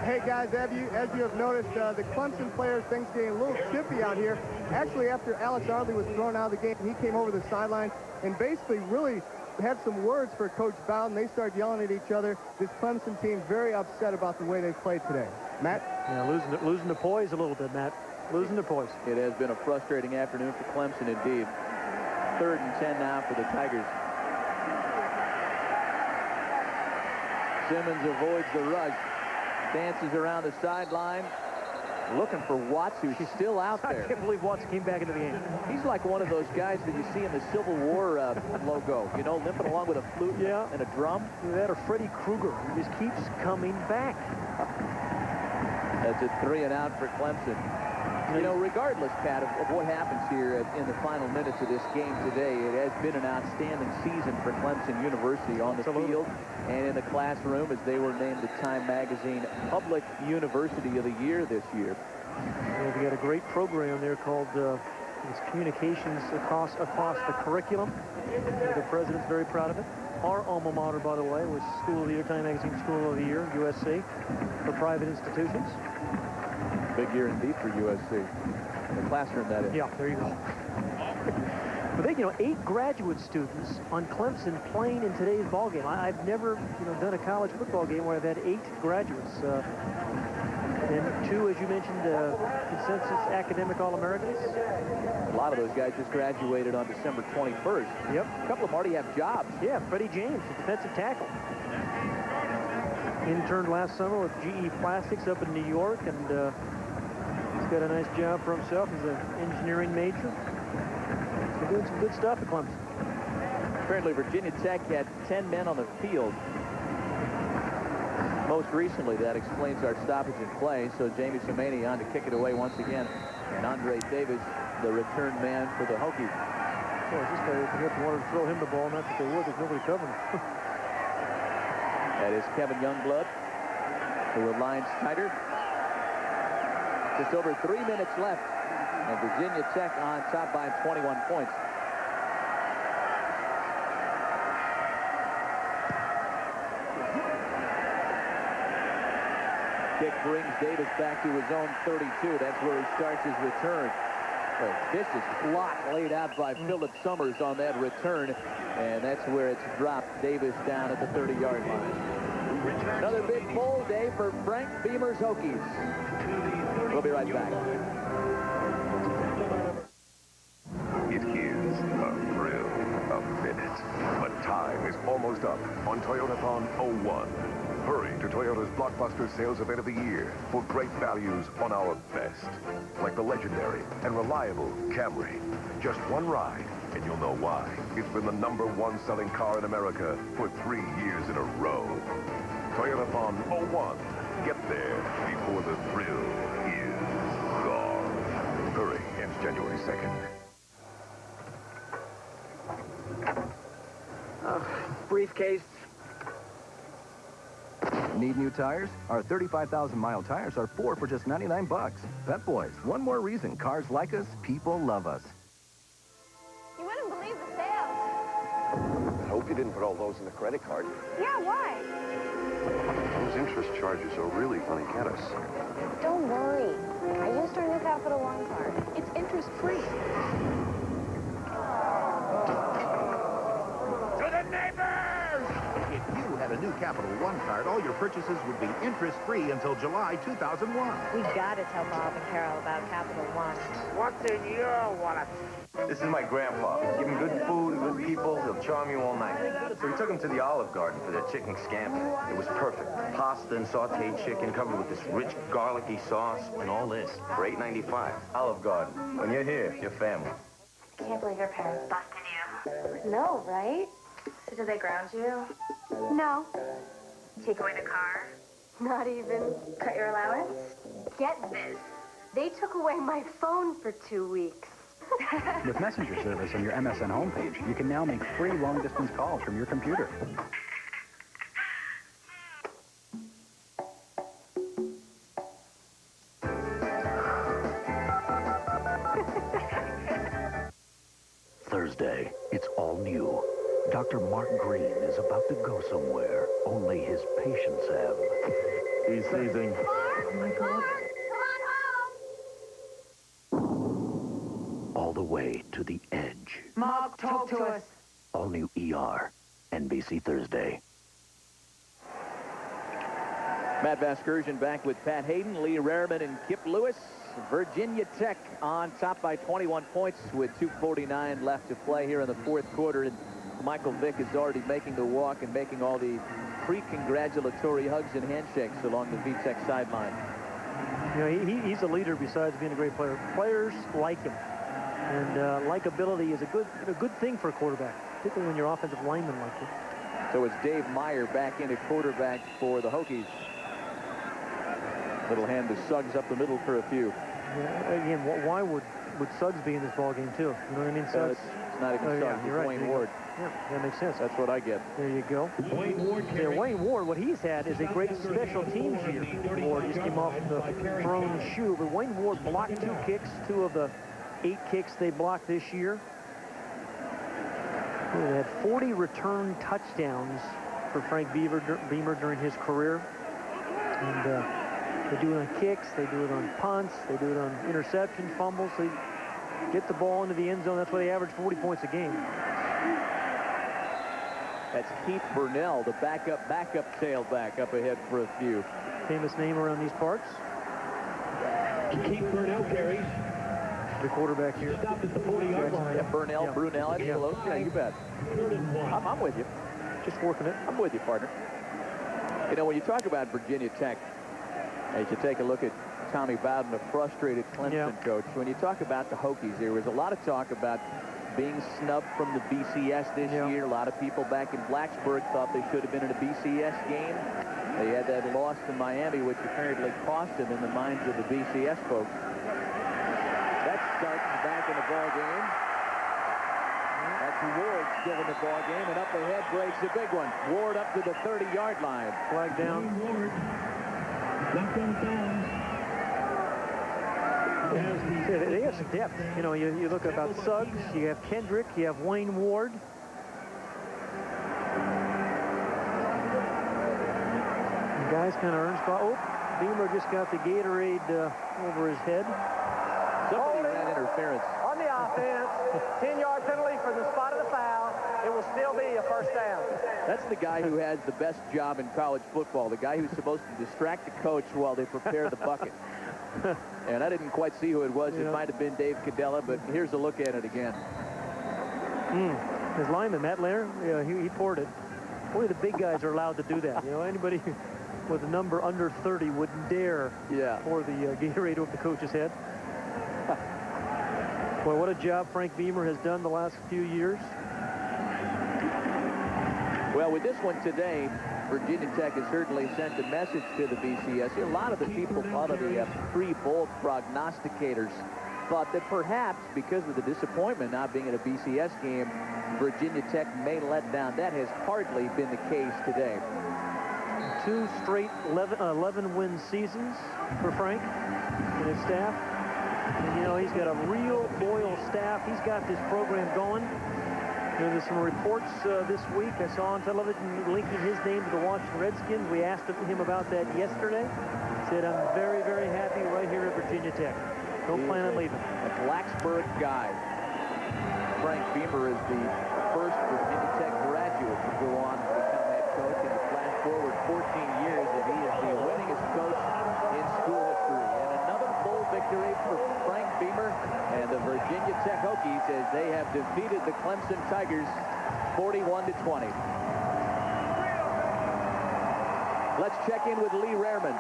Hey guys, as you have noticed, the Clemson players, things getting a little chippy out here. Actually, after Alex Ardley was thrown out of the game, he came over the sideline and basically really had some words for Coach Bowden. They started yelling at each other. This Clemson team very upset about the way they played today. Matt? Yeah, losing the poise a little bit, Matt. Losing the poise. It has been a frustrating afternoon for Clemson indeed. 3rd and 10 now for the Tigers. Simmons avoids the rush. Dances around the sideline, looking for Watts, who's still out there. I can't believe Watts came back into the game. He's like one of those guys that you see in the Civil War logo, you know, limping along with a flute and a drum. That or Freddy Krueger. He just keeps coming back. That's a 3 and out for Clemson. You know, regardless, Pat, of what happens here in the final minutes of this game today, it has been an outstanding season for Clemson University on the field and in the classroom, as they were named the Time Magazine Public University of the Year this year. Well, we got a great program there called it's Communications across the curriculum. The president's very proud of it. Our alma mater, by the way, was School of the Year, Time Magazine School of the Year, USC, for private institutions. Big year indeed for USC. In the classroom, that is. Yeah, there you go. But they, you know, 8 graduate students on Clemson playing in today's ball game. I've never, you know, done a college football game where I've had 8 graduates. And 2, as you mentioned, consensus academic All-Americans. A lot of those guys just graduated on December 21st. Yep. A couple of them already have jobs. Yeah, Freddie James, the defensive tackle. Interned last summer with GE Plastics up in New York, and he's got a nice job for himself. He's an engineering major. They're doing some good stuff at Clemson. Apparently, Virginia Tech had 10 men on the field. Most recently, that explains our stoppage in play. So Jamie Semany on to kick it away once again. And Andre Davis, the return man for the Hokies. Boy, this guy, if you wanted to throw him the ball, not that they would, there's nobody covering him. That is Kevin Youngblood, who aligns tighter. Just over 3 minutes left And Virginia Tech on top by 21 points. Kick brings Davis back to his own 32. That's where he starts his return. A vicious block laid out by Philip Summers on that return, and that's where it's dropped. Davis down at the 30-yard line. Another big bowl day for Frank Beamer's Hokies. We'll be right back. It is a thrill, a minute. But time is almost up on Toyotathon 01. Hurry to Toyota's blockbuster sales event of the year for great values on our best. Like the legendary and reliable Camry. Just one ride, and you'll know why. It's been the #1 selling car in America for 3 years in a row. Toyotathon 01. Get there before the thrill is gone. Hurry, ends January 2nd. Briefcase. Need new tires? Our 35,000-mile tires are 4 for just 99 bucks. Pep Boys, one more reason cars like us, people love us. You wouldn't believe the sales. I hope you didn't put all those in the credit card. Yeah, why? Those interest charges are really going to get us. Don't worry. I used our new Capital One card. It's interest-free. To the neighbors! If you had a new Capital One card, all your purchases would be interest-free until July 2001. We gotta tell Bob and Carol about Capital One. What's in your wallet? This is my grandpa. Give him good food and good people, he'll charm you all night. So we took him to the Olive Garden for their chicken scampi. It was perfect. Pasta and sauteed chicken covered with this rich garlicky sauce and all this for $8.95. Olive Garden. When you're here, you're family. Can't believe your parents busted you. No, right? So did they ground you? No. Take away the car? Not even. Cut your allowance? Get this. They took away my phone for 2 weeks. With messenger service on your MSN homepage, you can now make free long-distance calls from your computer. Thursday, it's all new. Dr. Mark Green is about to go somewhere only his patients have. He's seizing. Oh my God. All the way to the edge. Mark, talk to us. All new ER, NBC Thursday. Matt Vasgersian back with Pat Hayden, Lee Rariman, and Kip Lewis. Virginia Tech on top by 21 points with 2:49 left to play here in the fourth quarter. And Michael Vick is already making the walk and making all the pre-congratulatory hugs and handshakes along the VTech sideline. You know, he's a leader besides being a great player. Players like him. And likability is a good thing for a quarterback, particularly when your offensive lineman like you. So it's Dave Meyer back into quarterback for the Hokies. Little hand to Suggs up the middle for a few. Yeah, again, why would Suggs be in this ball game too? You know what I mean? Suggs. It's not even Suggs. Yeah, you're it's right. Wayne Ward. Yeah, that makes sense. That's what I get. There you go. Wayne Ward, Wayne Ward, what he's had is a great special teams year. Ward just came off the thrown shoe, but Wayne Ward blocked 2 kicks, 2 of the 8 kicks they blocked this year. They had 40 return touchdowns for Frank Beamer during his career. And they do it on kicks, they do it on punts, they do it on interceptions, fumbles. They get the ball into the end zone. That's why they average 40 points a game. That's Keith Burnell, the backup tailback up ahead for a few. Famous name around these parts. Keith Burnell carries. The quarterback here. Stopped at the 40-yard line. Yeah, Burnell, Brunell, that's close. Yeah, you bet. I'm with you. Just working it. I'm with you, partner. You know, when you talk about Virginia Tech, as you take a look at Tommy Bowden, a frustrated Clemson coach, when you talk about the Hokies, there was a lot of talk about being snubbed from the BCS this year. A lot of people back in Blacksburg thought they should have been in a BCS game. They had that loss to Miami, which apparently cost them in the minds of the BCS folks. That's Suggs back in the ball game. That's Ward still in the ball game, and up ahead breaks a big one. Ward up to the 30-yard line. Flag down. Ward. Knocked on They have some depth. You know, you look about Suggs, you have Kendrick, you have Wayne Ward. And guys kind of earn spot. Oh, Beamer just got the Gatorade over his head. Somebody ran interference. On the offense, 10-yard penalty for the spot of the foul. It will still be a first down. That's the guy who has the best job in college football, the guy who's supposed to distract the coach while they prepare the bucket. And I didn't quite see who it was. It might have been Dave Cadella, but here's a look at it again. His lineman, Matt Lair, he poured it. Only the big guys are allowed to do that. You know, anybody with a number under 30 wouldn't dare pour the Gatorade over the coach's head. Boy, what a job Frank Beamer has done the last few years. Well, with this one today, Virginia Tech has certainly sent a message to the BCS. A lot of the people, a lot of the pre-bowl prognosticators thought that perhaps because of the disappointment not being at a BCS game, Virginia Tech may let down. That has hardly been the case today. 2 straight 11-win seasons for Frank and his staff. And, you know, he's got a real loyal staff. He's got this program going. There's some reports this week I saw on television linking his name to the Washington Redskins. We asked him about that yesterday. He said, I'm very, very happy right here at Virginia Tech. Don't plan on leaving. A Blacksburg guy. Frank Beamer is the first Virginia Tech graduate to go on to become head coach. And you flash forward 14 years, and he is the winningest coach in school history. And another bowl victory for Frank Beamer and the Virginia Tech Hokies as they have defeated the Clemson Tigers 41-20. Let's check in with Lee Rehrman.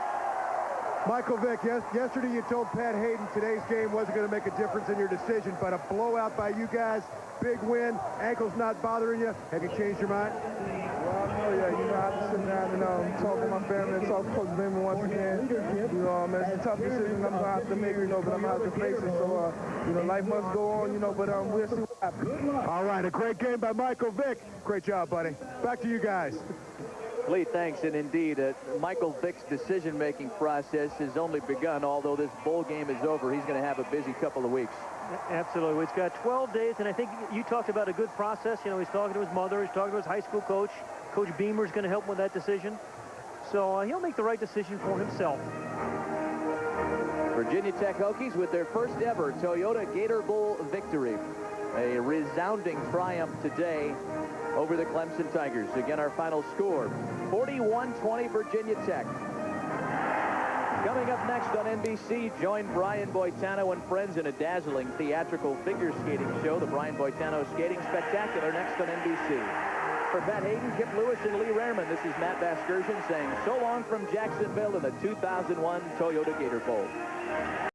Michael Vick, yesterday you told Pat Hayden today's game wasn't going to make a difference in your decision, but a blowout by you guys, big win, ankle's not bothering you. Have you changed your mind? Well, I know, you know, I have to sit down and talk with my family and talk to Coach Beamer once again. You know, it's a tough decision I'm going to have to make, you know, but I'm going to have to face it. So, you know, life must go on, you know, but we'll see what happens. All right, a great game by Michael Vick. Great job, buddy. Back to you guys. Lee, thanks. And indeed, Michael Vick's decision-making process has only begun. Although this bowl game is over, he's going to have a busy couple of weeks. Absolutely. He's got 12 days, and I think you talked about a good process. You know, he's talking to his mother. He's talking to his high school coach. Coach Beamer's going to help him with that decision. So he'll make the right decision for himself. Virginia Tech Hokies with their first ever Toyota Gator Bowl victory. A resounding triumph today over the Clemson Tigers. Again, our final score, 41-20 Virginia Tech. Coming up next on NBC, join Brian Boitano and friends in a dazzling theatrical figure skating show, the Brian Boitano Skating Spectacular, next on NBC. For Pat Hayden, Kip Lewis, and Lee Rehrman, this is Matt Vasgersian saying so long from Jacksonville in the 2001 Toyota Gator Bowl.